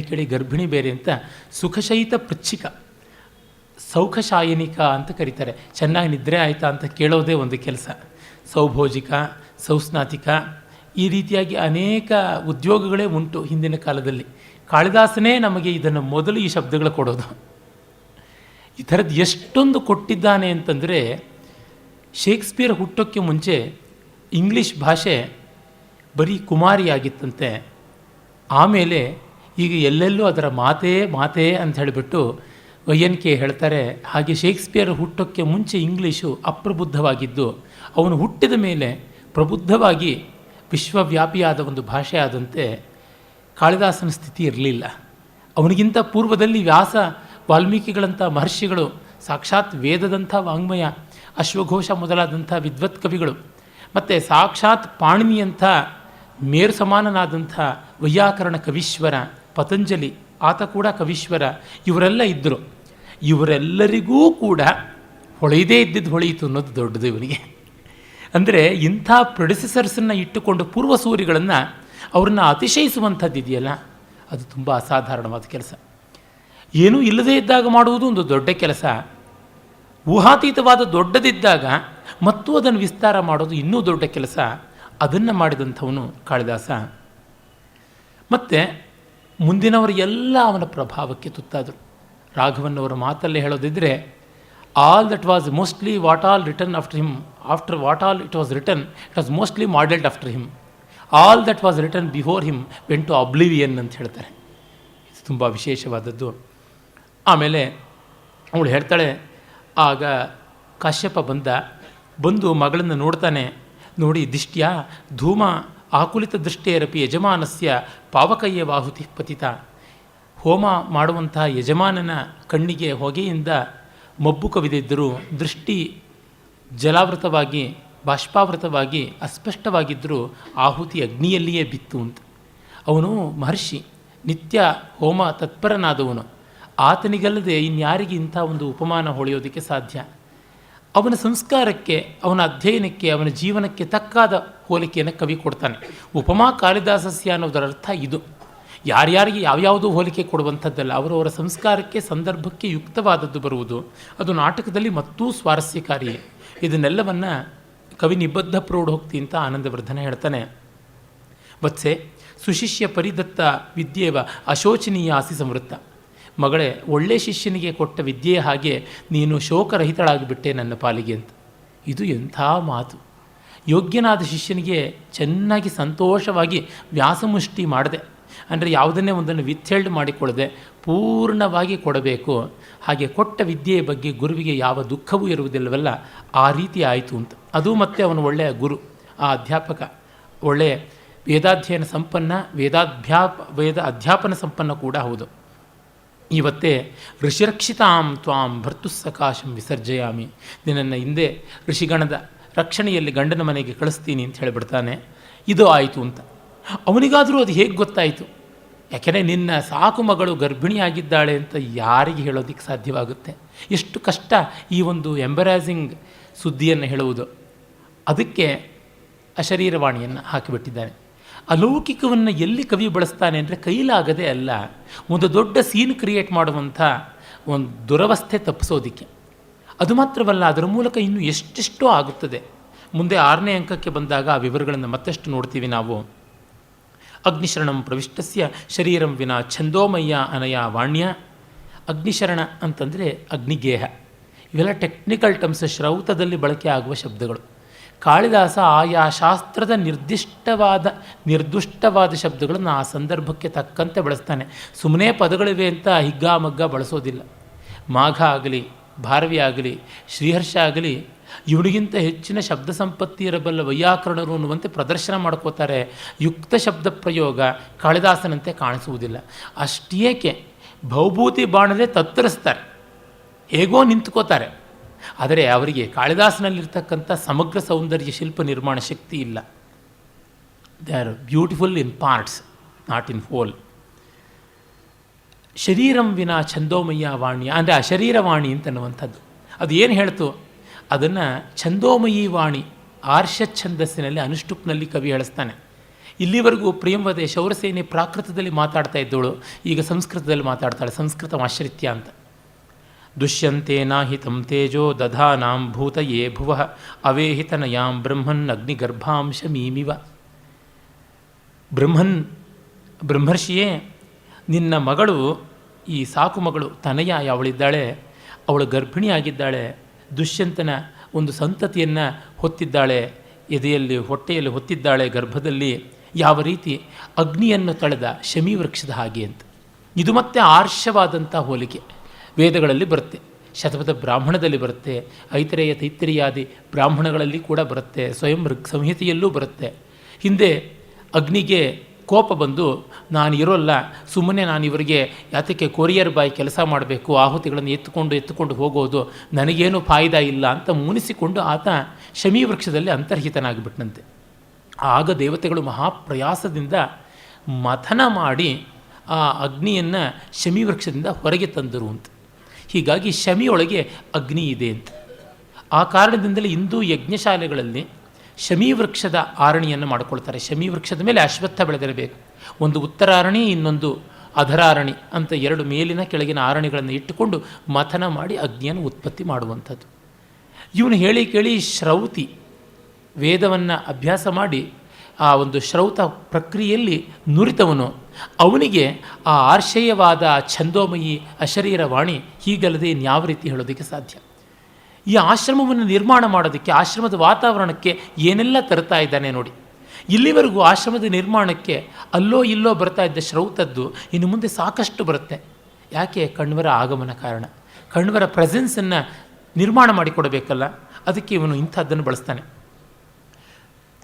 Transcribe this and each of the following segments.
ಕೇಳಿ ಗರ್ಭಿಣಿ ಬೇರೆ ಅಂತ ಸುಖಶಯಿತ ಪೃಚ್ಛಿಕ, ಸೌಖಶಾಯನಿಕ ಅಂತ ಕರೀತಾರೆ. ಚೆನ್ನಾಗಿ ನಿದ್ರೆ ಆಯಿತಾ ಅಂತ ಕೇಳೋದೇ ಒಂದು ಕೆಲಸ. ಸೌಭೋಜಿಕ, ಸೌಸ್ನಾತಿಕ, ಈ ರೀತಿಯಾಗಿ ಅನೇಕ ಉದ್ಯೋಗಗಳೇ ಉಂಟು ಹಿಂದಿನ ಕಾಲದಲ್ಲಿ. ಕಾಳಿದಾಸನೇ ನಮಗೆ ಇದನ್ನು ಮೊದಲು ಈ ಶಬ್ದಗಳು ಕೊಡೋದು. ಈ ಥರದ್ದು ಎಷ್ಟೊಂದು ಕೊಟ್ಟಿದ್ದಾನೆ ಅಂತಂದರೆ, ಶೇಕ್ಸ್ಪಿಯರ್ ಹುಟ್ಟೋಕ್ಕೆ ಮುಂಚೆ ಇಂಗ್ಲೀಷ್ ಭಾಷೆ ಬರೀ ಕುಮಾರಿಯಾಗಿತ್ತಂತೆ. ಆಮೇಲೆ ಈಗ ಎಲ್ಲೆಲ್ಲೂ ಅದರ ಮಾತೇ ಅಂತ ಹೇಳಿಬಿಟ್ಟು ವೈಎನ್ಕೆ ಹೇಳ್ತಾರೆ. ಹಾಗೆ ಶೇಕ್ಸ್ಪಿಯರ್ ಹುಟ್ಟೋಕ್ಕೆ ಮುಂಚೆ ಇಂಗ್ಲೀಷು ಅಪ್ರಬುದ್ಧವಾಗಿದ್ದು, ಅವನು ಹುಟ್ಟಿದ ಮೇಲೆ ಪ್ರಬುದ್ಧವಾಗಿ ವಿಶ್ವವ್ಯಾಪಿಯಾದ ಒಂದು ಭಾಷೆ ಆದಂತೆ ಕಾಳಿದಾಸನ ಸ್ಥಿತಿ ಇರಲಿಲ್ಲ. ಅವನಿಗಿಂತ ಪೂರ್ವದಲ್ಲಿ ವ್ಯಾಸ, ವಾಲ್ಮೀಕಿಗಳಂಥ ಮಹರ್ಷಿಗಳು, ಸಾಕ್ಷಾತ್ ವೇದದಂಥ ವಾಂಗ್ಮಯ, ಅಶ್ವಘೋಷ ಮೊದಲಾದಂಥ ವಿದ್ವತ್ ಕವಿಗಳು, ಮತ್ತು ಸಾಕ್ಷಾತ್ ಪಾಣಿನಿಯಂಥ ಮೇರು ಸಮಾನನಾದಂಥ ವೈಯಾಕರಣ ಕವೀಶ್ವರ, ಪತಂಜಲಿ ಆತ ಕೂಡ ಕವೀಶ್ವರ, ಇವರೆಲ್ಲ ಇದ್ದರು. ಇವರೆಲ್ಲರಿಗೂ ಕೂಡ ಹೊಳೆಯದೇ ಇದ್ದಿದ್ದು ಹೊಳೆಯಿತು ಅನ್ನೋದು ದೊಡ್ಡದು ಇವನಿಗೆ. ಅಂದರೆ ಇಂಥ ಪ್ರೊಡ್ಯೂಸರ್ಸನ್ನು ಇಟ್ಟುಕೊಂಡು ಪೂರ್ವಸೂರಿಗಳನ್ನು ಅವ್ರನ್ನ ಅತಿಶಯಿಸುವಂಥದ್ದಿದೆಯಲ್ಲ, ಅದು ತುಂಬ ಅಸಾಧಾರಣವಾದ ಕೆಲಸ. ಏನೂ ಇಲ್ಲದೇ ಇದ್ದಾಗ ಮಾಡುವುದು ಒಂದು ದೊಡ್ಡ ಕೆಲಸ. ಊಹಾತೀತವಾದ ದೊಡ್ಡದಿದ್ದಾಗ ಮತ್ತು ಅದನ್ನು ವಿಸ್ತಾರ ಮಾಡೋದು ಇನ್ನೂ ದೊಡ್ಡ ಕೆಲಸ. ಅದನ್ನು ಮಾಡಿದಂಥವನು ಕಾಳಿದಾಸ. ಮತ್ತು ಮುಂದಿನವರು ಎಲ್ಲ ಅವನ ಪ್ರಭಾವಕ್ಕೆ ತುತ್ತಾದರು. ರಾಘವನ್ನವರ ಮಾತಲ್ಲೇ ಹೇಳೋದಿದ್ದರೆ, all that was mostly what all written after him, after what all it was written it was mostly modelled after him, all that was written before him went to oblivion ಅಂತ ಹೇಳ್ತಾರೆ. ಇದು ತುಂಬ ವಿಶೇಷವಾದದ್ದು. ಆಮೇಲೆ ಅವಳು ಹೇಳ್ತಾಳೆ, ಆಗ ಕಾಶ್ಯಪ ಬಂದು ಮಗಳನ್ನು ನೋಡ್ತಾನೆ. ನೋಡಿ, ದಿಷ್ಟ್ಯ ಧೂಮ ಆಕುಲಿತ ದೃಷ್ಟೇರಪಿ ಯಜಮಾನಸ್ಯ ಪಾವಕಯ್ಯ ವಾಹುತಿ ಪತಿತ. ಹೋಮ ಮಾಡುವಂತಹ ಯಜಮಾನನ ಕಣ್ಣಿಗೆ ಹೊಗೆಯಿಂದ ಮಬ್ಬು ಕವಿದಿದ್ದರೂ ದೃಷ್ಟಿ ಜಲಾವೃತವಾಗಿ, ಬಾಷ್ಪಾವೃತವಾಗಿ, ಅಸ್ಪಷ್ಟವಾಗಿದ್ದರೂ ಆಹುತಿ ಅಗ್ನಿಯಲ್ಲಿಯೇ ಬಿತ್ತು ಅಂತ. ಅವನು ಮಹರ್ಷಿ, ನಿತ್ಯ ಹೋಮ ತತ್ಪರನಾದವನು. ಆತನಿಗಲ್ಲದೆ ಇನ್ಯಾರಿಗೆ ಇಂಥ ಒಂದು ಉಪಮಾನ ಹೊಳೆಯೋದಕ್ಕೆ ಸಾಧ್ಯ? ಅವನ ಸಂಸ್ಕಾರಕ್ಕೆ, ಅವನ ಅಧ್ಯಯನಕ್ಕೆ, ಅವನ ಜೀವನಕ್ಕೆ ತಕ್ಕಾದ ಹೋಲಿಕೆಯನ್ನು ಕವಿ ಕೊಡ್ತಾನೆ. ಉಪಮಾ ಕಾಳಿದಾಸಸ್ಯ ಅನ್ನೋದರ ಅರ್ಥ ಇದು. ಯಾರ್ಯಾರಿಗೆ ಯಾವ್ಯಾವುದೂ ಹೋಲಿಕೆ ಕೊಡುವಂಥದ್ದಲ್ಲ, ಅವರವರ ಸಂಸ್ಕಾರಕ್ಕೆ, ಸಂದರ್ಭಕ್ಕೆ ಯುಕ್ತವಾದದ್ದು ಬರುವುದು. ಅದು ನಾಟಕದಲ್ಲಿ ಮತ್ತೂ ಸ್ವಾರಸ್ಯಕಾರಿ. ಇದನ್ನೆಲ್ಲವನ್ನು ಕವಿ ನಿಬದ್ಧ ಪ್ರೌಢೋಕ್ತಿ ಅಂತ ಆನಂದವರ್ಧನ ಹೇಳ್ತಾನೆ. ವತ್ಸೆ ಸುಶಿಷ್ಯ ಪರಿದತ್ತ ವಿದ್ಯೇವ ಅಶೋಚನೀಯ ಆಸಿ ಸಮೃದ್ಧ. ಮಗಳೇ, ಒಳ್ಳೆ ಶಿಷ್ಯನಿಗೆ ಕೊಟ್ಟ ವಿದ್ಯೆಯ ಹಾಗೆ ನೀನು ಶೋಕರಹಿತಳಾಗಿಬಿಟ್ಟೆ ನನ್ನ ಪಾಲಿಗೆ ಅಂತ. ಇದು ಎಂಥ ಮಾತು! ಯೋಗ್ಯನಾದ ಶಿಷ್ಯನಿಗೆ ಚೆನ್ನಾಗಿ ಸಂತೋಷವಾಗಿ ವ್ಯಾಸಮುಷ್ಟಿ ಮಾಡದೆ, ಅಂದರೆ ಯಾವುದನ್ನೇ ಒಂದನ್ನು ವಿಥೆಲ್ಡ್ ಮಾಡಿಕೊಳ್ಳದೆ ಪೂರ್ಣವಾಗಿ ಕೊಡಬೇಕು. ಹಾಗೆ ಕೊಟ್ಟ ವಿದ್ಯೆಯ ಬಗ್ಗೆ ಗುರುವಿಗೆ ಯಾವ ದುಃಖವೂ ಇರುವುದಿಲ್ಲವಲ್ಲ, ಆ ರೀತಿ ಆಯಿತು ಅಂತ. ಅದು ಮತ್ತೆ ಅವನು ಒಳ್ಳೆಯ ಗುರು, ಆ ಅಧ್ಯಾಪಕ ಒಳ್ಳೆಯ ವೇದಾಧ್ಯಯನ ಸಂಪನ್ನ, ವೇದ ಅಧ್ಯಾಪನ ಸಂಪನ್ನ ಕೂಡ ಹೌದು. ಇವತ್ತೇ ಋಷಿರಕ್ಷಿತಾಂ ತ್ವಾಂ ಭರ್ತುಸ್ಸಕಾಶಂ ವಿಸರ್ಜಯಾಮಿ. ನಿನ್ನನ್ನು ಹಿಂದೆ ಋಷಿಗಣದ ರಕ್ಷಣೆಯಲ್ಲಿ ಗಂಡನ ಮನೆಗೆ ಕಳಿಸ್ತೀನಿ ಅಂತ ಹೇಳಿಬಿಡ್ತಾನೆ. ಇದು ಆಯಿತು ಅಂತ. ಅವನಿಗಾದರೂ ಅದು ಹೇಗೆ ಗೊತ್ತಾಯಿತು? ಯಾಕೆಂದರೆ ನಿನ್ನ ಸಾಕು ಮಗಳು ಗರ್ಭಿಣಿಯಾಗಿದ್ದಾಳೆ ಅಂತ ಯಾರಿಗೆ ಹೇಳೋದಕ್ಕೆ ಸಾಧ್ಯವಾಗುತ್ತೆ? ಎಷ್ಟು ಕಷ್ಟ ಈ ಒಂದು ಎಂಬರಾಸಿಂಗ್ ಸುದ್ದಿಯನ್ನು ಹೇಳುವುದು. ಅದಕ್ಕೆ ಅಶರೀರವಾಣಿಯನ್ನು ಹಾಕಿಬಿಟ್ಟಿದ್ದಾನೆ. ಅಲೌಕಿಕವನ್ನು ಎಲ್ಲಿ ಕವಿ ಬಳಸ್ತಾನೆ ಅಂದರೆ ಕೈಲಾಗದೇ ಅಲ್ಲ, ಒಂದು ದೊಡ್ಡ ಸೀನ್ ಕ್ರಿಯೇಟ್ ಮಾಡುವಂಥ ಒಂದು ದುರವಸ್ಥೆ ತಪ್ಪಿಸೋದಿಕ್ಕೆ. ಅದು ಮಾತ್ರವಲ್ಲ, ಅದರ ಮೂಲಕ ಇನ್ನೂ ಎಷ್ಟೆಷ್ಟೋ ಆಗುತ್ತದೆ. ಮುಂದೆ 6ನೇ ಅಂಕಕ್ಕೆ ಬಂದಾಗ ಆ ವಿವರಗಳನ್ನು ಮತ್ತಷ್ಟು ನೋಡ್ತೀವಿ ನಾವು. ಅಗ್ನಿಶರಣಂ ಪ್ರವಿಷ್ಟಸ್ಯ ಶರೀರಂ ವಿನಾ ಛಂದೋಮಯ್ಯ ಅನಯ ವಾಣ್ಯ. ಅಗ್ನಿಶರಣ ಅಂತಂದರೆ ಅಗ್ನಿಗೇಹ. ಇವೆಲ್ಲ ಟೆಕ್ನಿಕಲ್ ಟರ್ಮ್ಸ್, ಶ್ರೌತದಲ್ಲಿ ಬಳಕೆ ಆಗುವ ಶಬ್ದಗಳು. ಕಾಳಿದಾಸ ಆಯಾ ಶಾಸ್ತ್ರದ ನಿರ್ದುಷ್ಟವಾದ ಶಬ್ದಗಳನ್ನು ಆ ಸಂದರ್ಭಕ್ಕೆ ತಕ್ಕಂತೆ ಬಳಸ್ತಾನೆ. ಸುಮ್ಮನೆ ಪದಗಳಿವೆ ಅಂತ ಹಿಗ್ಗಾಮಗ್ಗ ಬಳಸೋದಿಲ್ಲ. ಮಾಘ ಆಗಲಿ, ಭಾರವಿ ಆಗಲಿ, ಶ್ರೀಹರ್ಷ ಆಗಲಿ, ಇವನಿಗಿಂತ ಹೆಚ್ಚಿನ ಶಬ್ದ ಸಂಪತ್ತಿ ಇರಬಲ್ಲ ವೈಯಾಕರಣರು ಅನ್ನುವಂತೆ ಪ್ರದರ್ಶನ ಮಾಡ್ಕೋತಾರೆ. ಯುಕ್ತ ಶಬ್ದ ಪ್ರಯೋಗ ಕಾಳಿದಾಸನಂತೆ ಕಾಣಿಸುವುದಿಲ್ಲ. ಅಷ್ಟೇಕೆ ಭೌಭೂತಿ ಬಾಣದೆ ತತ್ತರಿಸ್ತಾರೆ, ಹೇಗೋ ನಿಂತ್ಕೋತಾರೆ. ಆದರೆ ಅವರಿಗೆ ಕಾಳಿದಾಸನಲ್ಲಿರ್ತಕ್ಕಂಥ ಸಮಗ್ರ ಸೌಂದರ್ಯ ಶಿಲ್ಪ ನಿರ್ಮಾಣ ಶಕ್ತಿ ಇಲ್ಲ. They are beautiful in parts, not in whole. ಶರೀರಂ ವಿನಾ ಛಂದೋಮಯ್ಯ ವಾಣಿ ಅಂದರೆ ಅಶರೀರವಾಣಿ ಅಂತನ್ನುವಂಥದ್ದು. ಅದು ಏನು ಹೇಳ್ತು? ಅದನ್ನು ಛಂದೋಮಯಿ ವಾಣಿ, ಆರ್ಷ ಛಂದಸ್ಸಿನಲ್ಲಿ ಅನುಷ್ಟುಪ್ನಲ್ಲಿ ಕವಿ ಹೇಳಿಸ್ತಾನೆ. ಇಲ್ಲಿವರೆಗೂ ಪ್ರಿಯಂವದೆ ಶೌರಸೇನೆ ಪ್ರಾಕೃತದಲ್ಲಿ ಮಾತಾಡ್ತಾ ಇದ್ದವಳು ಈಗ ಸಂಸ್ಕೃತದಲ್ಲಿ ಮಾತಾಡ್ತಾಳೆ, ಸಂಸ್ಕೃತ ಆಶ್ರಿತ್ಯ ಅಂತ. ದುಷ್ಯಂತೇನಾಹಿತಂ ತೇಜೋ ದಧಾನಾಂ ಭೂತಯೇ ಭುವಃ ಅವೇಹಿತನಯಾಂ ಬ್ರಹ್ಮನ್ ಅಗ್ನಿಗರ್ಭಾಂಶಮೀಮಿವ. ಬ್ರಹ್ಮರ್ಷಿಯೇ, ನಿನ್ನ ಮಗಳು, ಈ ಸಾಕು ಮಗಳು ತನಯ ಅವಳಿದ್ದಾಳೆ, ಅವಳು ಗರ್ಭಿಣಿಯಾಗಿದ್ದಾಳೆ, ದುಷ್ಯಂತನ ಒಂದು ಸಂತತಿಯನ್ನು ಹೊತ್ತಿದ್ದಾಳೆ, ಎದೆಯಲ್ಲಿ ಹೊಟ್ಟೆಯಲ್ಲಿ ಹೊತ್ತಿದ್ದಾಳೆ, ಗರ್ಭದಲ್ಲಿ, ಯಾವ ರೀತಿ ಅಗ್ನಿಯನ್ನು ತಳೆದ ಶಮಿ ವೃಕ್ಷದ ಹಾಗೆ ಅಂತ. ಇದು ಮತ್ತೆ ಆರ್ಷವಾದಂಥ ಹೋಲಿಕೆ ವೇದಗಳಲ್ಲಿ ಬರುತ್ತೆ, ಶತಪಥ ಬ್ರಾಹ್ಮಣದಲ್ಲಿ ಬರುತ್ತೆ, ಐತರೇಯ ತೈತ್ತರಿಯಾದಿ ಬ್ರಾಹ್ಮಣಗಳಲ್ಲಿ ಕೂಡ ಬರುತ್ತೆ, ಸ್ವಯಂ ಋಗ್ ಸಂಹಿತೆಯಲ್ಲೂ ಬರುತ್ತೆ. ಹಿಂದೆ ಅಗ್ನಿಗೆ ಕೋಪ ಬಂದು ನಾನು ಇರೋಲ್ಲ, ಸುಮ್ಮನೆ ನಾನು ಇವರಿಗೆ ಯಾತಕ್ಕೆ ಕೊರಿಯರ್ ಬಾಯ್ ಕೆಲಸ ಮಾಡಬೇಕು, ಆಹುತಿಗಳನ್ನು ಎತ್ತುಕೊಂಡು ಹೋಗೋದು, ನನಗೇನು ಫಾಯ್ದಾ ಇಲ್ಲ ಅಂತ ಮುನಿಸಿಕೊಂಡು ಆತ ಶಮಿ ವೃಕ್ಷದಲ್ಲಿ ಅಂತರ್ಹಿತನಾಗಿಬಿಟ್ನಂತೆ. ಆಗ ದೇವತೆಗಳು ಮಹಾಪ್ರಯಾಸದಿಂದ ಮಥನ ಮಾಡಿ ಆ ಅಗ್ನಿಯನ್ನು ಶಮಿ ವೃಕ್ಷದಿಂದ ಹೊರಗೆ ತಂದರು ಅಂತ. ಹೀಗಾಗಿ ಶಮಿಯೊಳಗೆ ಅಗ್ನಿ ಇದೆ ಅಂತ. ಆ ಕಾರಣದಿಂದಲೇ ಇಂದು ಯಜ್ಞಶಾಲೆಗಳಲ್ಲಿ ಶಮಿ ವೃಕ್ಷದ ಆರಣಿಯನ್ನು ಮಾಡಿಕೊಳ್ತಾರೆ. ಶಮಿ ವೃಕ್ಷದ ಮೇಲೆ ಅಶ್ವತ್ಥ ಬೆಳೆದಿರಬೇಕು. ಒಂದು ಉತ್ತರಾರಣಿ, ಇನ್ನೊಂದು ಅಧರಾರಣಿ ಅಂತ ಎರಡು ಮೇಲಿನ ಕೆಳಗಿನ ಆರಣಿಗಳನ್ನು ಇಟ್ಟುಕೊಂಡು ಮಥನ ಮಾಡಿ ಅಗ್ನಿಯನ್ನು ಉತ್ಪತ್ತಿ ಮಾಡುವಂಥದ್ದು. ಇವನು ಹೇಳಿ ಕೇಳಿ ಶ್ರೌತಿ ವೇದವನ್ನು ಅಭ್ಯಾಸ ಮಾಡಿ ಆ ಒಂದು ಶ್ರೌತ ಪ್ರಕ್ರಿಯೆಯಲ್ಲಿ ನುರಿತವನು, ಅವನಿಗೆ ಆ ಆರ್ಷೇಯವಾದ ಛಂದೋಮಯಿ ಅಶರೀರವಾಣಿ ಹೀಗಲ್ಲದೆ ಇನ್ಯಾವ ರೀತಿ ಹೇಳೋದಕ್ಕೆ ಸಾಧ್ಯ. ಈ ಆಶ್ರಮವನ್ನು ನಿರ್ಮಾಣ ಮಾಡೋದಕ್ಕೆ, ಆಶ್ರಮದ ವಾತಾವರಣಕ್ಕೆ ಏನೆಲ್ಲ ತರ್ತಾ ಇದ್ದಾನೆ ನೋಡಿ. ಇಲ್ಲಿವರೆಗೂ ಆಶ್ರಮದ ನಿರ್ಮಾಣಕ್ಕೆ ಅಲ್ಲೋ ಇಲ್ಲೋ ಬರ್ತಾ ಇದ್ದ ಶ್ರೌತದ್ದು ಇನ್ನು ಮುಂದೆ ಸಾಕಷ್ಟು ಬರುತ್ತೆ. ಯಾಕೆ? ಕಣ್ವರ ಆಗಮನ ಕಾರಣ. ಕಣ್ವರ ಪ್ರೆಸೆನ್ಸನ್ನು ನಿರ್ಮಾಣ ಮಾಡಿಕೊಡಬೇಕಲ್ಲ, ಅದಕ್ಕೆ ಇವನು ಇಂಥದ್ದನ್ನು ಬಳಸ್ತಾನೆ.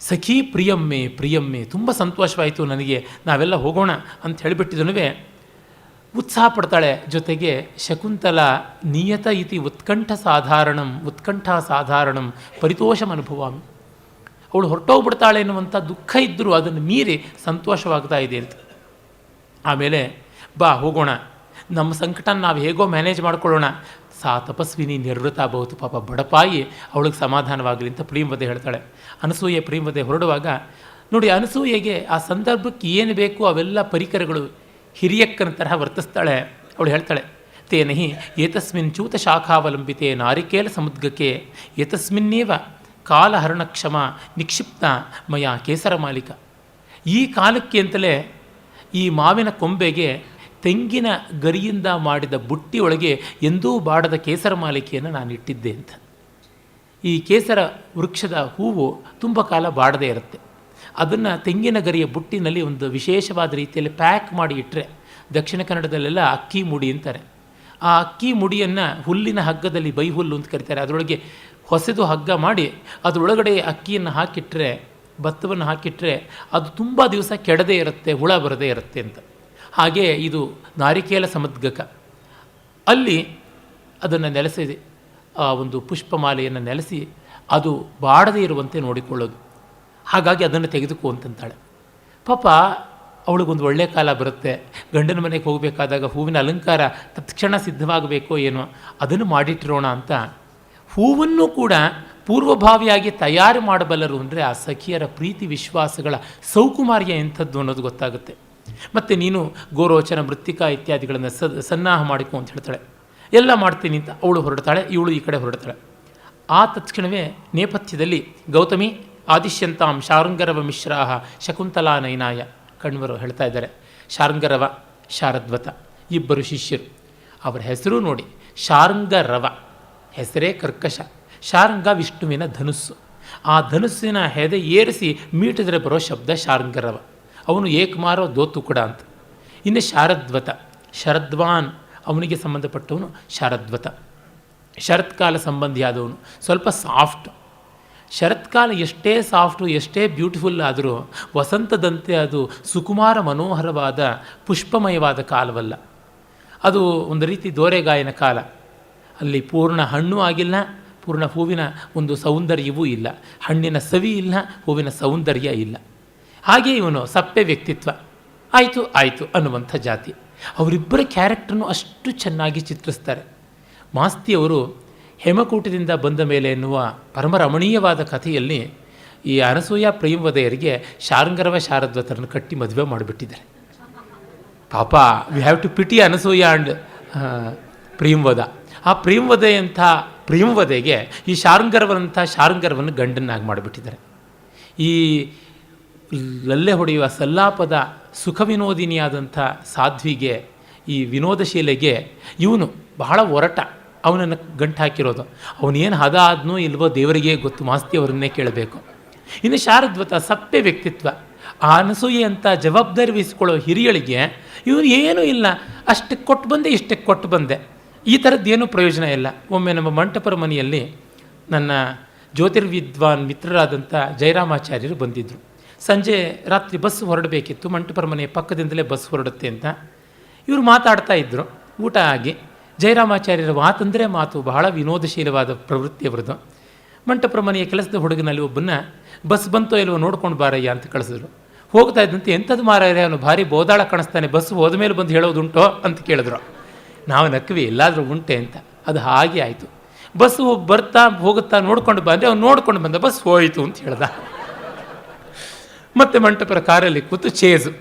ಸಖಿ ಪ್ರಿಯಮ್ಮೆ ತುಂಬ ಸಂತೋಷವಾಯಿತು ನನಗೆ, ನಾವೆಲ್ಲ ಹೋಗೋಣ ಅಂತ ಹೇಳಿಬಿಟ್ಟಿದನು. ಉತ್ಸಾಹ ಪಡ್ತಾಳೆ. ಜೊತೆಗೆ ಶಕುಂತಲ ನಿಯತ ಇತಿ ಉತ್ಕಂಠ ಸಾಧಾರಣಂ ಪರಿತೋಷಂ ಅನುಭವಾಮಿ. ಅವಳು ಹೊರಟೋಗ್ಬಿಡ್ತಾಳೆ ಎನ್ನುವಂಥ ದುಃಖ ಇದ್ದರೂ ಅದನ್ನು ಮೀರಿ ಸಂತೋಷವಾಗ್ತಾ ಇದೆ ಅಂತ. ಆಮೇಲೆ ಬಾ ಹೋಗೋಣ, ನಮ್ಮ ಸಂಕಟ ನಾವು ಹೇಗೋ ಮ್ಯಾನೇಜ್ ಮಾಡ್ಕೊಳ್ಳೋಣ. ಸಾ ತಪಸ್ವಿನಿ ನಿರ್ವೃತ ಬಹುದು, ಪಾಪ ಬಡಪಾಯಿ, ಅವಳಿಗೆ ಸಮಾಧಾನವಾಗಲಿ ಅಂತ ಪ್ರಿಯಂವದೆ ಹೇಳ್ತಾಳೆ. ಅನಸೂಯೆ ಪ್ರಿಯಂವದೆ ಹೊರಡುವಾಗ ನೋಡಿ, ಅನಸೂಯೆಗೆ ಆ ಸಂದರ್ಭಕ್ಕೆ ಏನು ಬೇಕು ಅವೆಲ್ಲ ಪರಿಕರಗಳು ಹಿರಿಯಕ್ಕನ ತರಹ ವರ್ತಿಸ್ತಾಳೆ. ಅವಳು ಹೇಳ್ತಾಳೆ, ತೇನಹಿ ಏತಸ್ಮಿನ್ ಚ್ಯೂತ ಶಾಖಾವಲಂಬಿತೆ ನಾರಿಕೇಲ ಸಮುದ್ಗಕ್ಕೆ ಏತಸ್ಮಿನ್ನೇವ ಕಾಲಹರಣಕ್ಷಮ ನಿಕ್ಷಿಪ್ತ ಮಯ ಕೇಸರ ಮಾಲಿಕ. ಈ ಕಾಲಕ್ಕೆ ಅಂತಲೇ ಈ ಮಾವಿನ ಕೊಂಬೆಗೆ ತೆಂಗಿನ ಗರಿಯಿಂದ ಮಾಡಿದ ಬುಟ್ಟಿಯೊಳಗೆ ಎಂದೂ ಬಾಡದ ಕೇಸರ ಮಾಲಿಕೆಯನ್ನು ನಾನು ಇಟ್ಟಿದ್ದೆ ಅಂತ. ಈ ಕೇಸರ ವೃಕ್ಷದ ಹೂವು ತುಂಬ ಕಾಲ ಬಾಡದೇ ಇರುತ್ತೆ. ಅದನ್ನು ತೆಂಗಿನ ಗರಿಯ ಬುಟ್ಟಿನಲ್ಲಿ ಒಂದು ವಿಶೇಷವಾದ ರೀತಿಯಲ್ಲಿ ಪ್ಯಾಕ್ ಮಾಡಿ ಇಟ್ಟರೆ, ದಕ್ಷಿಣ ಕನ್ನಡದಲ್ಲೆಲ್ಲ ಅಕ್ಕಿ ಮುಡಿ ಅಂತಾರೆ. ಆ ಅಕ್ಕಿ ಮುಡಿಯನ್ನು ಹುಲ್ಲಿನ ಹಗ್ಗದಲ್ಲಿ ಬೈಹುಲ್ಲು ಅಂತ ಕರೀತಾರೆ, ಅದರೊಳಗೆ ಹೊಸದು ಹಗ್ಗ ಮಾಡಿ ಅದರೊಳಗಡೆ ಅಕ್ಕಿಯನ್ನು ಹಾಕಿಟ್ರೆ, ಭತ್ತವನ್ನು ಹಾಕಿಟ್ರೆ ಅದು ತುಂಬ ದಿವಸ ಕೆಡದೇ ಇರುತ್ತೆ, ಹುಳ ಬರದೇ ಇರುತ್ತೆ ಅಂತ. ಹಾಗೆ ಇದು ನಾರಿಕೇಲ ಸಮುದ್ಗಕ. ಅಲ್ಲಿ ಅದನ್ನು ನೆಲೆಸಿದೆ, ಆ ಒಂದು ಪುಷ್ಪಮಾಲೆಯನ್ನು ನೆಲೆಸಿ ಅದು ಬಾಡದೇ ಇರುವಂತೆ ನೋಡಿಕೊಳ್ಳೋದು. ಹಾಗಾಗಿ ಅದನ್ನು ತೆಗೆದುಕೋ ಅಂತಂತಾಳೆ. ಪಾಪ ಅವಳಿಗೊಂದು ಒಳ್ಳೆಯ ಕಾಲ ಬರುತ್ತೆ, ಗಂಡನ ಮನೆಗೆ ಹೋಗಬೇಕಾದಾಗ ಹೂವಿನ ಅಲಂಕಾರ ತತ್ಕ್ಷಣ ಸಿದ್ಧವಾಗಬೇಕೋ ಏನೋ, ಅದನ್ನು ಮಾಡಿಟ್ಟಿರೋಣ ಅಂತ ಹೂವನ್ನು ಕೂಡ ಪೂರ್ವಭಾವಿಯಾಗಿ ತಯಾರು ಮಾಡಬಲ್ಲರು ಅಂದರೆ ಆ ಸಖಿಯರ ಪ್ರೀತಿ ವಿಶ್ವಾಸಗಳ ಸೌಕುಮಾರ್ಯ ಎಂಥದ್ದು ಅನ್ನೋದು ಗೊತ್ತಾಗುತ್ತೆ. ಮತ್ತು ನೀನು ಗೋರೋಚನ ಮೃತ್ತಿಕಾ ಇತ್ಯಾದಿಗಳನ್ನು ಸನ್ನಾಹ ಮಾಡಿಕೊ ಅಂತ ಹೇಳ್ತಾಳೆ. ಎಲ್ಲ ಮಾಡ್ತೀನಿ ಅಂತ ಅವಳು ಹೊರಡ್ತಾಳೆ, ಇವಳು ಈ ಕಡೆ ಹೊರಡ್ತಾಳೆ. ಆ ತಕ್ಷಣವೇ ನೇಪಥ್ಯದಲ್ಲಿ ಗೌತಮಿ ಆದಿಶ್ಯಂತಾಂ ಶಾರಂಗರವ ಮಿಶ್ರಾಹ ಶಕುಂತಲಾ ನಯನಾಯ ಕಣ್ವರು ಹೇಳ್ತಾ ಇದ್ದಾರೆ. ಶಾರಂಗರವ, ಶಾರದ್ವತ ಇಬ್ಬರು ಶಿಷ್ಯರು. ಅವರ ಹೆಸರು ನೋಡಿ, ಶಾರಂಗರವ ಹೆಸರೇ ಕರ್ಕಶ. ಶಾರಂಗ ವಿಷ್ಣುವಿನ ಧನುಸ್ಸು. ಆ ಧನುಸ್ಸಿನ ಹೆದೆ ಏರಿಸಿ ಮೀಟಿದರೆ ಬರೋ ಶಬ್ದ ಶಾರಂಗರವ. ಅವನು ಏಕಮಾರೋ ದೋತು ಕೂಡ ಅಂತ. ಇನ್ನು ಶಾರದ್ವತ, ಶರದ್ವಾನ್ ಅವನಿಗೆ ಸಂಬಂಧಪಟ್ಟವನು ಶಾರದ್ವತ. ಶರತ್ಕಾಲ ಸಂಬಂಧಿಯಾದವನು, ಸ್ವಲ್ಪ ಸಾಫ್ಟ್. ಶರತ್ಕಾಲ ಎಷ್ಟೇ ಸಾಫ್ಟು, ಎಷ್ಟೇ ಬ್ಯೂಟಿಫುಲ್ ಆದರೂ ವಸಂತದಂತೆ ಅದು ಸುಕುಮಾರ ಮನೋಹರವಾದ ಪುಷ್ಪಮಯವಾದ ಕಾಲವಲ್ಲ. ಅದು ಒಂದು ರೀತಿ ದೋರೆಗಾಯನ ಕಾಲ. ಅಲ್ಲಿ ಪೂರ್ಣ ಹಣ್ಣು ಆಗಿಲ್ಲ, ಪೂರ್ಣ ಹೂವಿನ ಒಂದು ಸೌಂದರ್ಯವೂ ಇಲ್ಲ, ಹಣ್ಣಿನ ಸವಿ ಇಲ್ಲ, ಹೂವಿನ ಸೌಂದರ್ಯ ಇಲ್ಲ. ಹಾಗೆ ಇವನು ಸಪ್ಪೆ ವ್ಯಕ್ತಿತ್ವ, ಆಯಿತು ಅನ್ನುವಂಥ ಜಾತಿ. ಅವರಿಬ್ಬರ ಕ್ಯಾರೆಕ್ಟರ್ನು ಅಷ್ಟು ಚೆನ್ನಾಗಿ ಚಿತ್ರಿಸ್ತಾರೆ. ಮಾಸ್ತಿಯವರು ಹೇಮಕೂಟದಿಂದ ಬಂದ ಮೇಲೆ ಎನ್ನುವ ಪರಮರಮಣೀಯವಾದ ಕಥೆಯಲ್ಲಿ ಈ ಅನಸೂಯ ಪ್ರೇಮವದೆಯರಿಗೆ ಶಾರ್ಂಗರವ ಶಾರದ್ವತರನ್ನು ಕಟ್ಟಿ ಮದುವೆ ಮಾಡಿಬಿಟ್ಟಿದ್ದಾರೆ. ಪಾಪ we have to pity Anasuya and Priyamvada. ಆ ಪ್ರೇಮವದೆಯಂಥ ಪ್ರೇಮವದೆಗೆ ಈ ಶಾರ್ಂಗರವನ್ನು ಗಂಡನ್ನಾಗಿ ಮಾಡಿಬಿಟ್ಟಿದ್ದಾರೆ. ಈ ಲಲ್ಲೆ ಹೊಡೆಯುವ ಸಲ್ಲಾಪದ ಸುಖ ವಿನೋದಿನಿಯಾದಂಥ ಸಾಧ್ವಿಗೆ, ಈ ವಿನೋದಶೀಲೆಗೆ ಇವನು ಬಹಳ ಒರಟ, ಅವನನ್ನು ಗಂಟು ಹಾಕಿರೋದು. ಅವನೇನು ಹದ ಆದ್ನೋ ಇಲ್ವೋ ದೇವರಿಗೆ ಗೊತ್ತು, ಮಾಸ್ತಿ ಅವರನ್ನೇ ಕೇಳಬೇಕು. ಇನ್ನು ಶಾರದ್ವತ ಸಪ್ಪೆ ವ್ಯಕ್ತಿತ್ವ, ಆ ಅನಸೂಯೆ ಅಂತ ಜವಾಬ್ದಾರಿ ವಹಿಸ್ಕೊಳ್ಳೋ ಹಿರಿಯಳಿಗೆ ಇವನು ಏನೂ ಇಲ್ಲ, ಅಷ್ಟಕ್ಕೆ ಕೊಟ್ಟು ಬಂದೆ ಇಷ್ಟಕ್ಕೆ ಕೊಟ್ಟು ಬಂದೆ, ಈ ಥರದ್ದೇನೂ ಪ್ರಯೋಜನ ಇಲ್ಲ. ಒಮ್ಮೆ ನಮ್ಮ ಮಂಟಪರ ಮನೆಯಲ್ಲಿ ನನ್ನ ಜ್ಯೋತಿರ್ವಿದ್ವಾನ್ ಮಿತ್ರರಾದಂಥ ಜಯರಾಮಾಚಾರ್ಯರು ಬಂದಿದ್ದರು. ಸಂಜೆ ರಾತ್ರಿ ಬಸ್ ಹೊರಡಬೇಕಿತ್ತು, ಮಂಟಪರ ಮನೆಯ ಪಕ್ಕದಿಂದಲೇ ಬಸ್ ಹೊರಡುತ್ತೆ ಅಂತ. ಇವರು ಮಾತಾಡ್ತಾ ಇದ್ದರು. ಊಟ ಆಗಿ ಜಯರಾಮಾಚಾರ್ಯರ ಮಾತಂದರೆ ಮಾತು, ಬಹಳ ವಿನೋದಶೀಲವಾದ ಪ್ರವೃತ್ತಿಯವರದು. ಮಂಟಪರ ಮನೆಯ ಕೆಲಸದ ಹುಡುಗನಲ್ಲಿ ಒಬ್ಬನ್ನ ಬಸ್ ಬಂತೋ ಇಲ್ವೋ ನೋಡ್ಕೊಂಡು ಬಾರಯ್ಯ ಅಂತ ಕಳಿಸಿದ್ರು. ಹೋಗ್ತಾ ಇದ್ದಂತೆ, ಎಂಥದ್ದು ಮಾರಾಯರೆ ಅವನು ಭಾರಿ ಬೋದಾಳ ಕಾಣಿಸ್ತಾನೆ, ಬಸ್ ಹೋದ ಮೇಲೆ ಬಂದು ಹೇಳೋದುಂಟೋ ಅಂತ ಕೇಳಿದ್ರು. ನಾವು ನಕ್ವಿ, ಎಲ್ಲಾದರೂ ಉಂಟೆ ಅಂತ. ಅದು ಹಾಗೆ ಆಯಿತು. ಬಸ್ಸು ಬರ್ತಾ ಹೋಗುತ್ತಾ ನೋಡ್ಕೊಂಡು ಬಂದರೆ ಅವ್ನು ನೋಡ್ಕೊಂಡು ಬಂದ, ಬಸ್ ಹೋಯಿತು ಅಂತ ಹೇಳ್ದ. ಮತ್ತು ಮಂಟಪರ ಕಾರಲ್ಲಿ ಕೂತು ಚೇಜು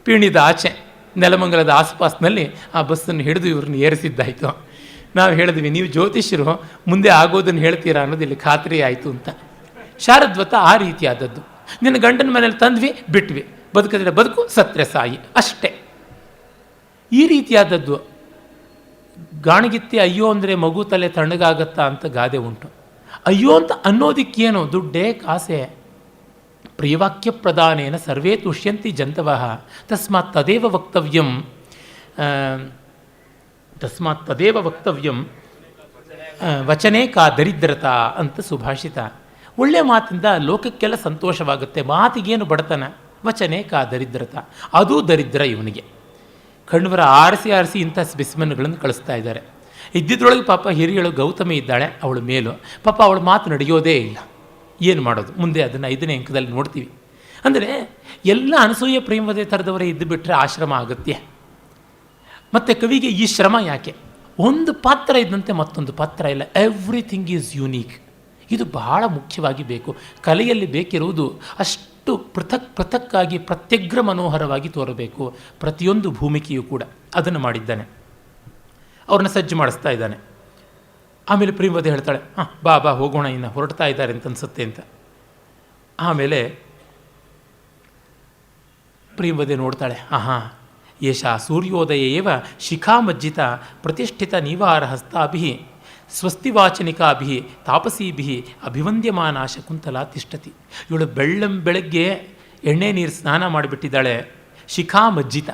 ಪೀಣಿದ ಆಚೆ ನೆಲಮಂಗಲದ ಆಸುಪಾಸಿನಲ್ಲಿ ಆ ಬಸ್ಸನ್ನು ಹಿಡಿದು ಇವ್ರನ್ನ ಏರಿಸಿದ್ದಾಯಿತು. ನಾವು ಹೇಳಿದ್ವಿ, ನೀವು ಜ್ಯೋತಿಷ್ಯರು, ಮುಂದೆ ಆಗೋದನ್ನು ಹೇಳ್ತೀರಾ ಅನ್ನೋದು ಇಲ್ಲಿ ಖಾತ್ರಿ ಆಯಿತು ಅಂತ. ಶಾರದ್ವತ ಆ ರೀತಿಯಾದದ್ದು. ನಿನ್ನ ಗಂಡನ ಮನೇಲಿ ತಂದ್ವಿ ಬಿಟ್ವಿ, ಬದುಕಿದ್ರೆ ಬದುಕು, ಸತ್ರೆ ಸಾಯಿ, ಅಷ್ಟೇ. ಈ ರೀತಿಯಾದದ್ದು. ಗಾಣಗಿತ್ತಿ ಅಯ್ಯೋ ಅಂದರೆ ಮಗು ತಲೆ ತಣ್ಣಗಾಗತ್ತಾ ಅಂತ ಗಾದೆ ಉಂಟು. ಅಯ್ಯೋ ಅಂತ ಅನ್ನೋದಿಕ್ಕೇನು, ದುಡ್ಡೇ ಕಾಸೆ. ಪ್ರಿಯವಾಕ್ಯ ಪ್ರದಾನೇನ ಸರ್ವೇ ತುಷ್ಯಂತಿ ಜಂತವಃ ತಸ್ಮಾತ್ ತದೇವ ವಕ್ತವ್ಯಂ ವಚನೇ ಕಾ ದರಿದ್ರತಾ ಅಂತ ಸುಭಾಷಿತ. ಒಳ್ಳೆಯ ಮಾತಿಂದ ಲೋಕಕ್ಕೆಲ್ಲ ಸಂತೋಷವಾಗುತ್ತೆ, ಮಾತಿಗೇನು ಬಡತನ. ವಚನೇ ಕಾ ದರಿದ್ರತಾ, ಅದೂ ದರಿದ್ರ ಇವನಿಗೆ. ಕಣ್ವರ ಆರಿಸಿ ಇಂಥ ಸ್ಪೆಸಿಮೆನ್ಗಳನ್ನು ಕಳಿಸ್ತಾ ಇದ್ದಾರೆ. ಇದ್ದಿದ್ರೊಳಗೆ ಪಾಪ ಹಿರಿಯಳು ಗೌತಮಿ ಇದ್ದಾಳೆ, ಅವಳು ಮೇಲು. ಪಾಪ ಅವಳ ಮಾತು ನಡೆಯೋದೇ ಇಲ್ಲ. ಏನು ಮಾಡೋದು, ಮುಂದೆ ಅದನ್ನು 5ನೇ ಅಂಕದಲ್ಲಿ ನೋಡ್ತೀವಿ. ಅಂದರೆ ಎಲ್ಲ ಅನಸೂಯ ಪ್ರೇಮವದೆ ಥರದವರೇ ಇದ್ದು ಬಿಟ್ಟರೆ ಆಶ್ರಮ ಅಗತ್ಯ. ಮತ್ತು ಕವಿಗೆ ಈ ಶ್ರಮ ಯಾಕೆ? ಒಂದು ಪಾತ್ರ ಇದ್ದಂತೆ ಮತ್ತೊಂದು ಪಾತ್ರ ಇಲ್ಲ. Everything is unique. ಇದು ಬಹಳ ಮುಖ್ಯವಾಗಿ ಬೇಕು. ಕಲೆಯಲ್ಲಿ ಬೇಕಿರುವುದು ಅಷ್ಟು ಪೃಥಕ್ಕಾಗಿ ಪ್ರತ್ಯಗ್ರ ಮನೋಹರವಾಗಿ ತೋರಬೇಕು. ಪ್ರತಿಯೊಂದು ಭೂಮಿಕೆಯೂ ಕೂಡ ಅದನ್ನು ಮಾಡಿದ್ದಾನೆ. ಅವ್ರನ್ನ ಸಜ್ಜು ಮಾಡಿಸ್ತಾ ಇದ್ದಾನೆ. ಆಮೇಲೆ ಪ್ರೇಮವದೆ ಹೇಳ್ತಾಳೆ, ಬಾ ಹೋಗೋಣ, ಇನ್ನು ಹೊರಡ್ತಾ ಇದ್ದಾರೆ ಅಂತ ಅನ್ಸುತ್ತೆ ಅಂತ. ಆಮೇಲೆ ಪ್ರೇಮವದೆ ನೋಡ್ತಾಳೆ, ಏಷ ಸೂರ್ಯೋದಯ ಏವ ಶಿಖಾಮಜ್ಜಿತ ಪ್ರತಿಷ್ಠಿತ ನೀವಾರ ಹಸ್ತಾಭಿ ಸ್ವಸ್ತಿವಾಚನಿಕಾಭಿ ತಾಪಸೀಭಿ ಅಭಿವಂದ್ಯಮಾನ ಶಕುಂತಲಾ ತಿಷ್ಠತಿ. ಇವಳು ಬೆಳಗ್ಗೆ ಎಣ್ಣೆ ನೀರು ಸ್ನಾನ ಮಾಡಿಬಿಟ್ಟಿದ್ದಾಳೆ. ಶಿಖಾಮಜ್ಜಿತ,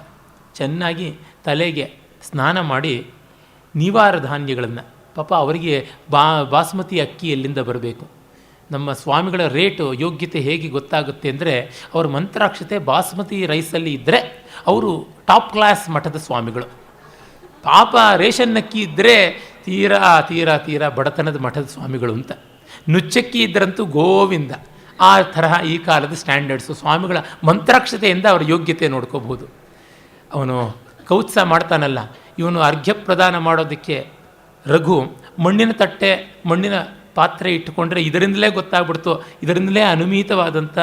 ಚೆನ್ನಾಗಿ ತಲೆಗೆ ಸ್ನಾನ ಮಾಡಿ ನೀವಾರ ಧಾನ್ಯಗಳನ್ನು, ಪಾಪ ಅವರಿಗೆ ಬಾಸ್ಮತಿ ಅಕ್ಕಿ ಎಲ್ಲಿಂದ ಬರಬೇಕು? ನಮ್ಮ ಸ್ವಾಮಿಗಳ ರೇಟು ಯೋಗ್ಯತೆ ಹೇಗೆ ಗೊತ್ತಾಗುತ್ತೆ ಅಂದರೆ, ಅವ್ರ ಮಂತ್ರಾಕ್ಷತೆ ಬಾಸ್ಮತಿ ರೈಸಲ್ಲಿ ಇದ್ದರೆ ಅವರು ಟಾಪ್ ಕ್ಲಾಸ್ ಮಠದ ಸ್ವಾಮಿಗಳು. ಪಾಪ ರೇಷನ್ ಅಕ್ಕಿ ಇದ್ದರೆ ತೀರಾ ಬಡತನದ ಮಠದ ಸ್ವಾಮಿಗಳು ಅಂತ. ನುಚ್ಚಕ್ಕಿ ಇದ್ದರಂತೂ ಗೋವಿಂದ. ಆ ತರಹ ಈ ಕಾಲದ ಸ್ಟ್ಯಾಂಡರ್ಡ್ಸು. ಸ್ವಾಮಿಗಳ ಮಂತ್ರಾಕ್ಷತೆಯಿಂದ ಅವರ ಯೋಗ್ಯತೆ ನೋಡ್ಕೋಬಹುದು. ಅವನು ಕೌತ್ಸ ಮಾಡ್ತಾನಲ್ಲ, ಇವನು ಅರ್ಘ್ಯ ಪ್ರದಾನ ಮಾಡೋದಕ್ಕೆ ರಘು ಮಣ್ಣಿನ ತಟ್ಟೆ, ಮಣ್ಣಿನ ಪಾತ್ರೆ ಇಟ್ಟುಕೊಂಡ್ರೆ ಇದರಿಂದಲೇ ಗೊತ್ತಾಗ್ಬಿಡ್ತು, ಇದರಿಂದಲೇ ಅನುಮಿತವಾದಂಥ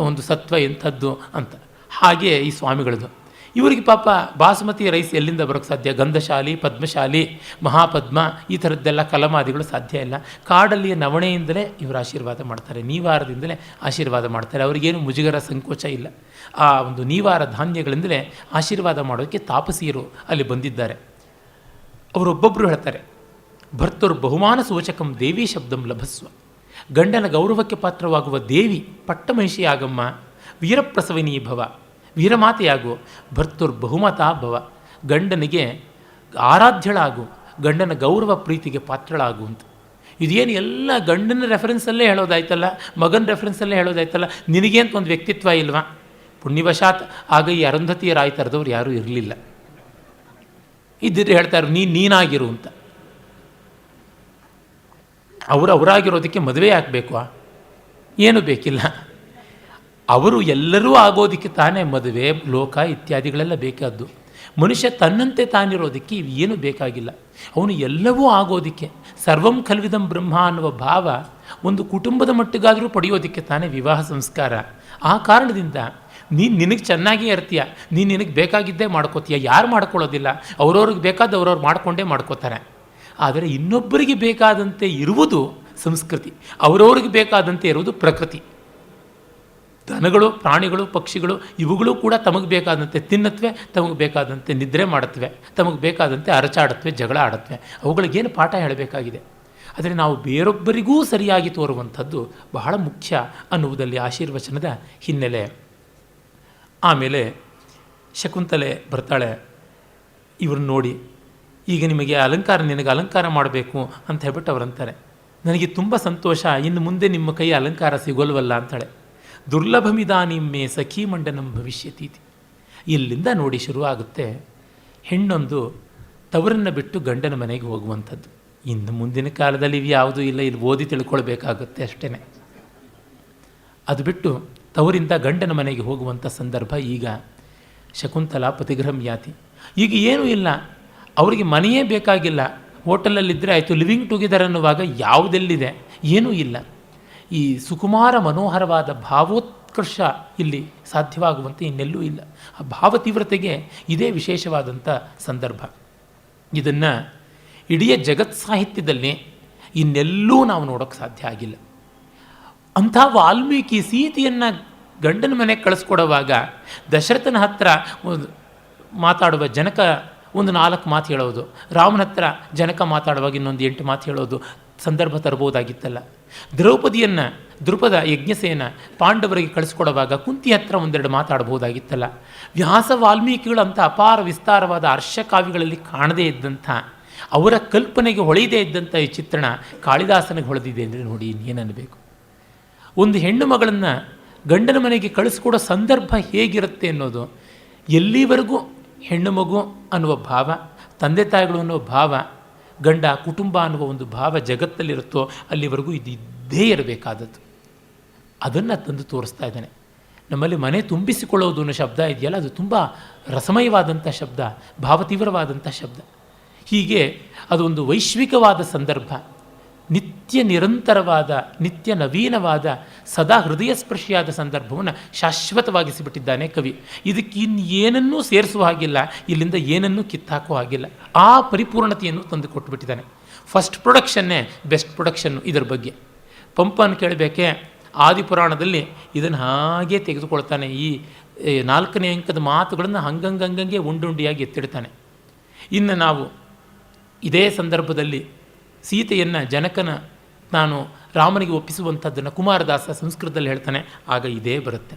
ಒಂದು ಸತ್ವ ಎಂಥದ್ದು ಅಂತ. ಹಾಗೆ ಈ ಸ್ವಾಮಿಗಳದು. ಇವರಿಗೆ ಪಾಪ ಬಾಸುಮತಿ ರೈಸ್ ಎಲ್ಲಿಂದ ಬರೋಕ್ಕೆ ಸಾಧ್ಯ? ಗಂಧಶಾಲಿ, ಪದ್ಮಶಾಲಿ, ಮಹಾಪದ್ಮ ಈ ಥರದ್ದೆಲ್ಲ ಕಲಮಾದಿಗಳು ಸಾಧ್ಯ ಇಲ್ಲ. ಕಾಡಲ್ಲಿಯ ನವಣೆಯಿಂದಲೇ ಇವರು ಆಶೀರ್ವಾದ ಮಾಡ್ತಾರೆ, ನೀವಾರದಿಂದಲೇ ಆಶೀರ್ವಾದ ಮಾಡ್ತಾರೆ. ಅವರಿಗೇನು ಮುಜುಗರ ಸಂಕೋಚ ಇಲ್ಲ. ಆ ಒಂದು ನೀವಾರ ಧಾನ್ಯಗಳಿಂದಲೇ ಆಶೀರ್ವಾದ ಮಾಡೋಕ್ಕೆ ತಾಪಸೀಯರು ಅಲ್ಲಿ ಬಂದಿದ್ದಾರೆ. ಅವರೊಬ್ಬೊಬ್ಬರು ಹೇಳ್ತಾರೆ, ಭರ್ತುರ್ ಬಹುಮಾನ ಸೂಚಕಂ ದೇವಿ ಶಬ್ದಂ ಲಭಸ್ವ. ಗಂಡನ ಗೌರವಕ್ಕೆ ಪಾತ್ರವಾಗುವ ದೇವಿ ಪಟ್ಟಮಹಿಷಿಯಾಗಮ್ಮ, ವೀರಪ್ರಸವಿನೀ ಭವ, ವೀರಮಾತೆಯಾಗು. ಭರ್ತುರ್ ಬಹುಮತ ಭವ, ಗಂಡನಿಗೆ ಆರಾಧ್ಯಳಾಗು, ಗಂಡನ ಗೌರವ ಪ್ರೀತಿಗೆ ಪಾತ್ರಳಾಗು ಅಂತ. ಇದೇನು ಎಲ್ಲ ಗಂಡನ ರೆಫರೆನ್ಸಲ್ಲೇ ಹೇಳೋದಾಯ್ತಲ್ಲ, ಮಗನ ರೆಫರೆನ್ಸಲ್ಲೇ ಹೇಳೋದಾಯ್ತಲ್ಲ, ನಿನಗೇಂತ ಒಂದು ವ್ಯಕ್ತಿತ್ವ ಇಲ್ವಾ? ಪುಣ್ಯವಶಾತ್ ಆಗ ಈ ಅರುಂಧತಿಯರಾಯಿ ಥರದವ್ರು ಯಾರೂ ಇರಲಿಲ್ಲ. ಇದ್ದಿದ್ರೆ ಹೇಳ್ತಾರೆ ನೀನಾಗಿರು ಅಂತ. ಅವರಾಗಿರೋದಕ್ಕೆ ಮದುವೆ ಆಗಬೇಕು? ಏನು ಬೇಕಿಲ್ಲ. ಅವರು ಎಲ್ಲರೂ ಆಗೋದಕ್ಕೆ ತಾನೇ ಮದುವೆ, ಲೋಕ ಇತ್ಯಾದಿಗಳೆಲ್ಲ ಬೇಕಾದ್ದು. ಮನುಷ್ಯ ತನ್ನಂತೆ ತಾನಿರೋದಕ್ಕೆ ಏನು ಬೇಕಾಗಿಲ್ಲ. ಅವನು ಎಲ್ಲವೂ ಆಗೋದಕ್ಕೆ ಸರ್ವಂ ಖಲ್ವಿದಂ ಬ್ರಹ್ಮ ಅನ್ನುವ ಭಾವ ಒಂದು ಕುಟುಂಬದ ಮಟ್ಟಿಗಾದರೂ ಪಡೆಯೋದಕ್ಕೆ ತಾನೇ ವಿವಾಹ ಸಂಸ್ಕಾರ. ಆ ಕಾರಣದಿಂದ ನೀನು ನಿನಗೆ ಚೆನ್ನಾಗೇ ಇರ್ತೀಯ, ನೀನು ನಿನಗೆ ಬೇಕಾಗಿದ್ದೇ ಮಾಡ್ಕೋತೀಯ. ಯಾರು ಮಾಡ್ಕೊಳ್ಳೋದಿಲ್ಲ, ಅವ್ರವ್ರಿಗೆ ಬೇಕಾದ ಅವ್ರವ್ರು ಮಾಡ್ಕೊಂಡೇ ಮಾಡ್ಕೋತಾರೆ. ಆದರೆ ಇನ್ನೊಬ್ಬರಿಗೆ ಬೇಕಾದಂತೆ ಇರುವುದು ಸಂಸ್ಕೃತಿ, ಅವರವ್ರಿಗೆ ಬೇಕಾದಂತೆ ಇರುವುದು ಪ್ರಕೃತಿ. ದನಗಳು, ಪ್ರಾಣಿಗಳು, ಪಕ್ಷಿಗಳು ಇವುಗಳು ಕೂಡ ತಮಗೆ ಬೇಕಾದಂತೆ ತಿನ್ನತ್ವೆ, ತಮಗೆ ಬೇಕಾದಂತೆ ನಿದ್ರೆ ಮಾಡುತ್ತವೆ, ತಮಗೆ ಬೇಕಾದಂತೆ ಅರಚಾಡುತ್ತವೆ, ಜಗಳ ಆಡುತ್ತವೆ. ಅವುಗಳಿಗೇನು ಪಾಠ ಹೇಳಬೇಕಾಗಿದೆ? ಆದರೆ ನಾವು ಬೇರೊಬ್ಬರಿಗೂ ಸರಿಯಾಗಿ ತೋರುವಂಥದ್ದು ಬಹಳ ಮುಖ್ಯ ಅನ್ನುವುದಲ್ಲಿ ಆಶೀರ್ವಚನದ ಹಿನ್ನೆಲೆ. ಆಮೇಲೆ ಶಕುಂತಲೆ ಬರ್ತಾಳೆ, ಇವ್ರನ್ನ ನೋಡಿ, ಈಗ ನಿನಗೆ ಅಲಂಕಾರ ಮಾಡಬೇಕು ಅಂತ ಹೇಳ್ಬಿಟ್ಟು ಅವರಂತಾರೆ, ನನಗೆ ತುಂಬ ಸಂತೋಷ, ಇನ್ನು ಮುಂದೆ ನಿಮ್ಮ ಕೈ ಅಲಂಕಾರ ಸಿಗೋಲ್ವಲ್ಲ ಅಂತಾಳೆ. ದುರ್ಲಭಮಿದಾನಿಮ್ಮೆ ಸಖೀ ಮಂಡನಂ ಭವಿಷ್ಯತೀತಿ. ಇಲ್ಲಿಂದ ನೋಡಿ ಶುರುವಾಗುತ್ತೆ ಹೆಣ್ಣೊಂದು ತವರನ್ನು ಬಿಟ್ಟು ಗಂಡನ ಮನೆಗೆ ಹೋಗುವಂಥದ್ದು. ಇನ್ನು ಮುಂದಿನ ಕಾಲದಲ್ಲಿ ಇವು ಯಾವುದೂ ಇಲ್ಲ, ಇಲ್ಲಿ ಓದಿ ತಿಳ್ಕೊಳ್ಬೇಕಾಗುತ್ತೆ ಅಷ್ಟೇ. ಅದು ಬಿಟ್ಟು ತವರಿಂದ ಗಂಡನ ಮನೆಗೆ ಹೋಗುವಂಥ ಸಂದರ್ಭ ಈಗ. ಶಕುಂತಲಾ ಪತಿಗ್ರಹಂ ಯಾತಿ. ಈಗ ಏನೂ ಇಲ್ಲ, ಅವರಿಗೆ ಮನೆಯೇ ಬೇಕಾಗಿಲ್ಲ, ಹೋಟೆಲಲ್ಲಿದ್ದರೆ ಆಯಿತು, ಲಿವಿಂಗ್ ಟುಗೆದರ್ ಅನ್ನುವಾಗ ಯಾವುದೆಲ್ಲಿದೆ? ಏನೂ ಇಲ್ಲ. ಈ ಸುಕುಮಾರ ಮನೋಹರವಾದ ಭಾವೋತ್ಕರ್ಷ ಇಲ್ಲಿ ಸಾಧ್ಯವಾಗುವಂತೆ ಇನ್ನೆಲ್ಲೂ ಇಲ್ಲ. ಆ ಭಾವ ತೀವ್ರತೆಗೆ ಇದೇ ವಿಶೇಷವಾದಂಥ ಸಂದರ್ಭ. ಇದನ್ನು ಇಡೀ ಜಗತ್ ಸಾಹಿತ್ಯದಲ್ಲಿ ಇನ್ನೆಲ್ಲೂ ನಾವು ನೋಡೋಕ್ಕೆ ಸಾಧ್ಯ ಆಗಿಲ್ಲ. ಅಂಥ ವಾಲ್ಮೀಕಿ ಸೀತೆಯನ್ನು ಗಂಡನ ಮನೆಗೆ ಕಳಿಸ್ಕೊಡುವಾಗ ದಶರಥನ ಹತ್ರ ಮಾತಾಡುವ ಜನಕ ಒಂದು 4 ಮಾತು ಹೇಳೋದು, ರಾಮನ ಹತ್ರ ಜನಕ ಮಾತಾಡುವಾಗ ಇನ್ನೊಂದು 8 ಮಾತು ಹೇಳೋದು ಸಂದರ್ಭ ತರಬಹುದಾಗಿತ್ತಲ್ಲ. ದ್ರುಪದ ಯಜ್ಞಸೇನ ಪಾಂಡವರಿಗೆ ಕಳಿಸ್ಕೊಡುವಾಗ ಕುಂತಿ ಹತ್ರ 1-2 ಮಾತಾಡಬಹುದಾಗಿತ್ತಲ್ಲ. ವ್ಯಾಸ ವಾಲ್ಮೀಕಿಗಳಂಥ ಅಪಾರ ವಿಸ್ತಾರವಾದ ಅರ್ಷಕಾವ್ಯಗಳಲ್ಲಿ ಕಾಣದೇ ಇದ್ದಂಥ, ಅವರ ಕಲ್ಪನೆಗೆ ಹೊಳೆಯದೇ ಇದ್ದಂಥ ಈ ಚಿತ್ರಣ ಕಾಳಿದಾಸನಿಗೆ ಹೊಳೆದಿದೆ ಅಂದರೆ ನೋಡಿ ಇನ್ನೇನಬೇಕು. ಒಂದು ಹೆಣ್ಣು ಮಗಳನ್ನು ಗಂಡನ ಮನೆಗೆ ಕಳಿಸ್ಕೊಡೋ ಸಂದರ್ಭ ಹೇಗಿರುತ್ತೆ ಅನ್ನೋದು, ಎಲ್ಲಿವರೆಗೂ ಹೆಣ್ಣು ಮಗು ಅನ್ನುವ ಭಾವ, ತಂದೆ ತಾಯಿಗಳು ಅನ್ನುವ ಭಾವ, ಗಂಡ ಕುಟುಂಬ ಅನ್ನುವ ಒಂದು ಭಾವ ಜಗತ್ತಲ್ಲಿರುತ್ತೋ ಅಲ್ಲಿವರೆಗೂ ಇದು ಇದ್ದೇ ಇರಬೇಕಾದದ್ದು. ಅದನ್ನು ತಂದು ತೋರಿಸ್ತಾ ಇದ್ದಾನೆ. ನಮ್ಮಲ್ಲಿ ಮನೆ ತುಂಬಿಸಿಕೊಳ್ಳೋದು ಅನ್ನೋ ಶಬ್ದ ಇದೆಯಲ್ಲ, ಅದು ತುಂಬ ರಸಮಯವಾದಂಥ ಶಬ್ದ, ಭಾವತೀವ್ರವಾದಂಥ ಶಬ್ದ. ಹೀಗೆ ಅದೊಂದು ವೈಶ್ವಿಕವಾದ ಸಂದರ್ಭ, ನಿತ್ಯ ನಿರಂತರವಾದ, ನಿತ್ಯ ನವೀನವಾದ, ಸದಾ ಹೃದಯ ಸ್ಪರ್ಶಿಯಾದ ಸಂದರ್ಭವನ್ನು ಶಾಶ್ವತವಾಗಿಸಿಬಿಟ್ಟಿದ್ದಾನೆ ಕವಿ. ಇದಕ್ಕೆ ಇನ್ನೇನನ್ನೂ ಸೇರಿಸುವ ಹಾಗಿಲ್ಲ, ಇಲ್ಲಿಂದ ಏನನ್ನೂ ಕಿತ್ತಾಕುವ ಹಾಗಿಲ್ಲ. ಆ ಪರಿಪೂರ್ಣತೆಯನ್ನು ತಂದು ಕೊಟ್ಟುಬಿಟ್ಟಿದ್ದಾನೆ. ಫಸ್ಟ್ ಪ್ರೊಡಕ್ಷನ್ನೇ ಬೆಸ್ಟ್ ಪ್ರೊಡಕ್ಷನ್ನು. ಇದರ ಬಗ್ಗೆ ಪಂಪನ್ನು ಕೇಳಬೇಕೆ, ಆದಿಪುರಾಣದಲ್ಲಿ ಇದನ್ನು ಹಾಗೇ ತೆಗೆದುಕೊಳ್ತಾನೆ. ಈ 4ನೇ ಅಂಕದ ಮಾತುಗಳನ್ನು ಹಂಗಂಗೆ ಉಂಡುಂಡಿಯಾಗಿ ಎತ್ತಿಡ್ತಾನೆ. ಇನ್ನು ನಾವು ಇದೇ ಸಂದರ್ಭದಲ್ಲಿ ಸೀತೆಯನ್ನು ಜನಕನ ನಾನು ರಾಮನಿಗೆ ಒಪ್ಪಿಸುವಂಥದ್ದನ್ನು ಕುಮಾರದಾಸ ಸಂಸ್ಕೃತದಲ್ಲಿ ಹೇಳ್ತಾನೆ. ಆಗ ಇದೇ ಬರುತ್ತೆ.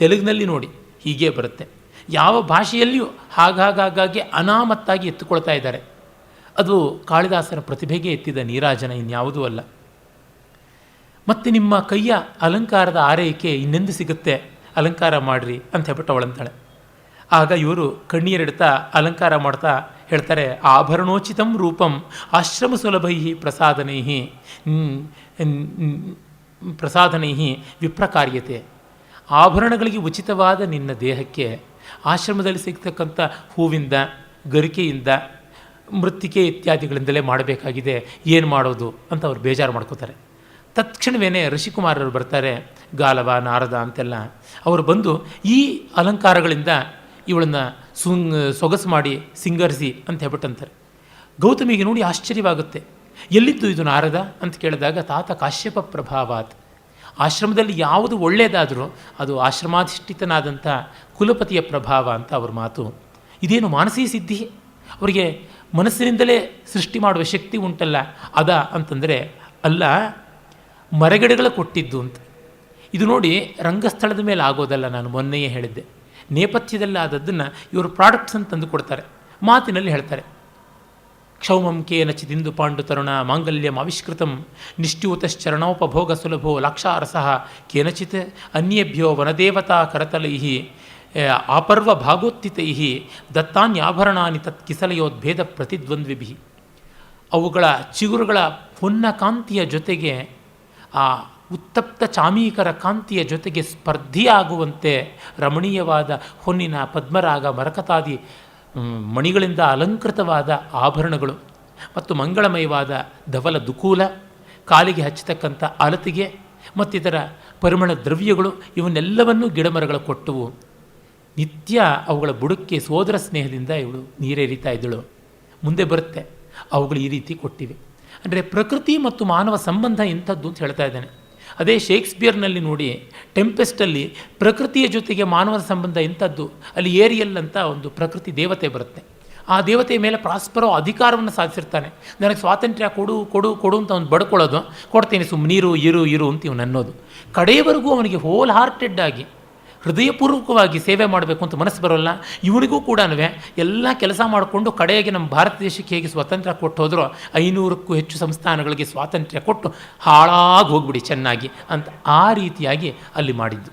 ತೆಲುಗಿನಲ್ಲಿ ನೋಡಿ ಹೀಗೆ ಬರುತ್ತೆ. ಯಾವ ಭಾಷೆಯಲ್ಲಿಯೂ ಹಾಗಾಗಿ ಅನಾಮತ್ತಾಗಿ ಎತ್ತುಕೊಳ್ತಾ ಇದ್ದಾರೆ. ಅದು ಕಾಳಿದಾಸನ ಪ್ರತಿಭೆಗೆ ಎತ್ತಿದ ನೀರಾಜನ, ಇನ್ಯಾವುದೂ ಅಲ್ಲ. ಮತ್ತು ನಿಮ್ಮ ಕೈಯ ಅಲಂಕಾರದ ಆರೈಕೆ ಇನ್ನೆಂದು ಸಿಗುತ್ತೆ, ಅಲಂಕಾರ ಮಾಡಿರಿ ಅಂತ ಹೇಳ್ಬಿಟ್ಟು ಅವಳಂತಾಳೆ. ಆಗ ಇವರು ಕಣ್ಣೀರಿಡ್ತಾ ಅಲಂಕಾರ ಮಾಡ್ತಾ ಹೇಳ್ತಾರೆ, ಆಭರಣೋಚಿತಂ ರೂಪಂ ಆಶ್ರಮ ಸುಲಭೈ ಪ್ರಸಾದನೈ ವಿಪ್ರಕಾರ್ಯತೆ. ಆಭರಣಗಳಿಗೆ ಉಚಿತವಾದ ನಿನ್ನ ದೇಹಕ್ಕೆ ಆಶ್ರಮದಲ್ಲಿ ಸಿಗ್ತಕ್ಕಂಥ ಹೂವಿಂದ, ಗರಿಕೆಯಿಂದ, ಮೃತ್ತಿಕೆ ಇತ್ಯಾದಿಗಳಿಂದಲೇ ಮಾಡಬೇಕಾಗಿದೆ, ಏನು ಮಾಡೋದು ಅಂತ ಅವ್ರು ಬೇಜಾರು ಮಾಡ್ಕೋತಾರೆ. ತತ್ಕ್ಷಣವೇ ಋಷಿಕುಮಾರರು ಬರ್ತಾರೆ, ಗಾಲವ, ನಾರದ ಅಂತೆಲ್ಲ. ಅವರು ಬಂದು ಈ ಅಲಂಕಾರಗಳಿಂದ ಇವಳನ್ನು ಸೊಗಸು ಮಾಡಿ ಸಿಂಗರಿಸಿ ಅಂತ ಹೇಳ್ಬಿಟ್ಟಂತಾರೆ. ಗೌತಮಿಗೆ ನೋಡಿ ಆಶ್ಚರ್ಯವಾಗುತ್ತೆ. ಎಲ್ಲಿದ್ದು ಇದು ನಾರದ ಅಂತ ಕೇಳಿದಾಗ, ತಾತ ಕಾಶ್ಯಪ ಪ್ರಭಾವಾತ್. ಆಶ್ರಮದಲ್ಲಿ ಯಾವುದು ಒಳ್ಳೆಯದಾದರೂ ಅದು ಆಶ್ರಮಾಧಿಷ್ಠಿತನಾದಂಥ ಕುಲಪತಿಯ ಪ್ರಭಾವ ಅಂತ ಅವ್ರ ಮಾತು. ಇದೇನು ಮಾನಸಿಕ ಸಿದ್ಧಿ, ಅವರಿಗೆ ಮನಸ್ಸಿನಿಂದಲೇ ಸೃಷ್ಟಿ ಮಾಡುವ ಶಕ್ತಿ ಉಂಟಲ್ಲ ಅದ ಅಂತಂದರೆ ಅಲ್ಲ, ಮರಗಿಡಗಳ ಕೊಟ್ಟಿದ್ದು ಅಂತ. ಇದು ನೋಡಿ ರಂಗಸ್ಥಳದ ಮೇಲೆ ಆಗೋದಲ್ಲ, ನಾನು ಮೊನ್ನೆಯೇ ಹೇಳಿದ್ದೆ. ನೇಪಥ್ಯದಲ್ಲಿ ಆದದ್ದನ್ನು ಇವರು ಪ್ರಾಡಕ್ಟ್ಸ್ ಅಂತ ತಂದು ಕೊಡ್ತಾರೆ, ಮಾತಿನಲ್ಲಿ ಹೇಳ್ತಾರೆ. ಕ್ಷೌಮಂ ಕೇನಚಿದಿಂದು ಪಾಂಡು ತರುಣ ಮಾಂಗಲ್ಯಂ ಆವಿಷ್ಕೃತಂ ನಿಷ್ಟ್ಯೂತಶ್ಚರಣೋಪಭೋಗ ಸುಲಭೋ ಲಾಕ್ಷಾರಸಃ ಕೇನಚಿತ್ ಅನ್ಯೇಭ್ಯೋ ವನದೇವತಾ ಕರತಲೈ ಆಪರ್ವ ಭಾಗೋತ್ತಿತೈ ದತ್ತಾನ್ಯಾಭರಣಾನಿ ತತ್ ಕಿಸಲಯೋದ್ಭೇದ ಪ್ರತಿದ್ವಂದ್ವಿಭಿ. ಅವುಗಳ ಚಿಗುರುಗಳ ಪುನ್ನ ಕಾಂತಿಯ ಜೊತೆಗೆ ಆ ಉತ್ತಪ್ತ ಚಾಮೀಕರ ಕಾಂತಿಯ ಜೊತೆಗೆ ಸ್ಪರ್ಧಿಯಾಗುವಂತೆ ರಮಣೀಯವಾದ ಹೊನ್ನಿನ ಪದ್ಮರಾಗ ಮರಕತಾದಿ ಮಣಿಗಳಿಂದ ಅಲಂಕೃತವಾದ ಆಭರಣಗಳು ಮತ್ತು ಮಂಗಳಮಯವಾದ ಧವಲ ದುಕೂಲ, ಕಾಲಿಗೆ ಹಚ್ಚತಕ್ಕಂಥ ಅಲತಿಗೆ ಮತ್ತಿತರ ಪರಿಮಳ ದ್ರವ್ಯಗಳು ಇವನ್ನೆಲ್ಲವನ್ನೂ ಗಿಡಮರಗಳು ಕೊಟ್ಟವು. ನಿತ್ಯ ಅವುಗಳ ಬುಡಕ್ಕೆ ಸೋದರ ಸ್ನೇಹದಿಂದ ಇವಳು ನೀರೇರಿತಾ ಇದ್ದಳು. ಮುಂದೆ ಬರುತ್ತೆ ಅವುಗಳು ಈ ರೀತಿ ಕೊಟ್ಟಿವೆ. ಅಂದರೆ ಪ್ರಕೃತಿ ಮತ್ತು ಮಾನವ ಸಂಬಂಧ ಇಂಥದ್ದು ಅಂತ ಹೇಳ್ತಾ ಇದ್ದಾನೆ. ಅದೇ ಶೇಕ್ಸ್ಪಿಯರ್ನಲ್ಲಿ ನೋಡಿ, ಟೆಂಪೆಸ್ಟಲ್ಲಿ ಪ್ರಕೃತಿಯ ಜೊತೆಗೆ ಮಾನವನ ಸಂಬಂಧ ಇಂಥದ್ದು. ಅಲ್ಲಿ ಏರಿಯಲ್ ಅಂತ ಒಂದು ಪ್ರಕೃತಿ ದೇವತೆ ಬರುತ್ತೆ. ಆ ದೇವತೆಯ ಮೇಲೆ ಪ್ರಾಸ್ಪರೋ ಅಧಿಕಾರವನ್ನು ಸಾಧಿಸಿರ್ತಾನೆ. ನನಗೆ ಸ್ವಾತಂತ್ರ್ಯ ಕೊಡು ಕೊಡು ಕೊಡು ಅಂತ ಅವನು ಬಡ್ಕೊಳ್ಳೋದು, ಕೊಡ್ತೀನಿ ಸುಮ್ಮನೀರು ಇರು ಅಂತ ಇವನು ಅನ್ನೋದು. ಕಡೆಯವರೆಗೂ ಅವನಿಗೆ ಹೋಲ್ ಹಾರ್ಟೆಡ್ ಆಗಿ ಹೃದಯಪೂರ್ವಕವಾಗಿ ಸೇವೆ ಮಾಡಬೇಕು ಅಂತ ಮನಸ್ಸು ಬರೋಲ್ಲ. ಇವನಿಗೂ ಕೂಡ ಎಲ್ಲ ಕೆಲಸ ಮಾಡಿಕೊಂಡು ಕಡೆಗೆ ನಮ್ಮ ಭಾರತ ದೇಶಕ್ಕೆ ಹೇಗೆ ಸ್ವಾತಂತ್ರ್ಯ ಕೊಟ್ಟು ಹೋದರೂ 500ಕ್ಕೂ ಹೆಚ್ಚು ಸಂಸ್ಥಾನಗಳಿಗೆ ಸ್ವಾತಂತ್ರ್ಯ ಕೊಟ್ಟು ಹಾಳಾಗಿ ಹೋಗ್ಬಿಡಿ ಚೆನ್ನಾಗಿ ಅಂತ ಆ ರೀತಿಯಾಗಿ ಅಲ್ಲಿ ಮಾಡಿದ್ದು.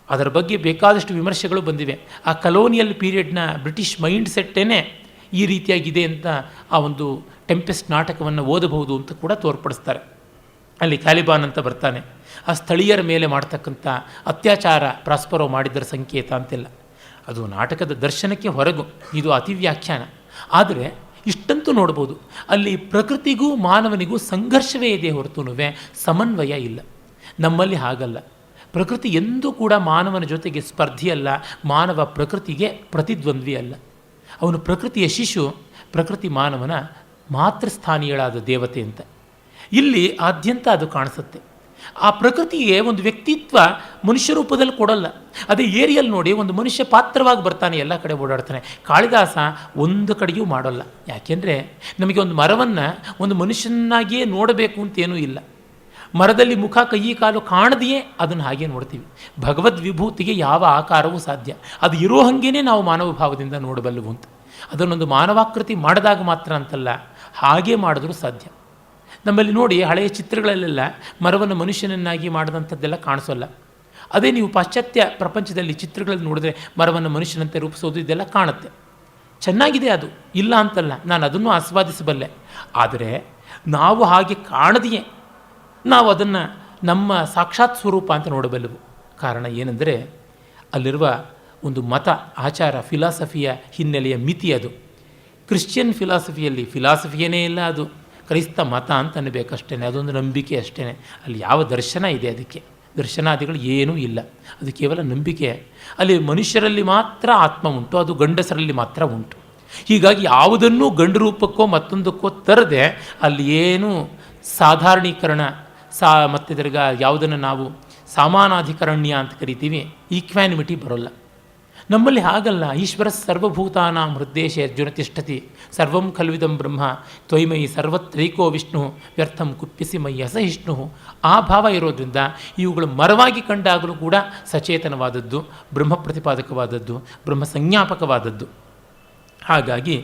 ಅದರ ಬಗ್ಗೆ ಬೇಕಾದಷ್ಟು ವಿಮರ್ಶೆಗಳು ಬಂದಿವೆ. ಆ ಕಲೋನಿಯಲ್ ಪೀರಿಯಡ್ನ ಬ್ರಿಟಿಷ್ ಮೈಂಡ್ ಸೆಟ್ಟೇನೆ ಈ ರೀತಿಯಾಗಿದೆ ಅಂತ ಆ ಒಂದು ಟೆಂಪೆಸ್ಟ್ ನಾಟಕವನ್ನು ಓದಬಹುದು ಅಂತ ಕೂಡ ತೋರ್ಪಡಿಸ್ತಾರೆ. ಅಲ್ಲಿ ಕ್ಯಾಲಿಬಾನ್ ಅಂತ ಬರ್ತಾನೆ. ಆ ಸ್ಥಳೀಯರ ಮೇಲೆ ಮಾಡ್ತಕ್ಕಂಥ ಅತ್ಯಾಚಾರ ಪ್ರಾಸ್ಪರೋ ಮಾಡಿದ್ದರ ಸಂಕೇತ ಅಂತೆಲ್ಲ. ಅದು ನಾಟಕದ ದರ್ಶನಕ್ಕೆ ಹೊರಗು, ಇದು ಅತಿ ವ್ಯಾಖ್ಯಾನ. ಆದರೆ ಇಷ್ಟಂತೂ ನೋಡ್ಬೋದು, ಅಲ್ಲಿ ಪ್ರಕೃತಿಗೂ ಮಾನವನಿಗೂ ಸಂಘರ್ಷವೇ ಇದೆ ಹೊರತುನುವೆ ಸಮನ್ವಯ ಇಲ್ಲ. ನಮ್ಮಲ್ಲಿ ಹಾಗಲ್ಲ. ಪ್ರಕೃತಿ ಎಂದೂ ಕೂಡ ಮಾನವನ ಜೊತೆಗೆ ಸ್ಪರ್ಧಿಯಲ್ಲ, ಮಾನವ ಪ್ರಕೃತಿಗೆ ಪ್ರತಿದ್ವಂದ್ವಿ ಅಲ್ಲ. ಅವನು ಪ್ರಕೃತಿಯ ಶಿಶು, ಪ್ರಕೃತಿ ಮಾನವನ ಮಾತೃಸ್ಥಾನೀಯಳಾದ ದೇವತೆ ಅಂತ ಇಲ್ಲಿ ಆದ್ಯಂತ ಅದು ಕಾಣಿಸುತ್ತೆ. ಆ ಪ್ರಕೃತಿಗೆ ಒಂದು ವ್ಯಕ್ತಿತ್ವ ಮನುಷ್ಯ ರೂಪದಲ್ಲಿ ಕೊಡಲ್ಲ. ಅದೇ ಏರಿಯಲ್ಲಿ ನೋಡಿ, ಒಂದು ಮನುಷ್ಯ ಪಾತ್ರವಾಗಿ ಬರ್ತಾನೆ, ಎಲ್ಲ ಕಡೆ ಓಡಾಡ್ತಾನೆ. ಕಾಳಿದಾಸ ಒಂದು ಕಡೆಯೂ ಮಾಡೋಲ್ಲ. ಯಾಕೆಂದರೆ ನಮಗೆ ಒಂದು ಮರವನ್ನು ಒಂದು ಮನುಷ್ಯನಾಗಿಯೇ ನೋಡಬೇಕು ಅಂತೇನೂ ಇಲ್ಲ. ಮರದಲ್ಲಿ ಮುಖ ಕೈ ಕಾಲು ಕಾಣದೆಯೇ ಅದನ್ನು ಹಾಗೆ ನೋಡ್ತೀವಿ. ಭಗವದ್ ವಿಭೂತಿಗೆ ಯಾವ ಆಕಾರವೂ ಸಾಧ್ಯ, ಅದು ಇರೋ ಹಾಗೇ ನಾವು ಮಾನವ ಭಾವದಿಂದ ನೋಡಬಲ್ಲವು ಅಂತ. ಅದನ್ನೊಂದು ಮಾನವಾಕೃತಿ ಮಾಡಿದಾಗ ಮಾತ್ರ ಅಂತಲ್ಲ, ಹಾಗೇ ಮಾಡಿದ್ರೂ ಸಾಧ್ಯ. ನಮ್ಮಲ್ಲಿ ನೋಡಿ, ಹಳೆಯ ಚಿತ್ರಗಳಲ್ಲೆಲ್ಲ ಮರವನ್ನು ಮನುಷ್ಯನನ್ನಾಗಿ ಮಾಡಿದಂಥದ್ದೆಲ್ಲ ಕಾಣಿಸೋಲ್ಲ. ಅದೇ ನೀವು ಪಾಶ್ಚಾತ್ಯ ಪ್ರಪಂಚದಲ್ಲಿ ಚಿತ್ರಗಳಲ್ಲಿ ನೋಡಿದ್ರೆ ಮರವನ್ನು ಮನುಷ್ಯನಂತೆ ರೂಪಿಸೋದು ಇದೆಲ್ಲ ಕಾಣುತ್ತೆ. ಚೆನ್ನಾಗಿದೆ, ಅದು ಇಲ್ಲ ಅಂತಲ್ಲ, ನಾನು ಅದನ್ನು ಆಸ್ವಾದಿಸಬಲ್ಲೆ. ಆದರೆ ನಾವು ಹಾಗೆ ಕಾಣದೆಯೇ ನಾವು ಅದನ್ನು ನಮ್ಮ ಸಾಕ್ಷಾತ್ ಸ್ವರೂಪ ಅಂತ ನೋಡಬಲ್ಲೆವು. ಕಾರಣ ಏನೆಂದರೆ ಅಲ್ಲಿರುವ ಒಂದು ಮತ, ಆಚಾರ, ಫಿಲಾಸಫಿಯ ಹಿನ್ನೆಲೆಯ ಮಿತಿ ಅದು. ಕ್ರಿಶ್ಚಿಯನ್ ಫಿಲಾಸಫಿಯಲ್ಲಿ ಫಿಲಾಸಫಿಯೇ ಇಲ್ಲ, ಅದು ಕ್ರೈಸ್ತ ಮತ ಅಂತ ಅನ್ನಬೇಕಷ್ಟೇ. ಅದೊಂದು ನಂಬಿಕೆ ಅಷ್ಟೇ. ಅಲ್ಲಿ ಯಾವ ದರ್ಶನ ಇದೆ, ಅದಕ್ಕೆ ದರ್ಶನಾದಿಗಳು ಏನೂ ಇಲ್ಲ, ಅದು ಕೇವಲ ನಂಬಿಕೆ. ಅಲ್ಲಿ ಮನುಷ್ಯರಲ್ಲಿ ಮಾತ್ರ ಆತ್ಮ ಉಂಟು, ಅದು ಗಂಡಸರಲ್ಲಿ ಮಾತ್ರ ಉಂಟು. ಹೀಗಾಗಿ ಯಾವುದನ್ನೂ ಗಂಡು ರೂಪಕ್ಕೋ ಮತ್ತೊಂದಕ್ಕೋ ತರದೆ ಅಲ್ಲಿ ಏನು ಸಾಧಾರಣೀಕರಣ ಮತ್ತು ತಿರ್ಗ ಯಾವುದನ್ನು ನಾವು ಸಮಾನಾಧಿಕರಣ್ಯ ಅಂತ ಕರಿತೀವಿ, ಈಕ್ವ್ಯಾನಿಮಿಟಿ ಬರೋಲ್ಲ. ನಮ್ಮಲ್ಲಿ ಹಾಗಲ್ಲ. ಈಶ್ವರ ಸರ್ವಭೂತಾನಾಂ ಹೃದ್ದೇಶೆ ಅರ್ಜುನ ತಿಷ್ಠತಿ ಸರ್ವಂ ಖಲ್ವಿದಂ ಬ್ರಹ್ಮ ತ್ವಯಿಮಯಿ ಸರ್ವತ್ರೈಕೋ ವಿಷ್ಣು ವ್ಯರ್ಥಂ ಕುಪ್ಪಿಸಿ ಮೈ ಅಸಹಿಷ್ಣು. ಆ ಭಾವ ಇರೋದ್ರಿಂದ ಇವುಗಳು ಮರವಾಗಿ ಕಂಡಾಗಲೂ ಕೂಡ ಸಚೇತನವಾದದ್ದು, ಬ್ರಹ್ಮ ಪ್ರತಿಪಾದಕವಾದದ್ದು, ಬ್ರಹ್ಮ ಸಂಜ್ಞಾಪಕವಾದದ್ದು. ಹಾಗಾಗಿ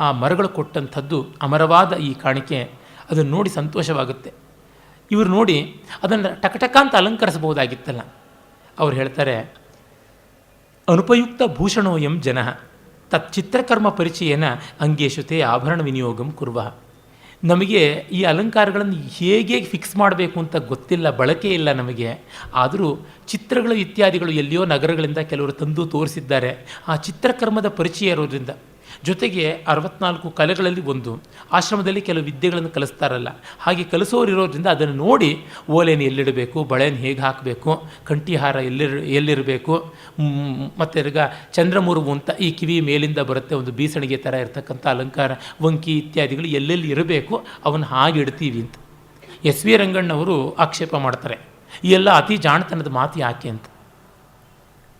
ಆ ಮರಗಳು ಕೊಟ್ಟಂಥದ್ದು ಅಮರವಾದ ಈ ಕಾಣಿಕೆ, ಅದನ್ನು ನೋಡಿ ಸಂತೋಷವಾಗುತ್ತೆ. ಇವರು ನೋಡಿ ಅದನ್ನು ಟಕಟಕ ಅಂತ ಅಲಂಕರಿಸಬಹುದಾಗಿತ್ತಲ್ಲ. ಅವ್ರು ಹೇಳ್ತಾರೆ, ಅನುಪಯುಕ್ತ ಭೂಷಣೋಯಂ ಜನ ತತ್ ಚಿತ್ರಕರ್ಮ ಪರಿಚಯನ ಅಂಗೇಶುತೆ ಆಭರಣ ವಿನಿಯೋಗಂ ಕುರ್ವ. ನಮಗೆ ಈ ಅಲಂಕಾರಗಳನ್ನು ಹೇಗೆ ಫಿಕ್ಸ್ ಮಾಡಬೇಕು ಅಂತ ಗೊತ್ತಿಲ್ಲ, ಬಳಕೆ ಇಲ್ಲ ನಮಗೆ. ಆದರೂ ಚಿತ್ರಗಳು ಇತ್ಯಾದಿಗಳು ಎಲ್ಲಿಯೋ ನಗರಗಳಿಂದ ಕೆಲವರು ತಂದು ತೋರಿಸಿದ್ದಾರೆ. ಆ ಚಿತ್ರಕರ್ಮದ ಪರಿಚಯ ಇರೋದ್ರಿಂದ, ಜೊತೆಗೆ 64 ಕಲೆಗಳಲ್ಲಿ ಒಂದು, ಆಶ್ರಮದಲ್ಲಿ ಕೆಲವು ವಿದ್ಯೆಗಳನ್ನು ಕಲಿಸ್ತಾರಲ್ಲ, ಹಾಗೆ ಕಲಿಸೋರಿರೋದ್ರಿಂದ ಅದನ್ನು ನೋಡಿ ಓಲೆಯನ್ನು ಎಲ್ಲಿಡಬೇಕು, ಬಳೆಯನ್ನು ಹೇಗೆ ಹಾಕಬೇಕು, ಕಂಠಿಹಾರ ಎಲ್ಲಿರಬೇಕು, ಮತ್ತು ಈಗ ಚಂದ್ರಮುರುವು ಅಂತ ಈ ಕಿವಿ ಮೇಲಿಂದ ಬರುತ್ತೆ ಒಂದು ಬೀಸಣಿಗೆ ಥರ ಇರತಕ್ಕಂಥ ಅಲಂಕಾರ, ವಂಕಿ ಇತ್ಯಾದಿಗಳು ಎಲ್ಲೆಲ್ಲಿ ಇರಬೇಕು ಅವನ್ನ ಹಾಗೆ ಇಡ್ತೀವಿ ಅಂತ. ಎಸ್ ವಿ ರಂಗಣ್ಣವರು ಆಕ್ಷೇಪ ಮಾಡ್ತಾರೆ, ಈ ಎಲ್ಲ ಅತಿ ಜಾಣತನದ ಮಾತು ಯಾಕೆ ಅಂತ.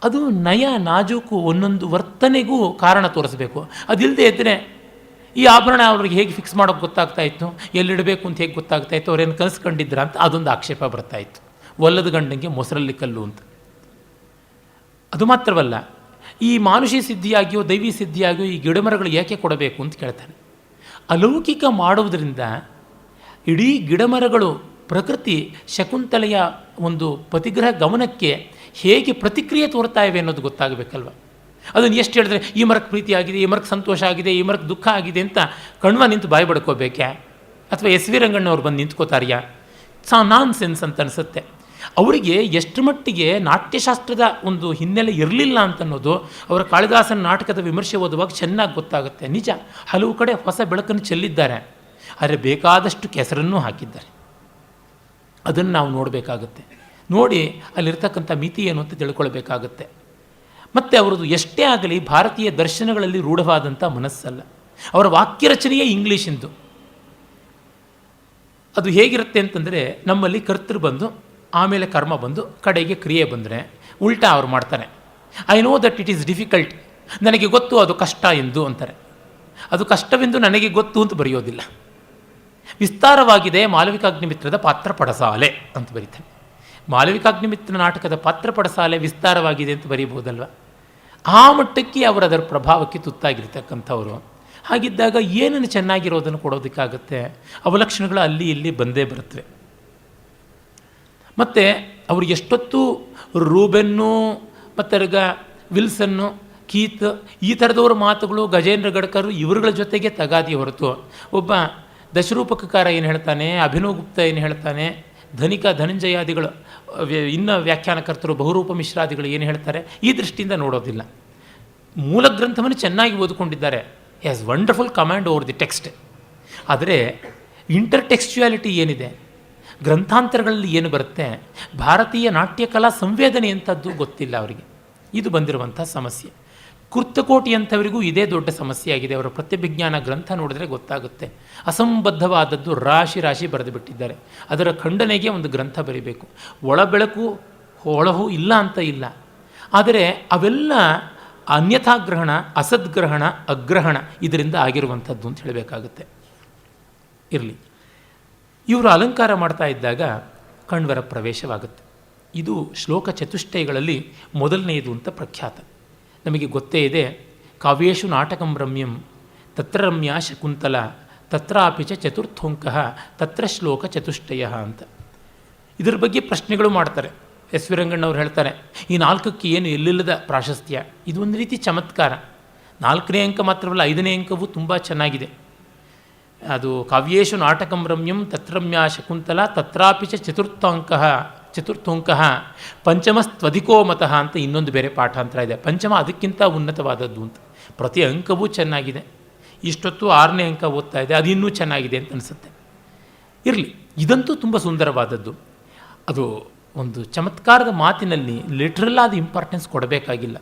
ಅದು ನಯ ನಾಜೂಕು, ಒಂದೊಂದು ವರ್ತನೆಗೂ ಕಾರಣ ತೋರಿಸಬೇಕು. ಅದಿಲ್ಲದೆ ಇದ್ದರೆ ಈ ಆಭರಣ ಅವ್ರಿಗೆ ಹೇಗೆ ಫಿಕ್ಸ್ ಮಾಡೋಕ್ಕೆ ಗೊತ್ತಾಗ್ತಾ ಇತ್ತು, ಎಲ್ಲಿಡಬೇಕು ಅಂತ ಹೇಗೆ ಗೊತ್ತಾಗ್ತಾ ಇತ್ತು, ಅವ್ರೇನು ಕಲಿಸ್ಕೊಂಡಿದ್ರ ಅಂತ ಅದೊಂದು ಆಕ್ಷೇಪ ಬರ್ತಾಯಿತ್ತು. ಒಲ್ಲದ ಗಂಡಂಗೆ ಮೊಸರಲ್ಲಿ ಕಲ್ಲು ಅಂತ. ಅದು ಮಾತ್ರವಲ್ಲ, ಈ ಮಾನುಷಿ ಸಿದ್ಧಿಯಾಗಿಯೋ ದೈವಿ ಸಿದ್ಧಿಯಾಗಿಯೋ ಈ ಗಿಡಮರಗಳು ಏಕೆ ಕೊಡಬೇಕು ಅಂತ ಕೇಳ್ತಾನೆ. ಅಲೌಕಿಕ ಮಾಡುವುದರಿಂದ ಇಡೀ ಗಿಡಮರಗಳು ಪ್ರಕೃತಿ ಶಕುಂತಲೆಯ ಒಂದು ಪತಿಗ್ರಹ ಗಮನಕ್ಕೆ ಹೇಗೆ ಪ್ರತಿಕ್ರಿಯೆ ತೋರ್ತಾ ಇವೆ ಅನ್ನೋದು ಗೊತ್ತಾಗಬೇಕಲ್ವ. ಅದನ್ನು ಎಷ್ಟು ಹೇಳಿದ್ರೆ ಈ ಮರಕ್ಕೆ ಪ್ರೀತಿ ಆಗಿದೆ, ಈ ಮರಕ್ಕೆ ಸಂತೋಷ ಆಗಿದೆ, ಈ ಮರಕ್ಕೆ ದುಃಖ ಆಗಿದೆ ಅಂತ ಕಣ್ವ ನಿಂತು ಬಾಯಿ ಬಡ್ಕೋಬೇಕೆ? ಅಥವಾ ಎಸ್ ವಿ ರಂಗಣ್ಣವ್ರು ಬಂದು ನಿಂತ್ಕೋತಾರ್ಯಾ? ನಾನ್ ಸೆನ್ಸ್ ಅಂತ ಅನಿಸುತ್ತೆ. ಅವರಿಗೆ ಎಷ್ಟು ಮಟ್ಟಿಗೆ ನಾಟ್ಯಶಾಸ್ತ್ರದ ಒಂದು ಹಿನ್ನೆಲೆ ಇರಲಿಲ್ಲ ಅಂತನ್ನೋದು ಅವರ ಕಾಳಿದಾಸನ ನಾಟಕದ ವಿಮರ್ಶೆ ಓದುವಾಗ ಚೆನ್ನಾಗಿ ಗೊತ್ತಾಗುತ್ತೆ. ನಿಜ, ಹಲವು ಕಡೆ ಹೊಸ ಬೆಳಕನ್ನು ಚೆಲ್ಲಿದ್ದಾರೆ, ಆದರೆ ಬೇಕಾದಷ್ಟು ಕೆಸರನ್ನೂ ಹಾಕಿದ್ದಾರೆ. ಅದನ್ನು ನಾವು ನೋಡಬೇಕಾಗುತ್ತೆ. ನೋಡಿ ಅಲ್ಲಿರ್ತಕ್ಕಂಥ ಮಿತಿ ಏನು ಅಂತ ತಿಳ್ಕೊಳ್ಬೇಕಾಗತ್ತೆ. ಮತ್ತು ಅವರದು ಎಷ್ಟೇ ಆಗಲಿ ಭಾರತೀಯ ದರ್ಶನಗಳಲ್ಲಿ ರೂಢವಾದಂಥ ಮನಸ್ಸಲ್ಲ. ಅವರ ವಾಕ್ಯ ರಚನೆಯೇ ಇಂಗ್ಲೀಷಿಂದು. ಅದು ಹೇಗಿರುತ್ತೆ ಅಂತಂದರೆ, ನಮ್ಮಲ್ಲಿ ಕರ್ತೃ ಬಂದು ಆಮೇಲೆ ಕರ್ಮ ಬಂದು ಕಡೆಗೆ ಕ್ರಿಯೆ ಬಂದರೆ ಉಲ್ಟಾ ಅವ್ರು ಮಾಡ್ತಾರೆ. I know that it is difficult, ನನಗೆ ಗೊತ್ತು ಅದು ಕಷ್ಟ ಎಂದು ಅಂತಾರೆ. ಅದು ಕಷ್ಟವೆಂದು ನನಗೆ ಗೊತ್ತು ಅಂತ ಬರೆಯೋದಿಲ್ಲ. ವಿಸ್ತಾರವಾಗಿದೆ ಮಾಲವಿಕಾಗ್ನಿಮಿತ್ರದ ಪಾತ್ರ ಪಡಸಾಲೆ ಅಂತ ಬರೀತಾರೆ. ಮಾಲವಿಕಾಗ್ನಿಮಿತ್ರ ನಾಟಕದ ಪಾತ್ರ ಪಡಸಾಲೆ ವಿಸ್ತಾರವಾಗಿದೆ ಅಂತ ಬರೀಬಹುದಲ್ವ. ಆ ಮಟ್ಟಕ್ಕೆ ಅವರು ಅದರ ಪ್ರಭಾವಕ್ಕೆ ತುತ್ತಾಗಿರ್ತಕ್ಕಂಥವ್ರು. ಹಾಗಿದ್ದಾಗ ಏನನ್ನು ಚೆನ್ನಾಗಿರೋದನ್ನು ಕೊಡೋದಕ್ಕಾಗತ್ತೆ? ಅವಲಕ್ಷಣಗಳು ಅಲ್ಲಿ ಇಲ್ಲಿ ಬಂದೇ ಬರುತ್ತವೆ. ಮತ್ತು ಅವರು ಎಷ್ಟೊತ್ತು ರೂಬೆನ್ನು ಮತ್ತು ವಿಲ್ಸನ್ನು, ಕೀತ್ ಈ ಥರದವ್ರ ಮಾತುಗಳು, ಗಜೇಂದ್ರ ಗಡ್ಕರು ಇವರುಗಳ ಜೊತೆಗೆ ತಗಾದಿ ಹೊರತು ಒಬ್ಬ ದಶರೂಪಕಕಾರ ಏನು ಹೇಳ್ತಾನೆ, ಅಭಿನವ್ ಗುಪ್ತ ಏನು ಹೇಳ್ತಾನೆ, ಧನಿಕ ಧನಂಜಯಾದಿಗಳು ಇನ್ನು ವ್ಯಾಖ್ಯಾನಕರ್ತರು ಬಹುರೂಪ ಮಿಶ್ರಾದಿಗಳು ಏನು ಹೇಳ್ತಾರೆ, ಈ ದೃಷ್ಟಿಯಿಂದ ನೋಡೋದಿಲ್ಲ. ಮೂಲ ಗ್ರಂಥವನ್ನು ಚೆನ್ನಾಗಿ ಓದಿಕೊಂಡಿದ್ದಾರೆ. Has wonderful command over the text. ಆದರೆ ಇಂಟರ್ಟೆಕ್ಸ್ಚುಯಾಲಿಟಿ ಏನಿದೆ, ಗ್ರಂಥಾಂತರಗಳಲ್ಲಿ ಏನು ಬರುತ್ತೆ, ಭಾರತೀಯ ನಾಟ್ಯಕಲಾ ಸಂವೇದನೆ ಅಂಥದ್ದು ಗೊತ್ತಿಲ್ಲ ಅವರಿಗೆ. ಇದು ಬಂದಿರುವಂಥ ಸಮಸ್ಯೆ. ಕೃತಕೋಟಿ ಅಂಥವರಿಗೂ ಇದೇ ದೊಡ್ಡ ಸಮಸ್ಯೆ ಆಗಿದೆ. ಅವರ ಪ್ರತ್ಯಭಿಜ್ಞಾನ ಗ್ರಂಥ ನೋಡಿದ್ರೆ ಗೊತ್ತಾಗುತ್ತೆ. ಅಸಂಬದ್ಧವಾದದ್ದು ರಾಶಿ ರಾಶಿ ಬರೆದು ಬಿಟ್ಟಿದ್ದಾರೆ. ಅದರ ಖಂಡನೆಗೆ ಒಂದು ಗ್ರಂಥ ಬರೀಬೇಕು. ಒಳಬೆಳಕು ಹೊಳಹು ಇಲ್ಲ ಅಂತ ಇಲ್ಲ, ಆದರೆ ಅವೆಲ್ಲ ಅನ್ಯಥಾಗ್ರಹಣ, ಅಸದ್ಗ್ರಹಣ, ಅಗ್ರಹಣ ಇದರಿಂದ ಆಗಿರುವಂಥದ್ದು ಅಂತ ಹೇಳಬೇಕಾಗುತ್ತೆ. ಇರಲಿ, ಇವರು ಅಲಂಕಾರ ಮಾಡ್ತಾ ಇದ್ದಾಗ ಕಣ್ವರ ಪ್ರವೇಶವಾಗುತ್ತೆ. ಇದು ಶ್ಲೋಕ ಚತುಷ್ಟಯಗಳಲ್ಲಿ ಮೊದಲನೆಯದು ಅಂತ ಪ್ರಖ್ಯಾತ. ನಮಗೆ ಗೊತ್ತೇ ಇದೆ, ಕಾವ್ಯೇಶು ನಾಟಕಂ ರಮ್ಯಂ ತತ್ರ ರಮ್ಯಾ ಶಕುಂತಲ ತತ್ರಾಪಿ ಚ ಚತುರ್ಥೋಂಕಃ ತತ್ರ ಶ್ಲೋಕ ಚತುಷ್ಟಯ ಅಂತ. ಇದರ ಬಗ್ಗೆ ಪ್ರಶ್ನೆಗಳು ಮಾಡ್ತಾರೆ. ಎಸ್ ವಿ ರಂಗಣ್ಣವ್ರು ಹೇಳ್ತಾರೆ, ಈ 4ಕ್ಕೆ ಏನು ಎಲ್ಲಿಲ್ಲದ ಪ್ರಾಶಸ್ತ್ಯ. ಇದು ಒಂದು ರೀತಿ ಚಮತ್ಕಾರ. 4ನೇ ಅಂಕ ಮಾತ್ರವಲ್ಲ, 5ನೇ ಅಂಕವೂ ತುಂಬ ಚೆನ್ನಾಗಿದೆ. ಅದು ಕಾವ್ಯೇಶು ನಾಟಕಂ ರಮ್ಯಂ ತತ್ರಮ್ಯಾ ಶಕುಂತಲ ತತ್ರಾಪಿ ಚ ಚತುರ್ಥೋಂಕಃ ಪಂಚಮಸ್ತ್ವಧಿಕೋ ಮತಃ ಅಂತ ಇನ್ನೊಂದು ಬೇರೆ ಪಾಠಾಂತರ ಇದೆ. ಪಂಚಮ ಅದಕ್ಕಿಂತ ಉನ್ನತವಾದದ್ದು ಅಂತ. ಪ್ರತಿ ಅಂಕವೂ ಚೆನ್ನಾಗಿದೆ. ಇಷ್ಟೊತ್ತು 6ನೇ ಅಂಕ ಓದ್ತಾ ಇದೆ, ಅದು ಇನ್ನೂ ಚೆನ್ನಾಗಿದೆ ಅಂತ ಅನಿಸುತ್ತೆ. ಇರಲಿ, ಇದಂತೂ ತುಂಬ ಸುಂದರವಾದದ್ದು. ಅದು ಒಂದು ಚಮತ್ಕಾರದ ಮಾತಿನಲ್ಲಿ ಲಿಟ್ರಲ್ ಆದ ಇಂಪಾರ್ಟೆನ್ಸ್ ಕೊಡಬೇಕಾಗಿಲ್ಲ.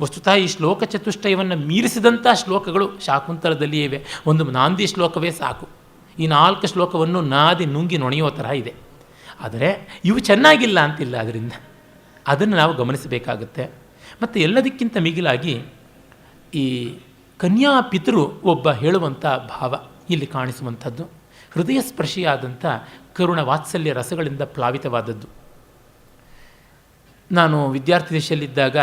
ವಸ್ತುತಃ ಈ ಶ್ಲೋಕ ಚತುಷ್ಟಯವನ್ನು ಮೀರಿಸಿದಂಥ ಶ್ಲೋಕಗಳು ಶಾಕುಂತಲದಲ್ಲಿಯೇ ಇವೆ. ಒಂದು ನಾಂದಿ ಶ್ಲೋಕವೇ ಸಾಕು. ಈ 4 ಶ್ಲೋಕವನ್ನು ನಾದಿ ನುಂಗಿ ನೊಣೆಯೋ ಥರ ಇದೆ. ಆದರೆ ಇವು ಚೆನ್ನಾಗಿಲ್ಲ ಅಂತಿಲ್ಲ. ಅದರಿಂದ ಅದನ್ನು ನಾವು ಗಮನಿಸಬೇಕಾಗುತ್ತೆ. ಮತ್ತು ಎಲ್ಲದಕ್ಕಿಂತ ಮಿಗಿಲಾಗಿ ಈ ಕನ್ಯಾ ಪಿತೃ ಒಬ್ಬ ಹೇಳುವಂಥ ಭಾವ ಇಲ್ಲಿ ಕಾಣಿಸುವಂಥದ್ದು ಹೃದಯ ಸ್ಪರ್ಶಿಯಾದಂಥ ಕರುಣ ವಾತ್ಸಲ್ಯ ರಸಗಳಿಂದ ಪ್ಲಾವಿತವಾದದ್ದು. ನಾನು ವಿದ್ಯಾರ್ಥಿ ದಶೆಯಲ್ಲಿದ್ದಾಗ,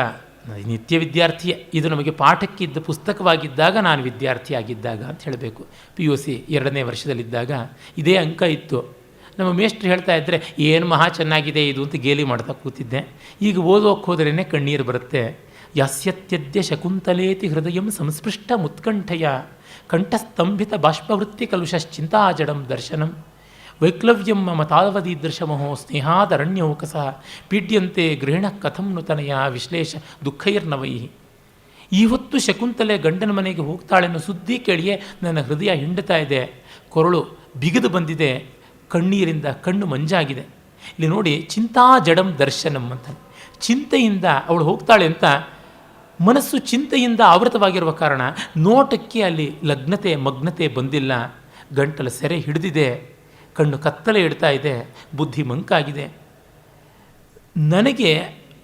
ನಿತ್ಯ ವಿದ್ಯಾರ್ಥಿಯೇ, ಇದು ನಮಗೆ ಪಾಠಕ್ಕಿದ್ದ ಪುಸ್ತಕವಾಗಿದ್ದಾಗ ನಾನು ವಿದ್ಯಾರ್ಥಿಯಾಗಿದ್ದಾಗ ಅಂತ ಹೇಳಬೇಕು. PUC 2ನೇ ವರ್ಷದಲ್ಲಿದ್ದಾಗ ಇದೇ ಅಂಕ ಇತ್ತು. ನಮ್ಮ ಮೇಷ್ಟ್ರು ಹೇಳ್ತಾ ಇದ್ದರೆ ಏನು ಮಹಾ ಚೆನ್ನಾಗಿದೆ ಇದು ಅಂತ ಗೇಲಿ ಮಾಡ್ತಾ ಕೂತಿದ್ದೆ. ಈಗ ಓದೋಕ್ಕೆ ಹೋದ್ರೇ ಕಣ್ಣೀರು ಬರುತ್ತೆ. ಯಾಸ್ಯತ್ಯದ್ಯ ಶಕುಂತಲೇತಿ ಹೃದಯಂ ಸಂಸ್ಪೃಷ್ಟ ಮುತ್ಕಂಠಯ ಕಂಠಸ್ತಂಭಿತ ಬಾಷ್ಪವೃತ್ತಿ ಕಲುಷಶ್ಚಿಂತಾಜಡಂ ದರ್ಶನಂ ವೈಕ್ಲವ್ಯಂ ಮಮ ತಾವದೀದೃಶಮಹೋ ಸ್ನೇಹಾದರಣ್ಯೌಕಸ ಪೀಡ್ಯಂತೆ ಗೃಹಿಣ ಕಥಂ ನುತನಯ ವಿಶ್ಲೇಷ ದುಃಖೈರ್ನವೈ. ಈ ಹೊತ್ತು ಶಕುಂತಲೆ ಗಂಡನ ಮನೆಗೆ ಹೋಗ್ತಾಳೆನ್ನೋ ಸುದ್ದಿ ಕೇಳಿಯೇ ನನ್ನ ಹೃದಯ ಹಿಂಡುತ್ತಾ ಇದೆ, ಕೊರಳು ಬಿಗಿದು ಬಂದಿದೆ, ಕಣ್ಣೀರಿಂದ ಕಣ್ಣು ಮಂಜಾಗಿದೆ. ಇಲ್ಲಿ ನೋಡಿ, ಚಿಂತಾ ಜಡಂ ದರ್ಶನಂ ಅಂತ. ಚಿಂತೆಯಿಂದ ಅವಳು ಹೋಗ್ತಾಳೆ ಅಂತ ಮನಸ್ಸು ಚಿಂತೆಯಿಂದ ಆವೃತವಾಗಿರುವ ಕಾರಣ ನೋಟಕ್ಕೆ ಅಲ್ಲಿ ಲಗ್ನತೆ ಮಗ್ನತೆ ಬಂದಿಲ್ಲ. ಗಂಟಲ ಸೆರೆ ಹಿಡಿದಿದೆ, ಕಣ್ಣು ಕತ್ತಲೆ ಇಡ್ತಾ ಇದೆ, ಬುದ್ಧಿ ಮಂಕಾಗಿದೆ. ನನಗೆ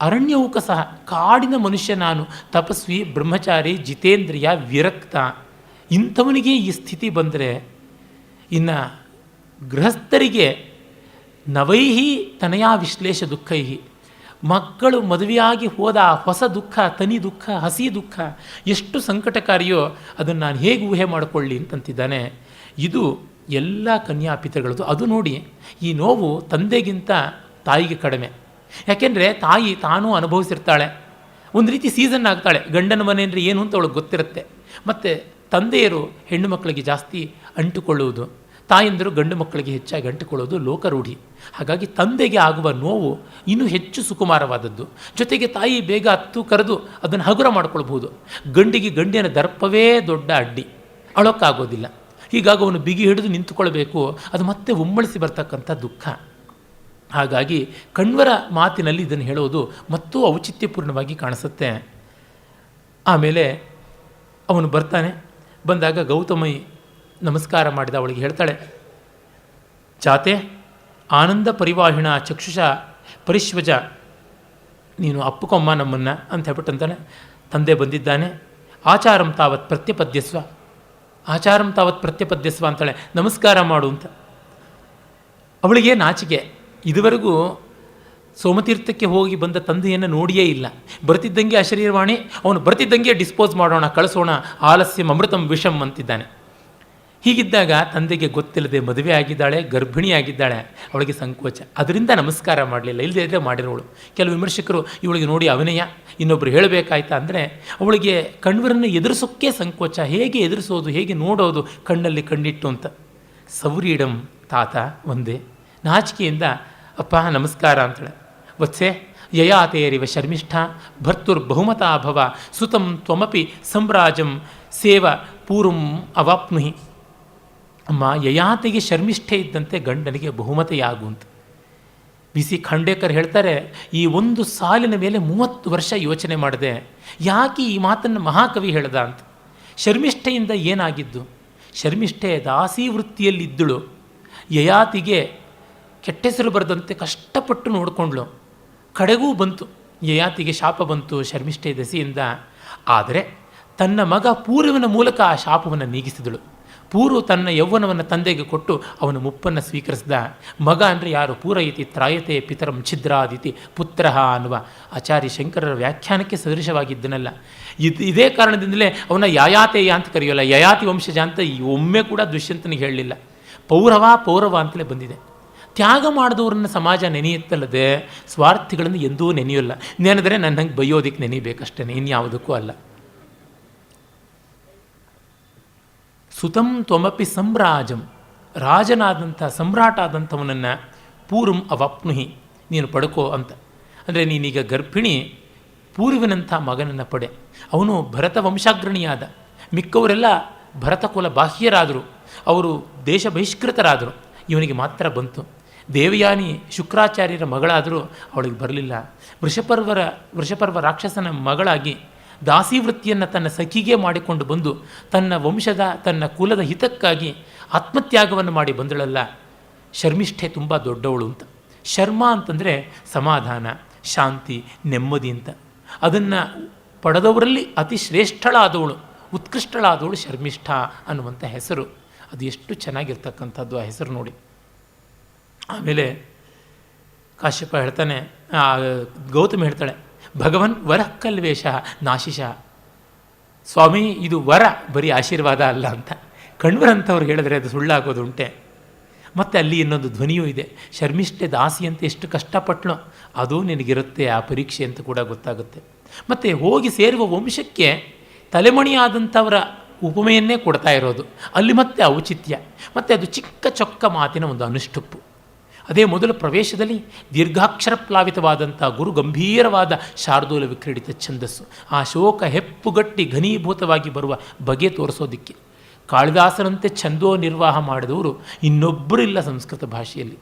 ಅರಣ್ಯೌಕ ಸಹ, ಕಾಡಿನ ಮನುಷ್ಯ ನಾನು, ತಪಸ್ವಿ, ಬ್ರಹ್ಮಚಾರಿ, ಜಿತೇಂದ್ರಿಯ, ವಿರಕ್ತ, ಇಂಥವನಿಗೆ ಈ ಸ್ಥಿತಿ ಬಂದರೆ ಇನ್ನು ಗೃಹಸ್ಥರಿಗೆ ನವೈಹಿ ತನಯಾ ವಿಶ್ಲೇಷ ದುಃಖೈಹಿ, ಮಕ್ಕಳು ಮದುವೆಯಾಗಿ ಹೋದ ಹೊಸ ದುಃಖ, ತನಿ ದುಃಖ, ಹಸಿ ದುಃಖ ಎಷ್ಟು ಸಂಕಟಕಾರಿಯೋ ಅದನ್ನು ನಾನು ಹೇಗೆ ಊಹೆ ಮಾಡಿಕೊಳ್ಳಿ ಅಂತಂತಿದ್ದಾನೆ. ಇದು ಎಲ್ಲ ಕನ್ಯಾಪಿತೃಗಳದ್ದು. ಅದು ನೋಡಿ, ಈ ನೋವು ತಂದೆಗಿಂತ ತಾಯಿಗೆ ಕಡಿಮೆ. ಯಾಕೆಂದರೆ ತಾಯಿ ತಾನೂ ಅನುಭವಿಸಿರ್ತಾಳೆ, ಒಂದು ರೀತಿ ಸೀಸನ್ ಆಗ್ತಾಳೆ. ಗಂಡನ ಮನೆ ಅಂದರೆ ಏನು ಅಂತ ಅವಳಿಗೆ ಗೊತ್ತಿರುತ್ತೆ. ಮತ್ತು ತಂದೆಯರು ಹೆಣ್ಣು ಮಕ್ಕಳಿಗೆ ಜಾಸ್ತಿ ಅಂಟುಕೊಳ್ಳುವುದು, ತಾಯಂದಿರು ಗಂಡು ಮಕ್ಕಳಿಗೆ ಹೆಚ್ಚಾಗಿ ಅಂಟುಕೊಳ್ಳೋದು ಲೋಕರೂಢಿ. ಹಾಗಾಗಿ ತಂದೆಗೆ ಆಗುವ ನೋವು ಇನ್ನೂ ಹೆಚ್ಚು ಸುಕುಮಾರವಾದದ್ದು. ಜೊತೆಗೆ ತಾಯಿ ಬೇಗ ಹತ್ತು ಕರೆದು ಅದನ್ನು ಹಗುರ ಮಾಡ್ಕೊಳ್ಬಹುದು. ಗಂಡಿಗೆ ಗಂಡಿನ ದರ್ಪವೇ ದೊಡ್ಡ ಅಡ್ಡಿ, ಅಳೋಕ್ಕಾಗೋದಿಲ್ಲ. ಹೀಗಾಗಿ ಅವನು ಬಿಗಿ ಹಿಡಿದು ನಿಂತುಕೊಳ್ಬೇಕು. ಅದು ಮತ್ತೆ ಉಮ್ಮಳಿಸಿ ಬರ್ತಕ್ಕಂಥ ದುಃಖ. ಹಾಗಾಗಿ ಕಣ್ವರ ಮಾತಿನಲ್ಲಿ ಇದನ್ನು ಹೇಳೋದು ಮತ್ತೂ ಔಚಿತ್ಯಪೂರ್ಣವಾಗಿ ಕಾಣಿಸುತ್ತೆ. ಆಮೇಲೆ ಅವನು ಬರ್ತಾನೆ. ಬಂದಾಗ ಗೌತಮಿ ನಮಸ್ಕಾರ ಮಾಡಿದ ಅವಳಿಗೆ ಹೇಳ್ತಾಳೆ, ಜಾತೆ ಆನಂದ ಪರಿವಾಹಿಣ ಚಕ್ಷುಷ ಪರಿಶ್ವಜ, ನೀನು ಅಪ್ಪುಕೊಮ್ಮ ನಮ್ಮನ್ನು ಅಂತ ಹೇಳ್ಬಿಟ್ಟಂತಾನೆ. ತಂದೆ ಬಂದಿದ್ದಾನೆ. ಆಚಾರಂ ತಾವತ್ ಪ್ರತ್ಯಪದ್ಯಸ್ವ, ಆಚಾರಂ ತಾವತ್ ಪ್ರತ್ಯಪದ್ಯಸ್ವ ಅಂತಾಳೆ, ನಮಸ್ಕಾರ ಮಾಡು ಅಂತ. ಅವಳಿಗೆ ನಾಚಿಕೆ. ಇದುವರೆಗೂ ಸೋಮತೀರ್ಥಕ್ಕೆ ಹೋಗಿ ಬಂದ ತಂದೆಯನ್ನು ನೋಡಿಯೇ ಇಲ್ಲ. ಬರ್ತಿದ್ದಂಗೆ ಅಶರೀರವಾಣಿ, ಅವನು ಬರ್ತಿದ್ದಂಗೆ ಡಿಸ್ಪೋಸ್ ಮಾಡೋಣ, ಕಳಿಸೋಣ, ಆಲಸ್ಯಂ ಅಮೃತಂ ವಿಷಂ ಅಂತಿದ್ದಾನೆ. ಹೀಗಿದ್ದಾಗ ತಂದೆಗೆ ಗೊತ್ತಿಲ್ಲದೆ ಮದುವೆ ಆಗಿದ್ದಾಳೆ, ಗರ್ಭಿಣಿಯಾಗಿದ್ದಾಳೆ, ಅವಳಿಗೆ ಸಂಕೋಚ. ಅದರಿಂದ ನಮಸ್ಕಾರ ಮಾಡಲಿಲ್ಲ, ಇಲ್ಲದೇ ಇದ್ದರೆ ಮಾಡಿರೋಳು. ಕೆಲವು ವಿಮರ್ಶಕರು ಇವಳಿಗೆ ನೋಡಿ ಅವಿನಯ, ಇನ್ನೊಬ್ಬರು ಹೇಳಬೇಕಾಯ್ತಾ ಅಂದರೆ ಅವಳಿಗೆ ಕಣ್ವರನ್ನು ಎದುರಿಸೋಕ್ಕೆ ಸಂಕೋಚ. ಹೇಗೆ ಎದುರಿಸೋದು, ಹೇಗೆ ನೋಡೋದು ಕಣ್ಣಲ್ಲಿ ಕಣ್ಣಿಟ್ಟು ಅಂತ. ಸೌರೀಡಂ ತಾತ ಒಂದೇ ನಾಚಿಕೆಯಿಂದ ಅಪ್ಪ ನಮಸ್ಕಾರ ಅಂತಾಳೆ. ವತ್ಸೆ ಯಯಾತೇರಿವ ಶರ್ಮಿಷ್ಠ ಭರ್ತುರ್ಬಹುಮತಾ ಭವ ಸುತಂ ತ್ವಮಪಿ ಸಂರಾಜಂ ಸೇವ ಪೂರ್ವಂ ಅವಾಪ್ನುಹಿ. ಅಮ್ಮ, ಯಯಾತಿಗೆ ಶರ್ಮಿಷ್ಠೆ ಇದ್ದಂತೆ ಗಂಡನಿಗೆ ಬಹುಮತೆಯಾಗು ಅಂತ. ಬಿ ಸಿ ಖಂಡೇಕರ್ ಹೇಳ್ತಾರೆ, ಈ ಒಂದು ಸಾಲಿನ ಮೇಲೆ 30 ವರ್ಷ ಯೋಚನೆ ಮಾಡಿದೆ, ಯಾಕೆ ಈ ಮಾತನ್ನು ಮಹಾಕವಿ ಹೇಳ್ದ ಅಂತ. ಶರ್ಮಿಷ್ಠೆಯಿಂದ ಏನಾಗಿದ್ದು? ಶರ್ಮಿಷ್ಠೆ ದಾಸಿ ವೃತ್ತಿಯಲ್ಲಿದ್ದಳು. ಯಯಾತಿಗೆ ಕೆಟ್ಟೆಸರು ಬರೆದಂತೆ ಕಷ್ಟಪಟ್ಟು ನೋಡಿಕೊಂಡ್ಳು. ಕಡೆಗೂ ಬಂತು, ಯಯಾತಿಗೆ ಶಾಪ ಬಂತು ಶರ್ಮಿಷ್ಠೆ ದೆಸೆಯಿಂದ. ಆದರೆ ತನ್ನ ಮಗ ಪೂರ್ವನ ಮೂಲಕ ಆ ಶಾಪವನ್ನು ನೀಗಿಸಿದಳು. ಪೂರ್ವ ತನ್ನ ಯೌವನವನ್ನು ತಂದೆಗೆ ಕೊಟ್ಟು ಅವನ ಮುಪ್ಪನ್ನು ಸ್ವೀಕರಿಸಿದ. ಮಗ ಅಂದರೆ ಯಾರು? ಪೂರಯತಿ ತ್ರಾಯತೆ ಪಿತರಂ ಛಿದ್ರಾದಿತಿ ಪುತ್ರ ಅನ್ನುವ ಆಚಾರ್ಯ ಶಂಕರರ ವ್ಯಾಖ್ಯಾನಕ್ಕೆ ಸದೃಶವಾಗಿದ್ದನಲ್ಲ. ಇದೇ ಕಾರಣದಿಂದಲೇ ಅವನ ಯಾಯಾತೇಯ ಅಂತ ಕರೆಯೋಲ್ಲ, ಯಯಾತಿ ವಂಶಜ ಅಂತ ಒಮ್ಮೆ ಕೂಡ ದುಷ್ಯಂತನಿಗೆ ಹೇಳಲಿಲ್ಲ. ಪೌರವ ಅಂತಲೇ ಬಂದಿದೆ. ತ್ಯಾಗ ಮಾಡಿದವ್ರನ್ನ ಸಮಾಜ ನೆನೆಯುತ್ತಲ್ಲದೆ ಸ್ವಾರ್ಥಿಗಳನ್ನು ಎಂದೂ ನೆನೆಯೋಲ್ಲ. ನೆನೆದರೆ ನನ್ನ ಹಂಗೆ ಬೈಯೋದಕ್ಕೆ ನೆನೆಯಬೇಕಷ್ಟೇ, ಇನ್ಯಾವುದಕ್ಕೂ ಅಲ್ಲ. ಸುತಂ ತ್ವಮಪಿ ಸಂರಾಜಂ, ರಾಜನಾದಂಥ ಸಮ್ರಾಟ ಆದಂಥವನನ್ನು ಪೂರ್ವಂ ಅವಾಪ್ನುಹಿ, ನೀನು ಪಡ್ಕೋ ಅಂತ. ಅಂದರೆ ನೀನೀಗ ಗರ್ಭಿಣಿ, ಪೂರ್ವಿನಂಥ ಮಗನನ್ನು ಪಡೆ. ಅವನು ಭರತ ವಂಶಾಗ್ರಣಿಯಾದ, ಮಿಕ್ಕವರೆಲ್ಲ ಭರತಕುಲ ಬಾಹ್ಯರಾದರು, ಅವರು ದೇಶ ಬಹಿಷ್ಕೃತರಾದರು. ಇವನಿಗೆ ಮಾತ್ರ ಬಂತು. ದೇವಯಾನಿ ಶುಕ್ರಾಚಾರ್ಯರ ಮಗಳಾದರೂ ಅವಳಿಗೆ ಬರಲಿಲ್ಲ. ವೃಷಪರ್ವ ರಾಕ್ಷಸನ ಮಗಳಾಗಿ ದಾಸಿವೃತ್ತಿಯನ್ನು ತನ್ನ ಸಖಿಗೆ ಮಾಡಿಕೊಂಡು ಬಂದು ತನ್ನ ವಂಶದ ತನ್ನ ಕುಲದ ಹಿತಕ್ಕಾಗಿ ಆತ್ಮತ್ಯಾಗವನ್ನು ಮಾಡಿ ಬಂದಳಲ್ಲ. ಶರ್ಮಿಷ್ಠೆ ತುಂಬ ದೊಡ್ಡವಳು ಅಂತ. ಶರ್ಮ ಅಂತಂದರೆ ಸಮಾಧಾನ, ಶಾಂತಿ, ನೆಮ್ಮದಿ ಅಂತ. ಅದನ್ನು ಪಡೆದವರಲ್ಲಿ ಅತಿ ಶ್ರೇಷ್ಠಳಾದವಳು, ಉತ್ಕೃಷ್ಟಳಾದವಳು ಶರ್ಮಿಷ್ಠ ಅನ್ನುವಂಥ ಹೆಸರು. ಅದು ಎಷ್ಟು ಚೆನ್ನಾಗಿರ್ತಕ್ಕಂಥದ್ದು ಆ ಹೆಸರು ನೋಡಿ. ಆಮೇಲೆ ಕಾಶ್ಯಪ ಹೇಳ್ತಾನೆ, ಗೌತಮಿ ಹೇಳ್ತಾಳೆ, ಭಗವನ್ ವರಃ ಕಲ್ವೇಶ ನಾಶಿಷ. ಸ್ವಾಮಿ, ಇದು ವರ, ಬರೀ ಆಶೀರ್ವಾದ ಅಲ್ಲ ಅಂತ. ಕಣ್ವರಂಥವ್ರು ಹೇಳಿದ್ರೆ ಅದು ಸುಳ್ಳಾಗೋದುಂಟೆ. ಮತ್ತು ಅಲ್ಲಿ ಇನ್ನೊಂದು ಧ್ವನಿಯೂ ಇದೆ, ಶರ್ಮಿಷ್ಠೆ ದಾಸಿ ಅಂತ ಎಷ್ಟು ಕಷ್ಟಪಟ್ಟಳು ಅದು ನಿನಗಿರುತ್ತೆ ಆ ಪರೀಕ್ಷೆ ಅಂತ ಕೂಡ ಗೊತ್ತಾಗುತ್ತೆ. ಮತ್ತು ಹೋಗಿ ಸೇರುವ ವಂಶಕ್ಕೆ ತಲೆಮಣಿಯಾದಂಥವರ ಉಪಮೆಯನ್ನೇ ಕೊಡ್ತಾ ಇರೋದು ಅಲ್ಲಿ ಮತ್ತೆ ಔಚಿತ್ಯ. ಮತ್ತು ಅದು ಚಿಕ್ಕ ಚೊಕ್ಕ ಮಾತಿನ ಒಂದು ಅನುಷ್ಠುಪ್ಪು. ಅದೇ ಮೊದಲ ಪ್ರವೇಶದಲ್ಲಿ ದೀರ್ಘಾಕ್ಷರ ಪ್ಲಾವಿತವಾದಂಥ ಗುರು ಗಂಭೀರವಾದ ಶಾರ್ದೂಲ ವಿಕ್ರೀಡಿತ ಛಂದಸ್ಸು. ಆ ಶೋಕ ಹೆಪ್ಪುಗಟ್ಟಿ ಘನೀಭೂತವಾಗಿ ಬರುವ ಬಗೆ ತೋರಿಸೋದಿಕ್ಕೆ ಕಾಳಿದಾಸರಂತೆ ಛಂದೋ ನಿರ್ವಾಹ ಮಾಡಿದವರು ಇನ್ನೊಬ್ಬರಿಲ್ಲ ಸಂಸ್ಕೃತ ಭಾಷೆಯಲ್ಲಿ.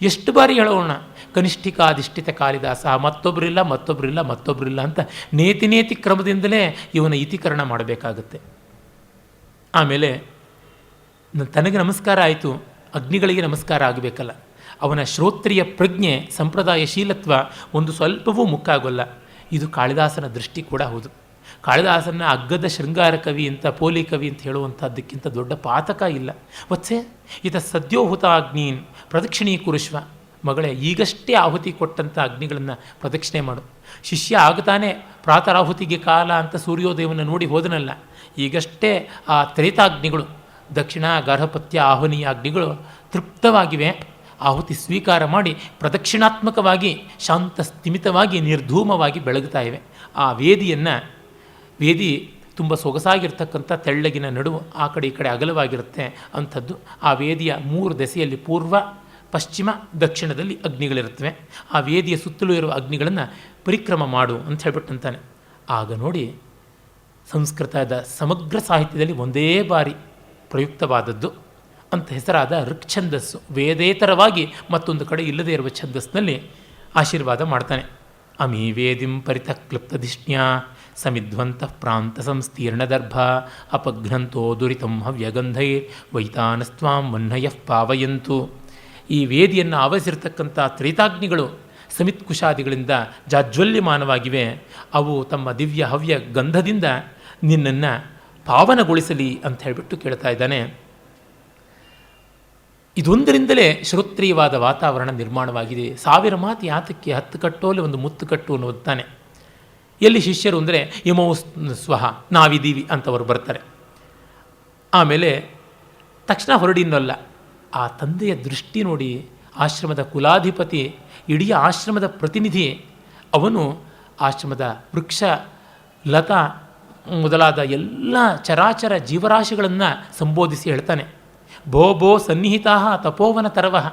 ಎಷ್ಟು ಬಾರಿ ಹೇಳೋಣ, ಕನಿಷ್ಠಿಕಾಧಿಷ್ಠಿತ ಕಾಳಿದಾಸ, ಮತ್ತೊಬ್ಬರಿಲ್ಲ ಅಂತ ನೇತಿ ಕ್ರಮದಿಂದಲೇ ಇವನ ಇತಿಕರಣ ಮಾಡಬೇಕಾಗತ್ತೆ. ಆಮೇಲೆ ತನಗೆ ನಮಸ್ಕಾರ ಆಯಿತು, ಅಗ್ನಿಗಳಿಗೆ ನಮಸ್ಕಾರ ಆಗಬೇಕಲ್ಲ. ಅವನ ಶ್ರೋತ್ರಿಯ ಪ್ರಜ್ಞೆ, ಸಂಪ್ರದಾಯಶೀಲತ್ವ ಒಂದು ಸ್ವಲ್ಪವೂ ಮುಕ್ಕಾಗೋಲ್ಲ. ಇದು ಕಾಳಿದಾಸನ ದೃಷ್ಟಿ ಕೂಡ ಹೌದು. ಕಾಳಿದಾಸನ ಅಗ್ಗದ ಶೃಂಗಾರ ಕವಿ ಅಂತ, ಪೋಲಿ ಕವಿ ಅಂತ ಹೇಳುವಂಥದ್ದಕ್ಕಿಂತ ದೊಡ್ಡ ಪಾತಕ ಇಲ್ಲ. ವತ್ಸೆ ಈತ ಸದ್ಯೋಹುತ ಅಗ್ನೀನ್ ಪ್ರದಕ್ಷಿಣೀಕುರುಷ್ವ. ಮಗಳೇ, ಈಗಷ್ಟೇ ಆಹುತಿ ಕೊಟ್ಟಂಥ ಅಗ್ನಿಗಳನ್ನು ಪ್ರದಕ್ಷಿಣೆ ಮಾಡು. ಶಿಷ್ಯ ಆಗುತ್ತಾನೆ ಪ್ರಾತರಾಹುತಿಗೆ ಕಾಲ ಅಂತ ಸೂರ್ಯೋದಯವನ್ನು ನೋಡಿ ಹೋದನಲ್ಲ, ಈಗಷ್ಟೇ ಆ ತ್ರೇತಾಗ್ನಿಗಳು, ದಕ್ಷಿಣ ಗಾರ್ಹಪತ್ಯ ಆಹ್ವನೀಯ ಅಗ್ನಿಗಳು ತೃಪ್ತವಾಗಿವೆ. ಆಹುತಿ ಸ್ವೀಕಾರ ಮಾಡಿ ಪ್ರದಕ್ಷಿಣಾತ್ಮಕವಾಗಿ ಶಾಂತ ಸ್ಥಿಮಿತವಾಗಿ ನಿರ್ಧೂಮವಾಗಿ ಬೆಳಗುತ್ತಾ ಇವೆ. ಆ ವೇದಿ ತುಂಬ ಸೊಗಸಾಗಿರ್ತಕ್ಕಂಥ ತೆಳ್ಳಗಿನ ನಡುವು, ಆ ಕಡೆ ಈ ಕಡೆ ಅಗಲವಾಗಿರುತ್ತೆ ಅಂಥದ್ದು. ಆ ವೇದಿಯ 3 ದೆಸೆಯಲ್ಲಿ ಪೂರ್ವ, ಪಶ್ಚಿಮ, ದಕ್ಷಿಣದಲ್ಲಿ ಅಗ್ನಿಗಳಿರುತ್ತವೆ. ಆ ವೇದಿಯ ಸುತ್ತಲೂ ಇರುವ ಅಗ್ನಿಗಳನ್ನು ಪರಿಕ್ರಮ ಮಾಡು ಅಂತ ಹೇಳ್ಬಿಟ್ಟಂತಾನೆ. ಆಗ ನೋಡಿ, ಸಂಸ್ಕೃತದ ಸಮಗ್ರ ಸಾಹಿತ್ಯದಲ್ಲಿ ಒಂದೇ ಬಾರಿ ಪ್ರಯುಕ್ತವಾದದ್ದು ಅಂತ ಹೆಸರಾದ ಋಕ್ಛಂದಸ್ಸು, ವೇದೇತರವಾಗಿ ಮತ್ತೊಂದು ಕಡೆ ಇಲ್ಲದೇ ಇರುವ ಛಂದಸ್ಸಿನಲ್ಲಿ ಆಶೀರ್ವಾದ ಮಾಡ್ತಾನೆ. ಅಮಿ ವೇದಿಂ ಪರಿತಃ ಕ್ಲುಪ್ತಧಿಷ್ಣ್ಯಾ ಸಮಿಧ್ವಂತಃ ಪ್ರಾಂತ ಸಂಸ್ತೀರ್ಣದರ್ಭ ಅಪಘ್ನಂತೋ ದುರಿತಂ ಹವ್ಯಗಂಧೈರ್ ವೈತಾನಸ್ತ್ವಾಂ ವಹ್ನಯಃ ಪಾವಯಂತು. ಈ ವೇದಿಯನ್ನು ಆವರಿಸಿರ್ತಕ್ಕಂಥ ತ್ರೇತಾಗ್ನಿಗಳು ಸಮಿತ್ಕುಶಾದಿಗಳಿಂದ ಜಾಜ್ವಲ್ಯಮಾನವಾಗಿವೆ. ಅವು ತಮ್ಮ ದಿವ್ಯ ಹವ್ಯ ಗಂಧದಿಂದ ನಿನ್ನನ್ನು ಪಾವನಗೊಳಿಸಲಿ ಅಂತ ಹೇಳಿಬಿಟ್ಟು ಕೇಳ್ತಾ ಇದ್ದಾನೆ. ಇದೊಂದರಿಂದಲೇ ಶ್ರೋತ್ರಿಯವಾದ ವಾತಾವರಣ ನಿರ್ಮಾಣವಾಗಿದೆ. 1000 ಮಾತು ಯಾತಕ್ಕೆ, 10 ಕಟ್ಟೋಲೆ ಒಂದು ಮುತ್ತು ಕಟ್ಟು ಅನ್ನೋದು ತಾನೆ. ಎಲ್ಲಿ ಶಿಷ್ಯರು ಅಂದರೆ ಇಮೋ ಸ್ವಹ, ನಾವಿದ್ದೀವಿ ಅಂತವರು ಬರ್ತಾರೆ. ಆಮೇಲೆ ತಕ್ಷಣ ಹೊರಡಿನಲ್ಲ, ಆ ತಂದೆಯ ದೃಷ್ಟಿ ನೋಡಿ. ಆಶ್ರಮದ ಕುಲಾಧಿಪತಿ, ಇಡೀ ಆಶ್ರಮದ ಪ್ರತಿನಿಧಿ ಅವನು. ಆಶ್ರಮದ ವೃಕ್ಷ ಲತಾ ಮೊದಲಾದ ಎಲ್ಲ ಚರಾಚರ ಜೀವರಾಶಿಗಳನ್ನು ಸಂಬೋಧಿಸಿ ಹೇಳ್ತಾನೆ. ಭೋ ಭೋ ಸನ್ನಿಹಿತಾ ತಪೋವನ ತರವಃ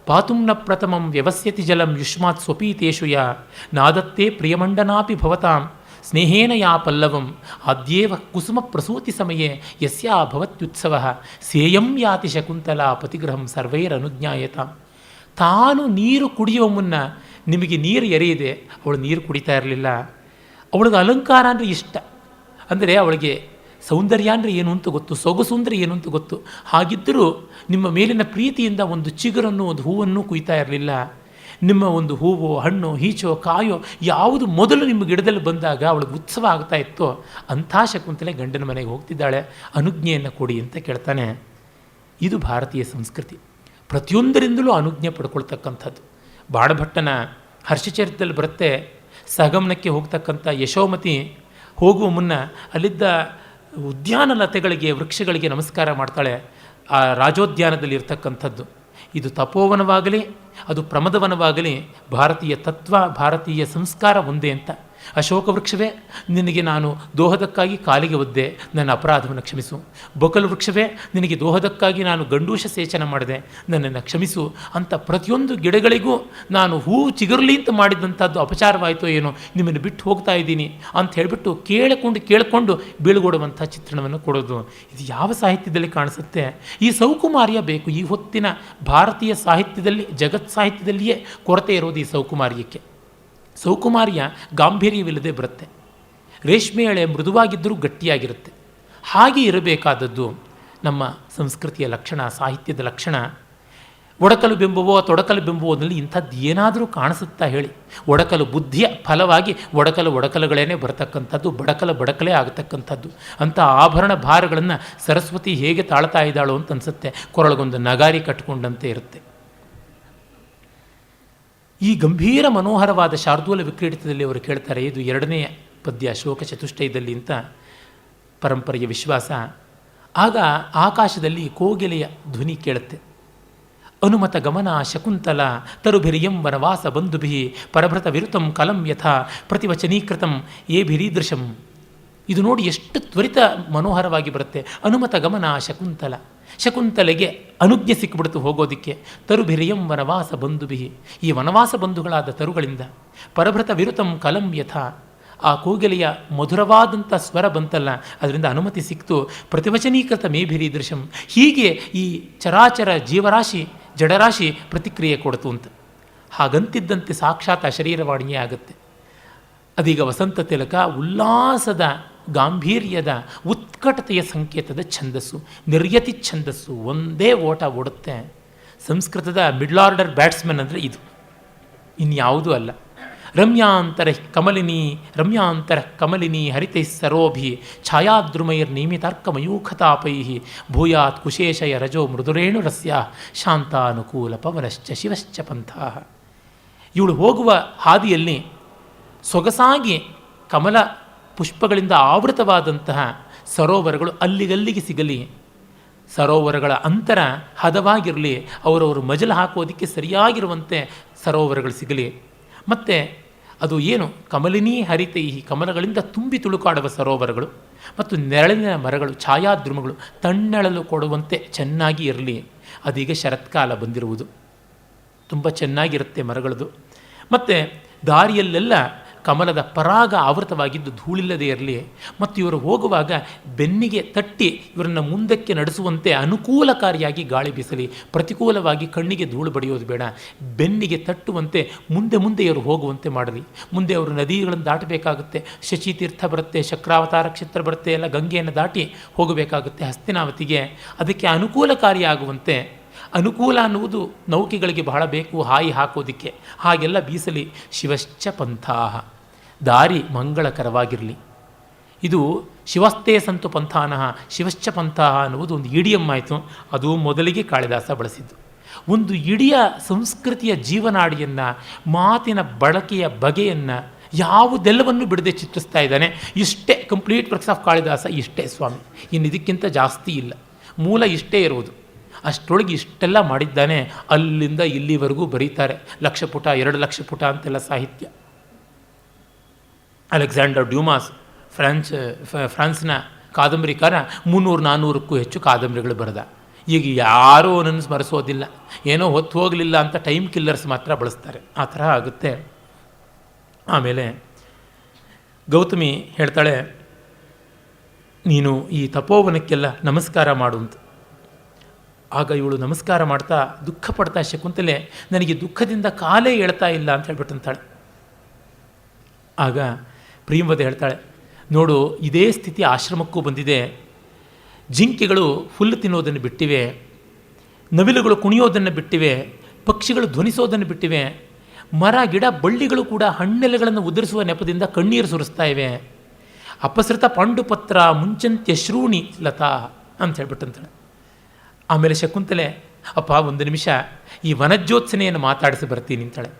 ಪಾತುಂ ನ ಪ್ರಥಮಂ ವ್ಯವಸ್ಯತಿ ಜಲಂ ಯುಷ್ಮಾತ್ ಸ್ವಪೀತೇಷು ಯಾ ನಾದತ್ತೇ ಪ್ರಿಯಮಂಡನಾಪಿ ಭವತಾಂ ಸ್ನೇಹೇನ ಯಾ ಪಲ್ಲವಂ ಆದ್ಯೇವ ಕುಸುಮ ಪ್ರಸೂತಿ ಸಮಯೇ ಯಸ್ಯಾ ಭವತ್ಯುತ್ಸವಃ ಸೇಯಂ ಯಾತಿ ಶಕುಂತಲಾ ಪತಿಗೃಹಂ ಸರ್ವೈರನುಜ್ಞಾಯತಾಂ. ತಾನು ನೀರು ಕುಡಿಯುವ ಮುನ್ನ ನಿಮಗೆ ನೀರು ಎರೆಯಿದೆ, ಅವಳು ನೀರು ಕುಡಿತಾ ಇರಲಿಲ್ಲ. ಅವಳಿಗೆ ಅಲಂಕಾರ ಅಂದರೆ ಇಷ್ಟ, ಅಂದರೆ ಅವಳಿಗೆ ಸೌಂದರ್ಯ ಅಂದರೆ ಏನು ಅಂತ ಗೊತ್ತು, ಸೊಗಸು ಅಂದರೆ ಏನು ಅಂತ ಗೊತ್ತು. ಹಾಗಿದ್ದರೂ ನಿಮ್ಮ ಮೇಲಿನ ಪ್ರೀತಿಯಿಂದ ಒಂದು ಚಿಗುರನ್ನು, ಒಂದು ಹೂವನ್ನು ಕುಯ್ತಾ ಇರಲಿಲ್ಲ. ನಿಮ್ಮ ಒಂದು ಹೂವು, ಹಣ್ಣು, ಹೀಚೋ, ಕಾಯೋ ಯಾವುದು ಮೊದಲು ನಿಮ್ಮ ಗಿಡದಲ್ಲಿ ಬಂದಾಗ ಅವಳಿಗೆ ಉತ್ಸವ ಆಗ್ತಾ ಇತ್ತೋ ಅಂಥ ಶಕುಂತಲೆ ಗಂಡನ ಮನೆಗೆ ಹೋಗ್ತಿದ್ದಾಳೆ. ಅನುಜ್ಞೆಯನ್ನು ಕೊಡಿ ಅಂತ ಕೇಳ್ತಾನೆ. ಇದು ಭಾರತೀಯ ಸಂಸ್ಕೃತಿ. ಪ್ರತಿಯೊಂದರಿಂದಲೂ ಅನುಜ್ಞೆ ಪಡ್ಕೊಳ್ತಕ್ಕಂಥದ್ದು. ಬಾಣಭಟ್ಟನ ಹರ್ಷಚರಿತದಲ್ಲಿ ಬರುತ್ತೆ. ಸಗಮನಕ್ಕೆ ಹೋಗ್ತಕ್ಕಂಥ ಯಶೋಮತಿ ಹೋಗುವ ಮುನ್ನ ಅಲ್ಲಿದ್ದ ಉದ್ಯಾನಲತೆಗಳಿಗೆ, ವೃಕ್ಷಗಳಿಗೆ ನಮಸ್ಕಾರ ಮಾಡ್ತಾಳೆ. ಆ ರಾಜೋದ್ಯಾನದಲ್ಲಿ ಇರ್ತಕ್ಕಂಥದ್ದು ಇದು ತಪೋವನವಾಗಲಿ ಅದು ಪ್ರಮದವನವಾಗಲಿ ಭಾರತೀಯ ತತ್ವ, ಭಾರತೀಯ ಸಂಸ್ಕಾರ ಒಂದೇ ಅಂತ. ಅಶೋಕ ವೃಕ್ಷವೇ, ನಿನಗೆ ನಾನು ದೋಹದಕ್ಕಾಗಿ ಕಾಲಿಗೆ ಒದ್ದೆ, ನನ್ನ ಅಪರಾಧವನ್ನು ಕ್ಷಮಿಸು. ಬೊಕಲು ವೃಕ್ಷವೇ, ನಿನಗೆ ದೋಹದಕ್ಕಾಗಿ ನಾನು ಗಂಡೂಷ ಸೇಚನ ಮಾಡಿದೆ, ನನ್ನನ್ನು ಕ್ಷಮಿಸು ಅಂತ ಪ್ರತಿಯೊಂದು ಗಿಡಗಳಿಗೂ ನಾನು ಹೂವು ಚಿಗುರಲಿ ಅಂತ ಮಾಡಿದಂಥದ್ದು ಅಪಚಾರವಾಯಿತೋ ಏನೋ, ನಿಮ್ಮನ್ನು ಬಿಟ್ಟು ಹೋಗ್ತಾ ಇದ್ದೀನಿ ಅಂತ ಹೇಳಿಬಿಟ್ಟು ಕೇಳಿಕೊಂಡು ಬೀಳ್ಗೊಡುವಂಥ ಚಿತ್ರಣವನ್ನು ಕೊಡೋದು. ಇದು ಯಾವ ಸಾಹಿತ್ಯದಲ್ಲಿ ಕಾಣಿಸುತ್ತೆ? ಈ ಸೌಕುಮಾರ್ಯ ಬೇಕು. ಈ ಹೊತ್ತಿನ ಭಾರತೀಯ ಸಾಹಿತ್ಯದಲ್ಲಿ, ಜಗತ್ ಸಾಹಿತ್ಯದಲ್ಲಿಯೇ ಕೊರತೆ ಇರೋದು ಈ ಸೌಕುಮಾರ್ಯಕ್ಕೆ. ಸೌಕುಮಾರ್ಯ ಗಾಂಭೀರ್ಯವಿಲ್ಲದೆ ಬರುತ್ತೆ. ರೇಷ್ಮೆ ಎಳೆ ಮೃದುವಾಗಿದ್ದರೂ ಗಟ್ಟಿಯಾಗಿರುತ್ತೆ. ಹಾಗೆ ಇರಬೇಕಾದದ್ದು ನಮ್ಮ ಸಂಸ್ಕೃತಿಯ ಲಕ್ಷಣ, ಸಾಹಿತ್ಯದ ಲಕ್ಷಣ. ಒಡಕಲು ಬಿಂಬವೋ ತೊಡಕಲು ಬಿಂಬುವುದರಲ್ಲಿ ಇಂಥದ್ದು ಏನಾದರೂ ಕಾಣಿಸುತ್ತಾ ಹೇಳಿ? ಒಡಕಲು ಬುದ್ಧಿಯ ಫಲವಾಗಿ ಒಡಕಲುಗಳೇನೇ ಬರತಕ್ಕಂಥದ್ದು, ಬಡಕಲೇ ಆಗತಕ್ಕಂಥದ್ದು. ಅಂಥ ಆಭರಣ ಭಾರಗಳನ್ನು ಸರಸ್ವತಿ ಹೇಗೆ ತಾಳ್ತಾ ಇದ್ದಾಳೋ ಅಂತ ಅನಿಸುತ್ತೆ. ಕೊರಳಗೊಂದು ನಗಾರಿ ಕಟ್ಟಿಕೊಂಡಂತೆ ಇರುತ್ತೆ. ಈ ಗಂಭೀರ ಮನೋಹರವಾದ ಶಾರ್ದೂಲ ವಿಕ್ರೀಡಿತದಲ್ಲಿ ಅವರು ಕೇಳ್ತಾರೆ. ಇದು 2ನೇ ಪದ್ಯ ಶೋಕ ಚತುಷ್ಟಯದಲ್ಲಿ ಅಂತ ಪರಂಪರೆಯ ವಿಶ್ವಾಸ. ಆಗ ಆಕಾಶದಲ್ಲಿ ಕೋಗಿಲೆಯ ಧ್ವನಿ ಕೇಳುತ್ತೆ. ಅನುಮತ ಗಮನ ಶಕುಂತಲ ತರುಭಿರಿಯಂ ವನವಾಸ ಬಂಧುಭಿ ಪರಭೃತ ವಿರುತಂ ಕಲಂ ಯಥಾ ಪ್ರತಿವಚನೀಕೃತಂ ಏಭಿರೀದೃಶಂ. ಇದು ನೋಡಿ ಎಷ್ಟು ತ್ವರಿತ ಮನೋಹರವಾಗಿ ಬರುತ್ತೆ. ಅನುಮತ ಗಮನ ಶಕುಂತಲ, ಶಕುಂತಲೆಗೆ ಅನುಜ್ಞೆ ಸಿಕ್ಕಿಬಿಡ್ತು ಹೋಗೋದಿಕ್ಕೆ. ತರುಭಿರಿಯಂ ವನವಾಸ ಬಂಧುಭಿ, ಈ ವನವಾಸ ಬಂಧುಗಳಾದ ತರುಗಳಿಂದ. ಪರಭೃತ ವಿರುತಂ ಕಲಂ ಯಥ, ಆ ಕೋಗಿಲೆಯ ಮಧುರವಾದಂಥ ಸ್ವರ ಬಂತಲ್ಲ, ಅದರಿಂದ ಅನುಮತಿ ಸಿಕ್ತು. ಪ್ರತಿವಚನೀಕೃತ ಮೇಭಿರೀದೃಶಂ, ಹೀಗೆ ಈ ಚರಾಚರ ಜೀವರಾಶಿ ಜಡರಾಶಿ ಪ್ರತಿಕ್ರಿಯೆ ಕೊಡ್ತು ಅಂತ. ಹಾಗಂತಿದ್ದಂತೆ ಸಾಕ್ಷಾತ್ ಅಶರೀರವಾಣಿಯೇ ಆಗುತ್ತೆ. ಅದೀಗ ವಸಂತ ತಿಲಕ ಉಲ್ಲಾಸದ, ಗಾಂಭೀರ್ಯದ, ಉತ್ಕಟತೆಯ ಸಂಕೇತದ ಛಂದಸ್ಸು, ನಿರ್ಯತಿ ಛಂದಸ್ಸು, ಒಂದೇ ಓಟ ಓಡುತ್ತೆ. ಸಂಸ್ಕೃತದ ಮಿಡ್ಲ್ ಆರ್ಡರ್ ಬ್ಯಾಟ್ಸ್ಮನ್ ಅಂದರೆ ಇದು, ಇನ್ಯಾವುದೂ ಅಲ್ಲ. ರಮ್ಯಾಂತರ ಕಮಲಿನಿ ಹರಿತೈ ಸರೋಭಿ ಛಾಯಾದ್ರುಮೈರ್ನಿಯಮಿತಾರ್ಕಮಯೂಖತಾಪೈ ಭೂಯಾತ್ ಕುಶೇಶಯ ರಜೋ ಮೃದುರೇಣು ರಸ್ಯ ಶಾಂತಾನುಕೂಲ ಪವನಶ್ಚ ಶಿವಶ್ಚ ಪಂಥಾ. ಇವಳು ಹೋಗುವ ಹಾದಿಯಲ್ಲಿ ಸೊಗಸಾಗಿ ಕಮಲ ಪುಷ್ಪಗಳಿಂದ ಆವೃತವಾದಂತಹ ಸರೋವರಗಳು ಅಲ್ಲಿಗಲ್ಲಿಗೆ ಸಿಗಲಿ, ಸರೋವರಗಳ ಅಂತರ ಹದವಾಗಿರಲಿ, ಅವರವರು ಮಜಲು ಹಾಕೋದಕ್ಕೆ ಸರಿಯಾಗಿರುವಂತೆ ಸರೋವರಗಳು ಸಿಗಲಿ. ಮತ್ತು ಅದು ಏನು ಕಮಲಿನೀ ಹರಿತೈ, ಕಮಲಗಳಿಂದ ತುಂಬಿ ತುಳುಕಾಡುವ ಸರೋವರಗಳು ಮತ್ತು ನೆರಳಿನ ಮರಗಳು, ಛಾಯಾದ್ರುಮಗಳು ತಣ್ಣಳಲು ಕೊಡುವಂತೆ ಚೆನ್ನಾಗಿ ಇರಲಿ. ಅದೀಗ ಶರತ್ಕಾಲ ಬಂದಿರುವುದು, ತುಂಬ ಚೆನ್ನಾಗಿರುತ್ತೆ ಮರಗಳದು. ಮತ್ತು ದಾರಿಯಲ್ಲೆಲ್ಲ ಕಮಲದ ಪರಾಗ ಆವೃತವಾಗಿದ್ದು ಧೂಳಿಲ್ಲದೆ ಇರಲಿ, ಮತ್ತು ಇವರು ಹೋಗುವಾಗ ಬೆನ್ನಿಗೆ ತಟ್ಟಿ ಇವರನ್ನು ಮುಂದಕ್ಕೆ ನಡೆಸುವಂತೆ ಅನುಕೂಲಕಾರಿಯಾಗಿ ಗಾಳಿ ಬೀಸಲಿ, ಪ್ರತಿಕೂಲವಾಗಿ ಕಣ್ಣಿಗೆ ಧೂಳು ಬಡಿಯೋದು ಬೇಡ, ಬೆನ್ನಿಗೆ ತಟ್ಟುವಂತೆ ಮುಂದೆ ಮುಂದೆ ಇವರು ಹೋಗುವಂತೆ ಮಾಡಲಿ. ಮುಂದೆ ಅವರು ನದಿಗಳನ್ನು ದಾಟಬೇಕಾಗುತ್ತೆ, ಶಚಿತೀರ್ಥ ಬರುತ್ತೆ, ಶಕ್ರಾವತಾರ ಕ್ಷೇತ್ರ ಬರುತ್ತೆ, ಎಲ್ಲ ಗಂಗೆಯನ್ನು ದಾಟಿ ಹೋಗಬೇಕಾಗುತ್ತೆ ಹಸ್ತಿನಾವತಿಗೆ. ಅದಕ್ಕೆ ಅನುಕೂಲಕಾರಿಯಾಗುವಂತೆ, ಅನುಕೂಲ ಅನ್ನುವುದು ನೌಕೆಗಳಿಗೆ ಬಹಳ ಬೇಕು ಹಾಯಿ ಹಾಕೋದಕ್ಕೆ, ಹಾಗೆಲ್ಲ ಬೀಸಲಿ. ಶಿವಶ್ಚ ಪಂಥಾಹ, ದಾರಿ ಮಂಗಳಕರವಾಗಿರಲಿ. ಇದು ಶಿವಸ್ಥೇ ಸಂತು ಪಂಥಾನಃ ಶಿವಶ್ಚ ಪಂಥಾಹ ಅನ್ನುವುದು ಒಂದು ಇಡಿಯಮ್ ಆಯಿತು. ಅದು ಮೊದಲಿಗೆ ಕಾಳಿದಾಸ ಬಳಸಿದ್ದು. ಒಂದು ಇಡೀ ಸಂಸ್ಕೃತಿಯ ಜೀವನಾಡಿಯನ್ನು, ಮಾತಿನ ಬಳಕೆಯ ಬಗೆಯನ್ನು ಯಾವುದೆಲ್ಲವನ್ನು ಬಿಡದೆ ಚಿತ್ರಿಸ್ತಾ ಇದ್ದಾನೆ. ಇಷ್ಟೇ ಕಂಪ್ಲೀಟ್ ವರ್ಕ್ಸ್ ಆಫ್ ಕಾಳಿದಾಸ, ಇಷ್ಟೇ ಸ್ವಾಮಿ, ಇನ್ನು ಇದಕ್ಕಿಂತ ಜಾಸ್ತಿ ಇಲ್ಲ. ಮೂಲ ಇಷ್ಟೇ ಇರುವುದು. ಅಷ್ಟರೊಳಗೆ ಇಷ್ಟೆಲ್ಲ ಮಾಡಿದ್ದಾನೆ. ಅಲ್ಲಿಂದ ಇಲ್ಲಿವರೆಗೂ ಬರೀತಾರೆ. 1,00,000 ಪುಟ 2,00,000 ಪುಟ ಅಂತೆಲ್ಲ ಸಾಹಿತ್ಯ. ಅಲೆಕ್ಸಾಂಡರ್ ಡ್ಯೂಮಾಸ್ ಫ್ರಾನ್ಸ್ನ ಕಾದಂಬರಿಕಾರ 300-400ಕ್ಕೂ ಹೆಚ್ಚು ಕಾದಂಬರಿಗಳು ಬರೆದ. ಈಗ ಯಾರೂ ಅವನನ್ನು ಸ್ಮರಿಸೋದಿಲ್ಲ, ಏನೋ ಹೊತ್ತು ಹೋಗಲಿಲ್ಲ ಅಂತ ಟೈಮ್ ಕಿಲ್ಲರ್ಸ್ ಮಾತ್ರ ಬಳಸ್ತಾರೆ. ಆ ಥರ ಆಗುತ್ತೆ. ಆಮೇಲೆ ಗೌತಮಿ ಹೇಳ್ತಾಳೆ, ನೀನು ಈ ತಪೋವನಕ್ಕೆಲ್ಲ ನಮಸ್ಕಾರ ಮಾಡು ಅಂತ. ಆಗ ಇವಳು ನಮಸ್ಕಾರ ಮಾಡ್ತಾ ದುಃಖ ಪಡ್ತಾ, ಶಕುಂತಲೆ ನನಗೆ ದುಃಖದಿಂದ ಕಾಲೇ ಹೇಳ್ತಾ ಇಲ್ಲ ಅಂತ ಹೇಳ್ಬಿಟ್ಟಂತಾಳೆ. ಆಗ ಪ್ರಿಯಂವದೆ ಹೇಳ್ತಾಳೆ, ನೋಡು ಇದೇ ಸ್ಥಿತಿ ಆಶ್ರಮಕ್ಕೂ ಬಂದಿದೆ. ಜಿಂಕೆಗಳು ಹುಲ್ಲು ತಿನ್ನೋದನ್ನು ಬಿಟ್ಟಿವೆ, ನವಿಲುಗಳು ಕುಣಿಯೋದನ್ನು ಬಿಟ್ಟಿವೆ, ಪಕ್ಷಿಗಳು ಧ್ವನಿಸೋದನ್ನು ಬಿಟ್ಟಿವೆ, ಮರ ಗಿಡ ಬಳ್ಳಿಗಳು ಕೂಡ ಹಣ್ಣೆಲೆಗಳನ್ನು ಉದುರಿಸುವ ನೆಪದಿಂದ ಕಣ್ಣೀರು ಸುರಿಸ್ತಾ ಇವೆ. ಅಪಸೃತ ಪಾಂಡುಪತ್ರ ಮುಂಚಂತ್ಯಶ್ರೂಣಿ ಲತಾ ಅಂತ ಹೇಳ್ಬಿಟ್ಟಂತಾಳೆ. ಆಮೇಲೆ ಶಕುಂತಲೆ, ಅಪ್ಪ ಒಂದು ನಿಮಿಷ ಈ ವನಜ್ಯೋತ್ಸನೆಯನ್ನು ಮಾತಾಡಿಸಿ ಬರ್ತೀನಿ ಅಂತಾಳೆ.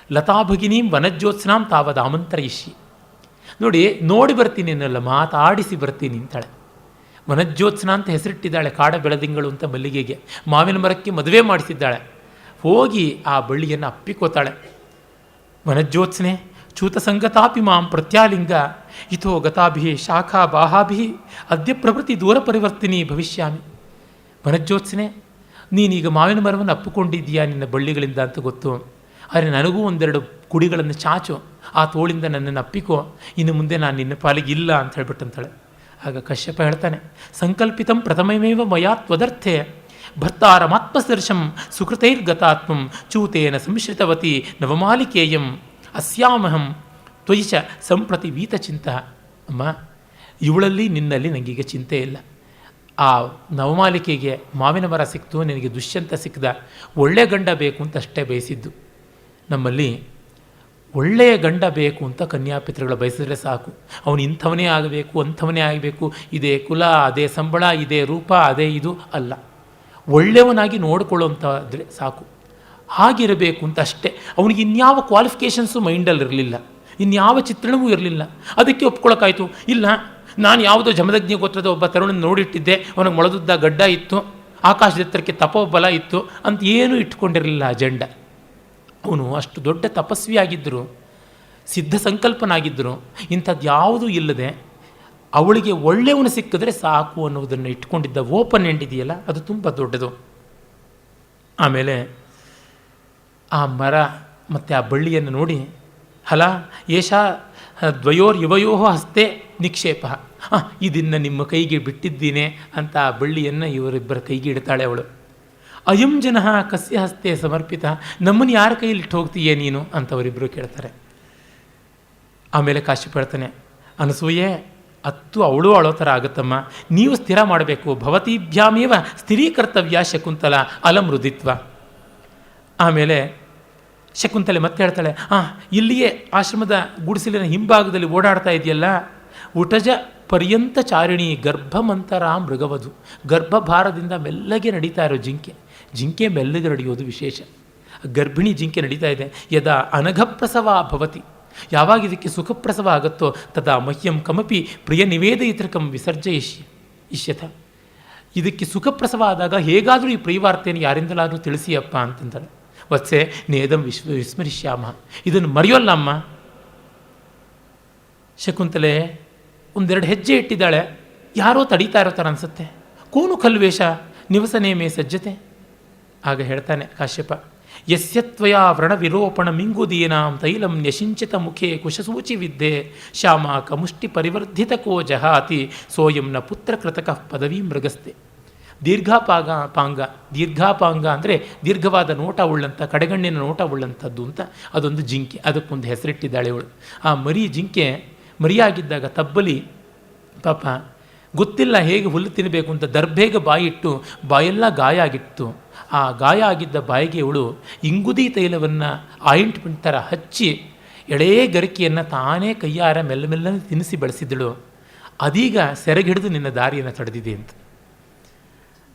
ಲತಾ ಭಗಿನೀಂ ವನಜ್ಯೋತ್ಸನಾಂ ತಾವದ ಆಮಂತ್ರಯಿಷಿ. ನೋಡಿ ಬರ್ತೀನಿ ಅನ್ನಲ್ಲ, ಮಾತಾಡಿಸಿ ಬರ್ತೀನಿ ಅಂತಾಳೆ. ವನಜ್ಯೋತ್ಸನ ಅಂತ ಹೆಸರಿಟ್ಟಿದ್ದಾಳೆ, ಕಾಡ ಬೆಳದಿಂಗಳು ಅಂತ ಮಲ್ಲಿಗೆಗೆ. ಮಾವಿನ ಮರಕ್ಕೆ ಮದುವೆ ಮಾಡಿಸಿದ್ದಾಳೆ. ಹೋಗಿ ಆ ಬಳ್ಳಿಯನ್ನು ಅಪ್ಪಿಕೋತಾಳೆ. ವನಜ್ಯೋತ್ಸನೆ ಚ್ಯೂತ ಸಂಗತಾಪಿ ಮಾಂ ಪ್ರತ್ಯಾಲಿಂಗ ಇಥೋ ಗತಾಭಿ ಶಾಖಾ ಬಾಹಾಭಿ ಅದ್ಯ ಪ್ರಭೃತಿ ದೂರ ಪರಿವರ್ತಿನಿ ಭವಿಷ್ಯಾಮಿ. ವನಜ್ಯೋತ್ಸನೆ, ನೀನೀಗ ಮಾವಿನ ಮರವನ್ನು ಅಪ್ಪಿಕೊಂಡಿದ್ದೀಯಾ ನಿನ್ನ ಬಳ್ಳಿಗಳಿಂದ ಅಂತ ಗೊತ್ತು, ಆದರೆ ನನಗೂ ಒಂದೆರಡು ಕುಡಿಗಳನ್ನು ಚಾಚು, ಆ ತೋಳಿಂದ ನನ್ನನ್ನು ಅಪ್ಪಿಕೋ, ಇನ್ನು ಮುಂದೆ ನಾನು ನಿನ್ನ ಪಾಲಿಗೆ ಇಲ್ಲ ಅಂತ ಹೇಳ್ಬಿಟ್ಟಂತಾಳೆ. ಆಗ ಕಶ್ಯಪ ಹೇಳ್ತಾನೆ, ಸಂಕಲ್ಪಿತಂ ಪ್ರಥಮಮೇವ ಮಯಾ ತ್ವದರ್ಥೆ ಭರ್ತಾರಮಾತ್ಮಸದೃಶಂ ಸುಕೃತೈರ್ಗತಾತ್ಮಂ ಚೂತೇನ ಸಂಶ್ರಿತವತಿ ನವಮಾಲಿಕೇಯಂ ಅಸ್ಯಾಮಹಂ ತ್ವಯಿಷ ಸಂಪ್ರತಿ ವೀತಚಿಂತ. ಅಮ್ಮ, ಇವಳಲ್ಲಿ ನಿನ್ನಲ್ಲಿ ನನಗೀಗ ಚಿಂತೆ ಇಲ್ಲ. ಆ ನವಮಾಲಿಕೆಗೆ ಮಾವಿನ ಮರ ಸಿಕ್ತು, ನಿನಗೆ ದುಷ್ಯಂತ ಸಿಕ್ಕದ, ಒಳ್ಳೆಯ ಗಂಡ ಬೇಕು ಅಂತ ಅಷ್ಟೇ ಬಯಸಿದ್ದು. ನಮ್ಮಲ್ಲಿ ಒಳ್ಳೆಯ ಗಂಡ ಬೇಕು ಅಂತ ಕನ್ಯಾಪಿತೃಗಳು ಬಯಸಿದ್ರೆ ಸಾಕು. ಅವನು ಇಂಥವನೇ ಆಗಬೇಕು, ಅಂಥವನೇ ಆಗಬೇಕು, ಇದೇ ಕುಲ, ಅದೇ ಸಂಬಳ, ಇದೇ ರೂಪ, ಅದೇ ಇದು ಅಲ್ಲ, ಒಳ್ಳೆಯವನಾಗಿ ನೋಡಿಕೊಳ್ಳುವಂಥದ್ರೆ ಸಾಕು. ಹಾಗಿರಬೇಕು ಅಂತ ಅಷ್ಟೇ. ಅವನಿಗೆ ಇನ್ಯಾವ ಕ್ವಾಲಿಫಿಕೇಷನ್ಸು ಮೈಂಡಲ್ಲಿರಲಿಲ್ಲ, ಇನ್ಯಾವ ಚಿತ್ರಣವೂ ಇರಲಿಲ್ಲ. ಅದಕ್ಕೆ ಒಪ್ಕೊಳ್ಳೋಕ್ಕಾಯಿತು. ಇಲ್ಲ, ನಾನು ಯಾವುದೋ ಜಮದಗ್ನಿ ಗೋತ್ರದ ಒಬ್ಬ ತರುಣನ ನೋಡಿಟ್ಟಿದ್ದೆ, ಅವನಿಗೆ ಮೊಳದುದ್ದ ಗಡ್ಡ ಇತ್ತು, ಆಕಾಶದ ಎತ್ತರಕ್ಕೆ ತಪೋಬಲ ಇತ್ತು ಅಂತ ಏನೂ ಇಟ್ಕೊಂಡಿರಲಿಲ್ಲ ಅಜೆಂಡ. ಅವನು ಅಷ್ಟು ದೊಡ್ಡ ತಪಸ್ವಿಯಾಗಿದ್ದರು, ಸಿದ್ಧ ಸಂಕಲ್ಪನಾಗಿದ್ದರು. ಇಂಥದ್ದು ಯಾವುದೂ ಇಲ್ಲದೆ ಅವಳಿಗೆ ಒಳ್ಳೆಯವನು ಸಿಕ್ಕಿದ್ರೆ ಸಾಕು ಅನ್ನೋದನ್ನು ಇಟ್ಕೊಂಡಿದ್ದ ಓಪನ್ ಎಂಡ್ ಇದೆಯಲ್ಲ, ಅದು ತುಂಬ ದೊಡ್ಡದು. ಆಮೇಲೆ ಆ ಮರ ಮತ್ತು ಆ ಬಳ್ಳಿಯನ್ನು ನೋಡಿ, ಹಲ ಏಷ ದ್ವಯೋರ್ ಯುವಯೋ ಹಸ್ತೆ ನಿಕ್ಷೇಪ, ಇದನ್ನು ನಿಮ್ಮ ಕೈಗೆ ಬಿಟ್ಟಿದ್ದೀನಿ ಅಂತ ಆ ಬಳ್ಳಿಯನ್ನು ಇವರಿಬ್ಬರ ಕೈಗೆ ಇಡ್ತಾಳೆ ಅವಳು. ಅಯಂ ಜನ ಕಸ್ಯ ಹಸ್ತೆ ಸಮರ್ಪಿತ, ನಮ್ಮನ್ನು ಯಾರ ಕೈಯಲ್ಲಿ ಇಟ್ಟು ಹೋಗ್ತೀಯೇ ನೀನು ಅಂತ ಅವರಿಬ್ಬರು ಕೇಳ್ತಾರೆ. ಆಮೇಲೆ ಕಾಶ್ಯಪ ಹೇಳ್ತಾನೆ, ಅನಸೂಯೆ ಅತ್ತು ಅವಳು ಅಳೋ ಥರ ಆಗುತ್ತಮ್ಮ, ನೀವು ಸ್ಥಿರ ಮಾಡಬೇಕು, ಭವತೀಭ್ಯಾಮೇವ ಸ್ಥಿರೀಕರ್ತವ್ಯ ಶಕುಂತಲ ಅಲಮೃದಿತ್ವ. ಆಮೇಲೆ ಶಕುಂತಲೆ ಮತ್ತೆ ಹೇಳ್ತಾಳೆ, ಇಲ್ಲಿಯೇ ಆಶ್ರಮದ ಗುಡಿಸಲಿನ ಹಿಂಭಾಗದಲ್ಲಿ ಓಡಾಡ್ತಾ ಇದೆಯಲ್ಲ, ಉಟಜ ಪರ್ಯಂತ ಚಾರಿಣಿ ಗರ್ಭಮಂತರ ಮೃಗವಧು. ಗರ್ಭಭಾರದಿಂದ ಮೆಲ್ಲಗೆ ನಡೀತಾ ಇರೋ ಜಿಂಕೆ ಮೆಲ್ಲಗೆ ನಡೆಯೋದು ವಿಶೇಷ. ಗರ್ಭಿಣಿ ಜಿಂಕೆ ನಡೀತಾ ಇದೆ. ಯದಾ ಅನಘಪ್ರಸವ ಭವತಿ, ಯಾವಾಗ ಇದಕ್ಕೆ ಸುಖಪ್ರಸವ ಆಗುತ್ತೋ ತದಾ ಮಹ್ಯಂ ಕಮಪಿ ಪ್ರಿಯ ನಿವೇದಯಿತೃಕಂ ಇಷ್ಯಥ. ಇದಕ್ಕೆ ಸುಖಪ್ರಸವ ಆದಾಗ ಹೇಗಾದರೂ ಈ ಪ್ರಿಯವಾರ್ತೆಯನ್ನು ಯಾರಿಂದಲಾದರೂ ತಿಳಿಸಿಯಪ್ಪ ಅಂತಂತಾರೆ. ವತ್ಸೆ ನೇದಂ ವಿಸ್ಮರಿಷ್ಯಾಮ, ಇದನ್ನು ಮರೆಯೋಲ್ಲಮ್ಮ. ಶಕುಂತಲೆ ಒಂದೆರಡು ಹೆಜ್ಜೆ ಇಟ್ಟಿದ್ದಾಳೆ, ಯಾರೋ ತಡೀತಾ ಇರೋ ಥರ ಅನಿಸುತ್ತೆ. ಕೋನು ಖಲ್ವೇಷ ನಿವಸನೇ ಮೇ ಸಜ್ಜತೆ. ಆಗ ಹೇಳ್ತಾನೆ ಕಾಶ್ಯಪ, ಯಸ್ಯತ್ವಯ ವ್ರಣವಿರೋಪಣ ಮಿಂಗುದೀನಾಂ ತೈಲಂ ನ್ಯಸಿಂಚಿತ ಮುಖೇ ಕುಶಸೂಚಿ ವಿದ್ಯೆ ಶ್ಯಾಮಾಕ ಮುಷ್ಟಿ ಪರಿವರ್ಧಿತ ಕೋ ಜಹಾತಿ ಸೋಯಂ ನ ಪುತ್ರ ಕೃತಕಃ ಪದವೀ ಮೃಗಸ್ತೆ. ದೀರ್ಘಾಪಾಂಗ ಅಂದರೆ ದೀರ್ಘವಾದ ನೋಟ ಉಳ್ಳಂಥ, ಕಡೆಗಣ್ಣಿನ ನೋಟ ಉಳ್ಳಂಥದ್ದು ಅಂತ ಅದೊಂದು ಜಿಂಕೆ. ಅದಕ್ಕೊಂದು ಹೆಸರಿಟ್ಟಿದ್ದಾಳೆ ಅವಳು. ಆ ಮರಿ ಜಿಂಕೆ ಮರಿಯಾಗಿದ್ದಾಗ ತಬ್ಬಲಿ ಪಾಪ ಗೊತ್ತಿಲ್ಲ ಹೇಗೆ ಹುಲ್ಲು ತಿನ್ನಬೇಕು ಅಂತ ದರ್ಭೇಗ ಬಾಯಿಟ್ಟು ಬಾಯೆಲ್ಲ ಗಾಯ ಆಗಿತ್ತು. ಆ ಗಾಯ ಆಗಿದ್ದ ಬಾಯಿಗೆ ಇವಳು ಇಂಗುದಿ ತೈಲವನ್ನು ಆಯಿಂಟ್ಮೆಂಟ್ ಥರ ಹಚ್ಚಿ ಎಳೇ ಗರಿಕೆಯನ್ನು ತಾನೇ ಕೈಯಾರ ಮೆಲ್ಲನೆ ತಿನ್ನಿಸಿ ಬೆಳೆಸಿದಳು. ಅದೀಗ ಸೆರೆಗಿಡಿದು ನಿನ್ನ ದಾರಿಯನ್ನು ತಡೆದಿದೆ ಅಂತ.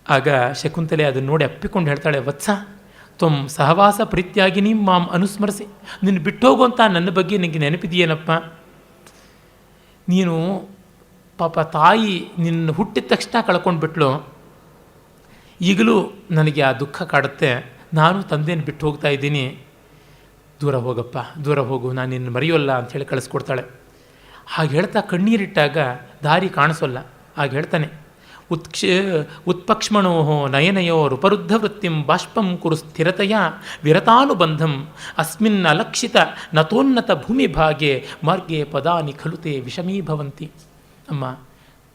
ಆಗ ಶಕುಂತಲೆ ಅದನ್ನು ನೋಡಿ ಅಪ್ಪಿಕೊಂಡು ಹೇಳ್ತಾಳೆ, ವತ್ಸ ತ್ವಂ ಸಹವಾಸ ಪ್ರೀತ್ಯಾಗಿ ನೀ ಮಾಂ ಅನುಸ್ಮರಿಸಿ. ನಿನ್ನ ಬಿಟ್ಟೋಗುವಂಥ ನನ್ನ ಬಗ್ಗೆ ನಿನಗೆ ನೆನಪಿದೆಯೇನಪ್ಪ? ನೀನು ಪಾಪ ತಾಯಿ ನಿನ್ನ ಹುಟ್ಟಿದ ತಕ್ಷಣ ಕಳ್ಕೊಂಡ್ಬಿಟ್ಲು. ಈಗಲೂ ನನಗೆ ಆ ದುಃಖ ಕಾಡುತ್ತೆ. ನಾನು ತಂದೆಯನ್ನು ಬಿಟ್ಟು ಹೋಗ್ತಾ ಇದ್ದೀನಿ, ದೂರ ಹೋಗಪ್ಪ, ದೂರ ಹೋಗು, ನಾನು ನಿನ್ನ ಮರೆಯೋಲ್ಲ ಅಂಥೇಳಿ ಕಳಿಸ್ಕೊಡ್ತಾಳೆ. ಹಾಗೆ ಹೇಳ್ತಾ ಕಣ್ಣೀರಿಟ್ಟಾಗ ದಾರಿ ಕಾಣಿಸೋಲ್ಲ. ಹಾಗೆ ಹೇಳ್ತಾನೆ, ಉತ್ಪಕ್ಷ್ಮಣೋ ನಯನಯೋ ಉಪರುದ್ಧ ವೃತ್ತಿಂ ಬಾಷ್ಪಂ ಕುರು ಸ್ಥಿರತೆಯ ವಿರತಾನುಬಂಧಂ ಅಸ್ಮಿನ್ ಅಲಕ್ಷಿತ ನತೋನ್ನತ ಭೂಮಿ ಭಾಗೆ ಮಾರ್ಗೆ ಪದಾನಿ ಖಲುತೆ ವಿಷಮೀಭವಂತಿ. ಅಮ್ಮ,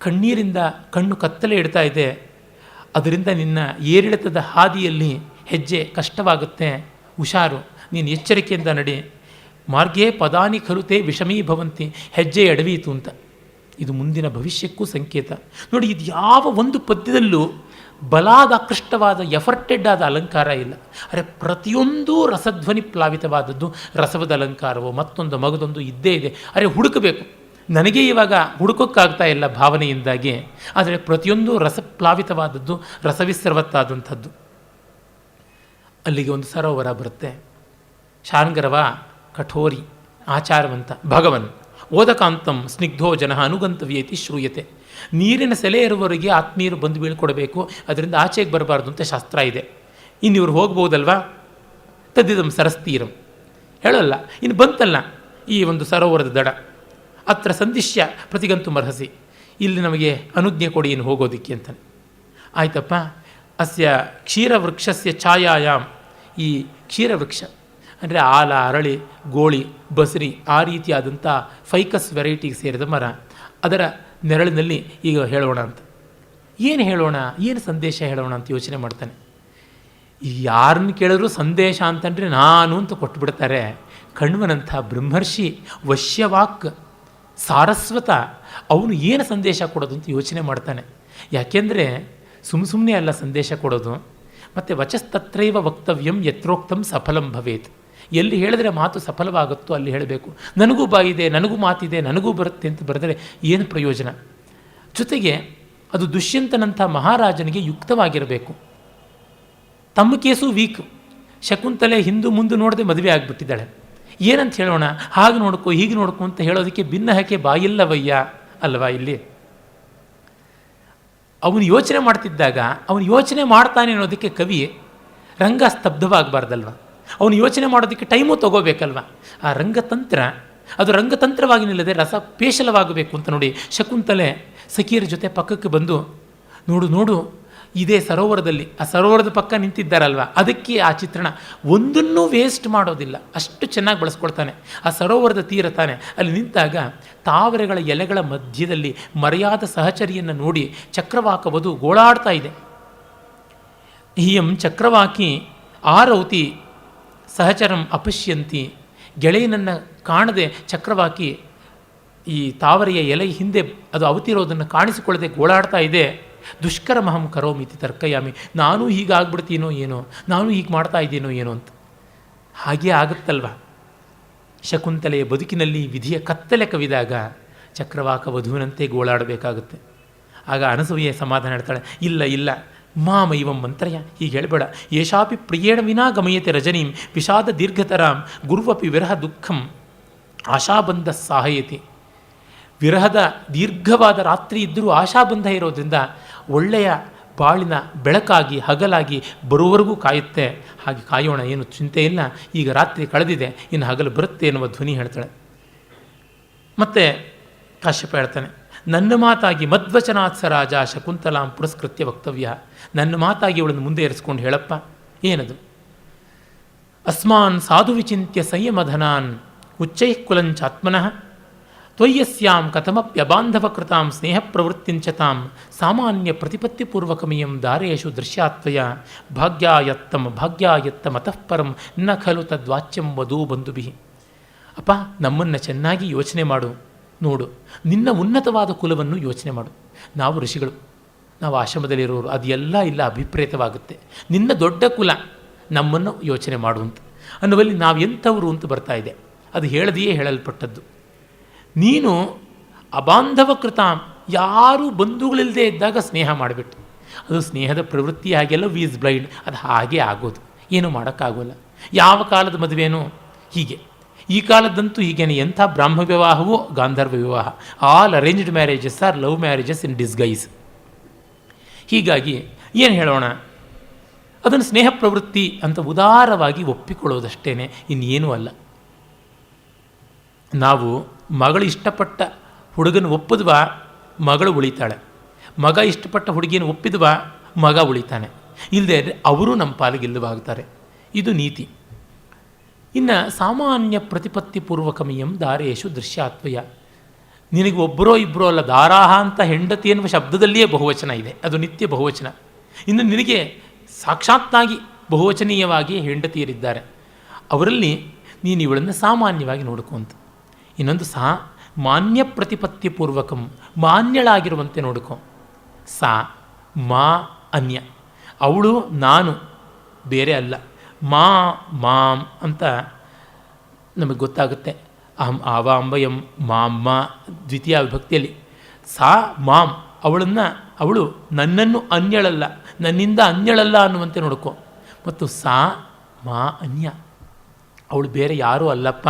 ಕಣ್ಣೀರಿಂದ ಕಣ್ಣು ಕತ್ತಲೆ ಇಡ್ತಾ ಇದೆ, ಅದರಿಂದ ನಿನ್ನ ಏರಿಳಿತದ ಹಾದಿಯಲ್ಲಿ ಹೆಜ್ಜೆ ಕಷ್ಟವಾಗುತ್ತೆ, ಹುಷಾರು, ನೀನು ಎಚ್ಚರಿಕೆಯಿಂದ ನಡಿ. ಮಾರ್ಗೇ ಪದಾನಿ ಖಲುತೆ ವಿಷಮೀಭವಂತಿ, ಹೆಜ್ಜೆ ಎಡವೀತು ಅಂತ. ಇದು ಮುಂದಿನ ಭವಿಷ್ಯಕ್ಕೂ ಸಂಕೇತ. ನೋಡಿ, ಇದು ಯಾವ ಒಂದು ಪದ್ಯದಲ್ಲೂ ಬಲಾದಾಕೃಷ್ಟವಾದ ಎಫರ್ಟೆಡ್ ಆದ ಅಲಂಕಾರ ಇಲ್ಲ. ಅರೆ ಪ್ರತಿಯೊಂದೂ ರಸಧ್ವನಿ ಪ್ಲಾವಿತವಾದದ್ದು, ರಸವದ ಅಲಂಕಾರವೋ ಮತ್ತೊಂದು ಮಗದೊಂದು ಇದ್ದೇ ಇದೆ. ಅರೆ ಹುಡುಕಬೇಕು, ನನಗೆ ಇವಾಗ ಹುಡುಕೋಕ್ಕಾಗ್ತಾ ಇಲ್ಲ ಭಾವನೆಯಿಂದಾಗಿ, ಆದರೆ ಪ್ರತಿಯೊಂದು ರಸಪ್ಲಾವಿತವಾದದ್ದು, ರಸವಿಸ್ರವತ್ತಾದಂಥದ್ದು. ಅಲ್ಲಿಗೆ ಒಂದು ಸರೋವರ ಬರುತ್ತೆ. ಶಾರ್ಂಗರವ ಕಠೋರಿ ಆಚಾರವಂತ ಭಗವನ್ ಓದಕಾಂತಂ ಸ್ನಿಗ್ಧೋ ಜನ ಅನುಗಂತವ್ಯೇತಿ ಶ್ರೂಯತೆ. ನೀರಿನ ಸೆಲೆ ಇರುವವರೆಗೆ ಆತ್ಮೀಯರು ಬಂದು ಬೀಳ್ಕೊಡಬೇಕು, ಅದರಿಂದ ಆಚೆಗೆ ಬರಬಾರ್ದು ಅಂತ ಶಾಸ್ತ್ರ ಇದೆ. ಇನ್ನು ಇವ್ರು ಹೋಗ್ಬೋದಲ್ವಾ? ತದ್ದಿದಂ ಸರಸ್ತೀರಂ ಹೇಳೋಲ್ಲ. ಇನ್ನು ಬಂತಲ್ಲ ಈ ಒಂದು ಸರೋವರದ ದಡ, ಅತ್ರ ಸಂದಿಶ್ಯ ಪ್ರತಿಗಂತು ಮರ್ಹಸಿ, ಇಲ್ಲಿ ನಮಗೆ ಅನುಜ್ಞೆ ಕೊಡಿ ಇನ್ನು ಹೋಗೋದಿಕ್ಕೆ ಅಂತಾನೆ. ಆಯ್ತಪ್ಪ, ಅಸ್ಯ ಕ್ಷೀರವೃಕ್ಷಸ್ಯ ಛಾಯಾಯಾಮ್, ಈ ಕ್ಷೀರವೃಕ್ಷ ಅಂದರೆ ಆಲ, ಅರಳಿ, ಗೋಳಿ, ಬಸರಿ ಆ ರೀತಿಯಾದಂಥ ಫೈಕಸ್ ವೆರೈಟಿಗೆ ಸೇರಿದ ಮರ, ಅದರ ನೆರಳಿನಲ್ಲಿ ಈಗ ಹೇಳೋಣ ಅಂತ. ಏನು ಹೇಳೋಣ, ಏನು ಸಂದೇಶ ಹೇಳೋಣ ಅಂತ ಯೋಚನೆ ಮಾಡ್ತಾನೆ. ಯಾರನ್ನು ಕೇಳಿದ್ರು ಸಂದೇಶ ಅಂತಂದರೆ ನಾನು ಅಂತ ಕೊಟ್ಟುಬಿಡ್ತಾರೆ. ಕಣ್ವನಂಥ ಬ್ರಹ್ಮರ್ಷಿ ವಶ್ಯವಾಕ್ ಸಾರಸ್ವತ, ಅವನು ಏನು ಸಂದೇಶ ಕೊಡೋದು ಅಂತ ಯೋಚನೆ ಮಾಡ್ತಾನೆ. ಯಾಕೆಂದರೆ ಸುಮ್ಮನೆ ಅಲ್ಲ ಸಂದೇಶ ಕೊಡೋದು. ಮತ್ತು ವಚಸ್ತತ್ರೈವ ವಕ್ತವ್ಯಂ ಯತ್ರೋಕ್ತಂ ಸಫಲಂ ಭವೇತ್. ಎಲ್ಲಿ ಹೇಳಿದ್ರೆ ಮಾತು ಸಫಲವಾಗುತ್ತೋ ಅಲ್ಲಿ ಹೇಳಬೇಕು. ನನಗೂ ಬಾಯಿದೆ, ನನಗೂ ಮಾತಿದೆ, ನನಗೂ ಬರುತ್ತೆ ಅಂತ ಬರೆದರೆ ಏನು ಪ್ರಯೋಜನ? ಜೊತೆಗೆ ಅದು ದುಷ್ಯಂತನಂಥ ಮಹಾರಾಜನಿಗೆ ಯುಕ್ತವಾಗಿರಬೇಕು. ತಮ್ಮ ಕೇಸು ವೀಕ್. ಶಕುಂತಲೆ ಹಿಂದು ಮುಂದೆ ನೋಡದೆ ಮದುವೆ ಆಗಿಬಿಟ್ಟಿದ್ದಾಳೆ. ಏನಂತ ಹೇಳೋಣ, ಹಾಗೆ ನೋಡ್ಕೊ ಹೀಗೆ ನೋಡ್ಕೊ ಅಂತ ಹೇಳೋದಕ್ಕೆ ಭಿನ್ನ ಹಾಕಿ ಬಾಯಿಲ್ಲವಯ್ಯ ಅಲ್ವಾ? ಇಲ್ಲಿ ಅವನು ಯೋಚನೆ ಮಾಡ್ತಿದ್ದಾಗ ಅವನು ಯೋಚನೆ ಮಾಡ್ತಾನೆ ಅನ್ನೋದಕ್ಕೆ ಕವಿ ರಂಗ ಸ್ತಬ್ಧವಾಗಬಾರ್ದಲ್ವ? ಅವನು ಯೋಚನೆ ಮಾಡೋದಕ್ಕೆ ಟೈಮು ತಗೋಬೇಕಲ್ವ? ಆ ರಂಗತಂತ್ರ ಅದು ರಂಗತಂತ್ರವಾಗಿ ನಿಲ್ಲದೆ ರಸಪೇಶಲವಾಗಬೇಕು ಅಂತ ನೋಡಿ ಶಕುಂತಲೆ ಸಖಿಯರ ಜೊತೆ ಪಕ್ಕಕ್ಕೆ ಬಂದು, ನೋಡು ನೋಡು ಇದೇ ಸರೋವರದಲ್ಲಿ, ಆ ಸರೋವರದ ಪಕ್ಕ ನಿಂತಿದ್ದಾರಲ್ವ, ಅದಕ್ಕೆ ಆ ಚಿತ್ರಣ ಒಂದನ್ನೂ ವೇಸ್ಟ್ ಮಾಡೋದಿಲ್ಲ, ಅಷ್ಟು ಚೆನ್ನಾಗಿ ಬಳಸ್ಕೊಳ್ತಾನೆ. ಆ ಸರೋವರದ ತೀರ ತಾನೆ, ಅಲ್ಲಿ ನಿಂತಾಗ ತಾವರೆಗಳ ಎಲೆಗಳ ಮಧ್ಯದಲ್ಲಿ ಮರೆಯಾದ ಸಹಚರಿಯನ್ನು ನೋಡಿ ಚಕ್ರವಾಕವದು ಗೋಳಾಡ್ತಾ ಇದೆ. ಹಿಯಂ ಚಕ್ರವಾಕಿ ಆರೌತಿ ಸಹಚರಂ ಅಪಶ್ಯಂತಿ. ಗೆಳೆಯನನ್ನು ಕಾಣದೆ ಚಕ್ರವಾಕಿ ಈ ತಾವರೆಯ ಎಲೆ ಹಿಂದೆ ಅದು ಅವತಿರೋದನ್ನು ಕಾಣಿಸಿಕೊಳ್ಳದೆ ಗೋಳಾಡ್ತಾ ಇದೆ. ದುಷ್ಕರಮಹಂ ಕರೋಮಿತಿ ತರ್ಕಯಾಮಿ, ನಾನು ಹೀಗಾಗ್ಬಿಡ್ತೀನೋ ಏನೋ, ನಾನು ಹೀಗೆ ಮಾಡ್ತಾ ಇದ್ದೀನೋ ಏನೋ ಅಂತ. ಹಾಗೇ ಆಗುತ್ತಲ್ವ? ಶಕುಂತಲೆಯ ಬದುಕಿನಲ್ಲಿ ವಿಧಿಯ ಕತ್ತಲೆ ಕವಿದಾಗ ಚಕ್ರವಾಕ ವಧುವಿನಂತೆ ಗೋಳಾಡಬೇಕಾಗುತ್ತೆ. ಆಗ ಅನಸೂಯೆ ಸಮಾಧಾನ ಹೇಳ್ತಾಳೆ, ಇಲ್ಲ ಇಲ್ಲ ಮಾಮ ಇವಂ ಮಂತ್ರಯ, ಹೀಗೆ ಹೇಳಬೇಡ. ಯೇಷಾಪಿ ಪ್ರಿಯೇಣ ವಿನಾ ಗಮಯತೆ ರಜನೀಂ ವಿಷಾದ ದೀರ್ಘತರಾಂ ಗುರುವಪಿ ವಿರಹ ದುಃಖಂ ಆಶಾಬಂಧ ಸಾಹಯತಿ. ವಿರಹದ ದೀರ್ಘವಾದ ರಾತ್ರಿ ಇದ್ದರೂ ಆಶಾಬಂಧ ಇರೋದ್ರಿಂದ ಒಳ್ಳೆಯ ಬಾಳಿನ ಬೆಳಕಾಗಿ ಹಗಲಾಗಿ ಬರುವವರೆಗೂ ಕಾಯುತ್ತೆ. ಹಾಗೆ ಕಾಯೋಣ, ಏನು ಚಿಂತೆ ಇಲ್ಲ. ಈಗ ರಾತ್ರಿ ಕಳೆದಿದೆ, ಇನ್ನು ಹಗಲು ಬರುತ್ತೆ ಎನ್ನುವ ಧ್ವನಿ ಹೇಳ್ತಾಳೆ. ಮತ್ತು ಕಾಶ್ಯಪ ಹೇಳ್ತಾನೆ, ನನ್ನ ಮಾತಾಗಿ ಮಧ್ವಚನಾತ್ಸ ರಾಜ ಶಕುಂತಲಾಂ ಪುರಸ್ಕೃತ್ಯ ವಕ್ತವ್ಯ. ನನ್ನ ಮಾತಾಗಿ ಅವಳನ್ನು ಮುಂದೆ ಇರಿಸ್ಕೊಂಡು ಹೇಳಪ್ಪ, ಏನದು? ಅಸ್ಮಾನ್ ಸಾಧು ವಿಚಿತ್ಯ ಸಂಯಮಧನಾನ್ ಉಚ್ಚೈಃ ಕುಲಂಚಾತ್ಮನಃ ತ್ವಯ್ಯಸ್ಯಾಂ ಕಥಮಪ್ಯಬಾಂಧವಕೃತಾಂ ಸ್ನೇಹ ಪ್ರವೃತ್ತಿಂಚತಾಂ ಸಾಮಾನ್ಯ ಪ್ರತಿಪತ್ತಿಪೂರ್ವಕಮಿಯಂ ದಾರೇಶು ದೃಶ್ಯಾತ್ವಯ ಭಾಗ್ಯಾಯತ್ತಮತಃ ಪರಂ ನ ಖಲು ತದ್ವಾಚ್ಯಂ ವಧೂ ಬಂಧುಭಿ. ಅಪ್ಪ, ನಮ್ಮನ್ನು ಚೆನ್ನಾಗಿ ಯೋಚನೆ ಮಾಡು, ನೋಡು, ನಿನ್ನ ಉನ್ನತವಾದ ಕುಲವನ್ನು ಯೋಚನೆ ಮಾಡು. ನಾವು ಋಷಿಗಳು, ನಾವು ಆಶ್ರಮದಲ್ಲಿರೋರು, ಅದೆಲ್ಲ ಇಲ್ಲ ಅಭಿಪ್ರೇತವಾಗುತ್ತೆ. ನಿನ್ನ ದೊಡ್ಡ ಕುಲ, ನಮ್ಮನ್ನು ಯೋಚನೆ ಮಾಡುವಂತ ಅನ್ನುವಲ್ಲಿ ನಾವು ಎಂಥವರು ಅಂತ ಬರ್ತಾ ಇದೆ. ಅದು ಹೇಳದೆಯೇ ಹೇಳಲ್ಪಟ್ಟದ್ದು. ನೀನು ಅಬಾಂಧವಕೃತ, ಯಾರೂ ಬಂಧುಗಳಿಲ್ಲದೆ ಇದ್ದಾಗ ಸ್ನೇಹ ಮಾಡಿಬಿಟ್ಟು, ಅದು ಸ್ನೇಹದ ಪ್ರವೃತ್ತಿ ಹಾಗೆಲ್ಲ ವೀಸ್ ಬ್ಲೈಂಡ್, ಅದು ಹಾಗೆ ಆಗೋದು, ಏನೂ ಮಾಡೋಕ್ಕಾಗೋಲ್ಲ. ಯಾವ ಕಾಲದ ಮದುವೆನೂ ಹೀಗೆ, ಈ ಕಾಲದ್ದಂತೂ ಹೀಗೇನೆ. ಎಂಥ ಬ್ರಾಹ್ಮ ವಿವಾಹವೋ ಗಾಂಧರ್ವ ವಿವಾಹ, all arranged marriages are love marriages in disguise. ಹೀಗಾಗಿ ಏನು ಹೇಳೋಣ, ಅದನ್ನು ಸ್ನೇಹ ಪ್ರವೃತ್ತಿ ಅಂತ ಉದಾರವಾಗಿ ಒಪ್ಪಿಕೊಳ್ಳೋದಷ್ಟೇ, ಇನ್ನೇನೂ ಅಲ್ಲ. ನಾವು ಮಗಳು ಇಷ್ಟಪಟ್ಟ ಹುಡುಗನ ಒಪ್ಪಿದ್ವಾ ಮಗಳು ಉಳಿತಾಳೆ, ಮಗ ಇಷ್ಟಪಟ್ಟ ಹುಡುಗಿಯನ್ನು ಒಪ್ಪಿದ್ವಾ ಮಗ ಉಳಿತಾನೆ, ಇಲ್ಲದೆ ಅವರು ನಮ್ಮ ಪಾಲಿಗೆ ಇಲ್ಲವಾಗ್ತಾರೆ. ಇದು ನೀತಿ. ಇನ್ನು ಸಾಮಾನ್ಯ ಪ್ರತಿಪತ್ತಿ ಪೂರ್ವಕಮಿಯಂ ದಾರೇಶು ದೃಶ್ಯಾತ್ವಯ. ನಿನಗೆ ಒಬ್ಬರೋ ಇಬ್ಬರೋ ಅಲ್ಲ, ದಾರಾಹ ಅಂತ ಹೆಂಡತಿ ಎನ್ನುವ ಶಬ್ದದಲ್ಲಿಯೇ ಬಹುವಚನ ಇದೆ, ಅದು ನಿತ್ಯ ಬಹುವಚನ. ಇನ್ನು ನಿನಗೆ ಸಾಕ್ಷಾತ್ತಾಗಿ ಬಹುವಚನೀಯವಾಗಿ ಹೆಂಡತಿಯರಿದ್ದಾರೆ, ಅವರಲ್ಲಿ ನೀನು ಇವಳನ್ನು ಸಾಮಾನ್ಯವಾಗಿ ನೋಡ್ಕೊಂತ. ಇನ್ನೊಂದು ಮಾನ್ಯ ಪ್ರತಿಪತ್ತಿ ಪೂರ್ವಕಂ, ಮಾನ್ಯಳಾಗಿರುವಂತೆ ನೋಡ್ಕೊ. ಸಾ ಮಾ ಅನ್ಯ, ಅವಳು ನಾನು ಬೇರೆ ಅಲ್ಲ. ಮಾಂ ಅಂತ ನಮಗೆ ಗೊತ್ತಾಗುತ್ತೆ. ಅಹಂ ಆವ ಅಂಬಯಂ ಮಾಮ್ಮ ದ್ವಿತೀಯ ವಿಭಕ್ತಿಯಲ್ಲಿ. ಸಾ ಮಾಂ, ಅವಳು ನನ್ನನ್ನು ಅನ್ಯಳಲ್ಲ, ನನ್ನಿಂದ ಅನ್ಯಳಲ್ಲ ಅನ್ನುವಂತೆ ನೋಡ್ಕೊ. ಮತ್ತು ಸಾ ಮಾ ಅನ್ಯ, ಅವಳು ಬೇರೆ ಯಾರೂ ಅಲ್ಲಪ್ಪ,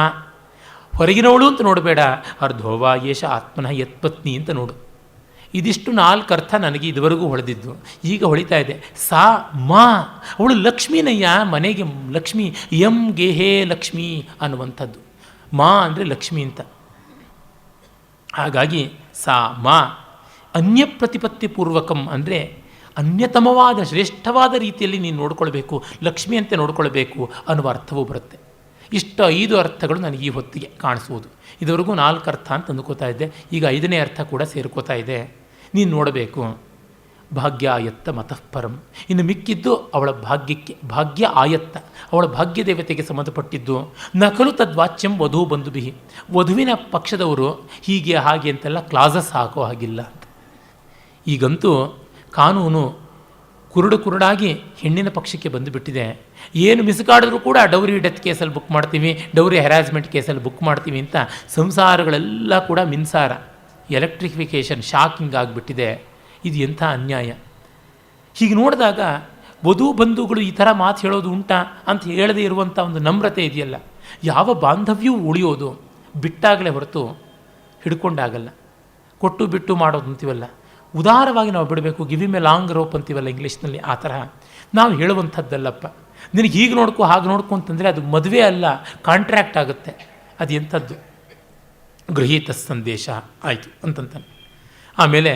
ಹೊರಗಿನವಳು ಅಂತ ನೋಡಬೇಡ. ಅರ್ಧೋವಾ ಯೇಷ ಆತ್ಮನಃ ಯತ್ಪತ್ನಿ ಅಂತ ನೋಡು. ಇದಿಷ್ಟು 4 ಅರ್ಥ ನನಗೆ ಇದುವರೆಗೂ ಹೊಳೆದಿದ್ದು, ಈಗ ಹೊಳಿತಾ ಇದೆ. ಸಾ ಮಾ, ಅವಳು ಲಕ್ಷ್ಮೀನಯ್ಯ, ಮನೆಗೆ ಲಕ್ಷ್ಮಿ, ಎಂ ಗೇಹೇ ಲಕ್ಷ್ಮಿ ಅನ್ನುವಂಥದ್ದು. ಮಾ ಅಂದರೆ ಲಕ್ಷ್ಮಿ ಅಂತ. ಹಾಗಾಗಿ ಸಾ ಮಾ ಅನ್ಯ ಪ್ರತಿಪತ್ತಿ ಪೂರ್ವಕಂ ಅಂದರೆ ಅನ್ಯತಮವಾದ ಶ್ರೇಷ್ಠವಾದ ರೀತಿಯಲ್ಲಿ ನೀನು ನೋಡ್ಕೊಳ್ಬೇಕು, ಲಕ್ಷ್ಮಿಯಂತೆ ನೋಡ್ಕೊಳ್ಬೇಕು ಅನ್ನುವ ಅರ್ಥವೂ ಬರುತ್ತೆ. ಇಷ್ಟು 5 ಅರ್ಥಗಳು ನನಗೆ ಈ ಹೊತ್ತಿಗೆ ಕಾಣಿಸುವುದು. ಇದುವರೆಗೂ 4 ಅರ್ಥ ಅಂತ ಅಂದುಕೋತಾ ಇದ್ದೆ, ಈಗ 5ನೇ ಅರ್ಥ ಕೂಡ ಸೇರ್ಕೋತಾ ಇದೆ. ನೀನು ನೋಡಬೇಕು, ಭಾಗ್ಯ ಆಯತ್ತ ಮತಃ ಪರಂ. ಇನ್ನು ಮಿಕ್ಕಿದ್ದು ಅವಳ ಭಾಗ್ಯಕ್ಕೆ, ಭಾಗ್ಯ ಆಯತ್ತ, ಅವಳ ಭಾಗ್ಯ ದೇವತೆಗೆ ಸಂಬಂಧಪಟ್ಟಿದ್ದು. ನಕಲು ತದ್ವಾಚ್ಯಂ ವಧೂ ಬಂಧುಭಿ, ವಧುವಿನ ಪಕ್ಷದವರು ಹೀಗೆ ಹಾಗೆ ಅಂತೆಲ್ಲ ಕ್ಲಾಸಸ್ ಹಾಕೋ ಹಾಗಿಲ್ಲ ಅಂತ. ಈಗಂತೂ ಕಾನೂನು ಕುರುಡಾಗಿ ಹೆಣ್ಣಿನ ಪಕ್ಷಕ್ಕೆ ಬಂದುಬಿಟ್ಟಿದೆ. ಏನು ಮಿಸುಕಾಡಿದ್ರೂ ಕೂಡ ಡೌರಿ ಡೆತ್ ಕೇಸಲ್ಲಿ ಬುಕ್ ಮಾಡ್ತೀವಿ, ಡೌರಿ ಹ್ಯಾರಾಸ್ಮೆಂಟ್ ಕೇಸಲ್ಲಿ ಬುಕ್ ಮಾಡ್ತೀವಿ ಅಂತ ಸಂಸಾರಗಳೆಲ್ಲ ಕೂಡ ಮಿನ್ಸಾರ, ಎಲೆಕ್ಟ್ರಿಫಿಕೇಷನ್, ಶಾಕಿಂಗ್ ಆಗಿಬಿಟ್ಟಿದೆ. ಇದು ಎಂಥ ಅನ್ಯಾಯ. ಹೀಗೆ ನೋಡಿದಾಗ ವಧು ಬಂಧುಗಳು ಈ ಥರ ಮಾತು ಹೇಳೋದು ಉಂಟಾ ಅಂತ ಹೇಳದೇ ಇರುವಂಥ ಒಂದು ನಮ್ರತೆ ಇದೆಯಲ್ಲ. ಯಾವ ಬಾಂಧವ್ಯವೂ ಉಳಿಯೋದು ಬಿಟ್ಟಾಗಲೇ ಹೊರತು ಹಿಡ್ಕೊಂಡಾಗಲ್ಲ. ಕೊಟ್ಟು ಬಿಟ್ಟು ಮಾಡೋದು ಅಂತೀವಲ್ಲ, ಉದಾರವಾಗಿ ನಾವು ಬಿಡಬೇಕು. Give him A long rope ಅಂತೀವಲ್ಲ ಇಂಗ್ಲೀಷ್ನಲ್ಲಿ, ಆ ತರಹ ನಾವು ಹೇಳುವಂಥದ್ದಲ್ಲಪ್ಪ. ನಿನಗೆ ಹೀಗೆ ನೋಡ್ಕೊ ಹಾಗೆ ನೋಡ್ಕೊ ಅಂತಂದರೆ ಅದು ಮದುವೆ ಅಲ್ಲ, ಕಾಂಟ್ರ್ಯಾಕ್ಟ್ ಆಗುತ್ತೆ. ಅದು ಎಂಥದ್ದು ಗೃಹೀತ ಸಂದೇಶ ಆಯಿತು ಅಂತಂತಾನೆ. ಆಮೇಲೆ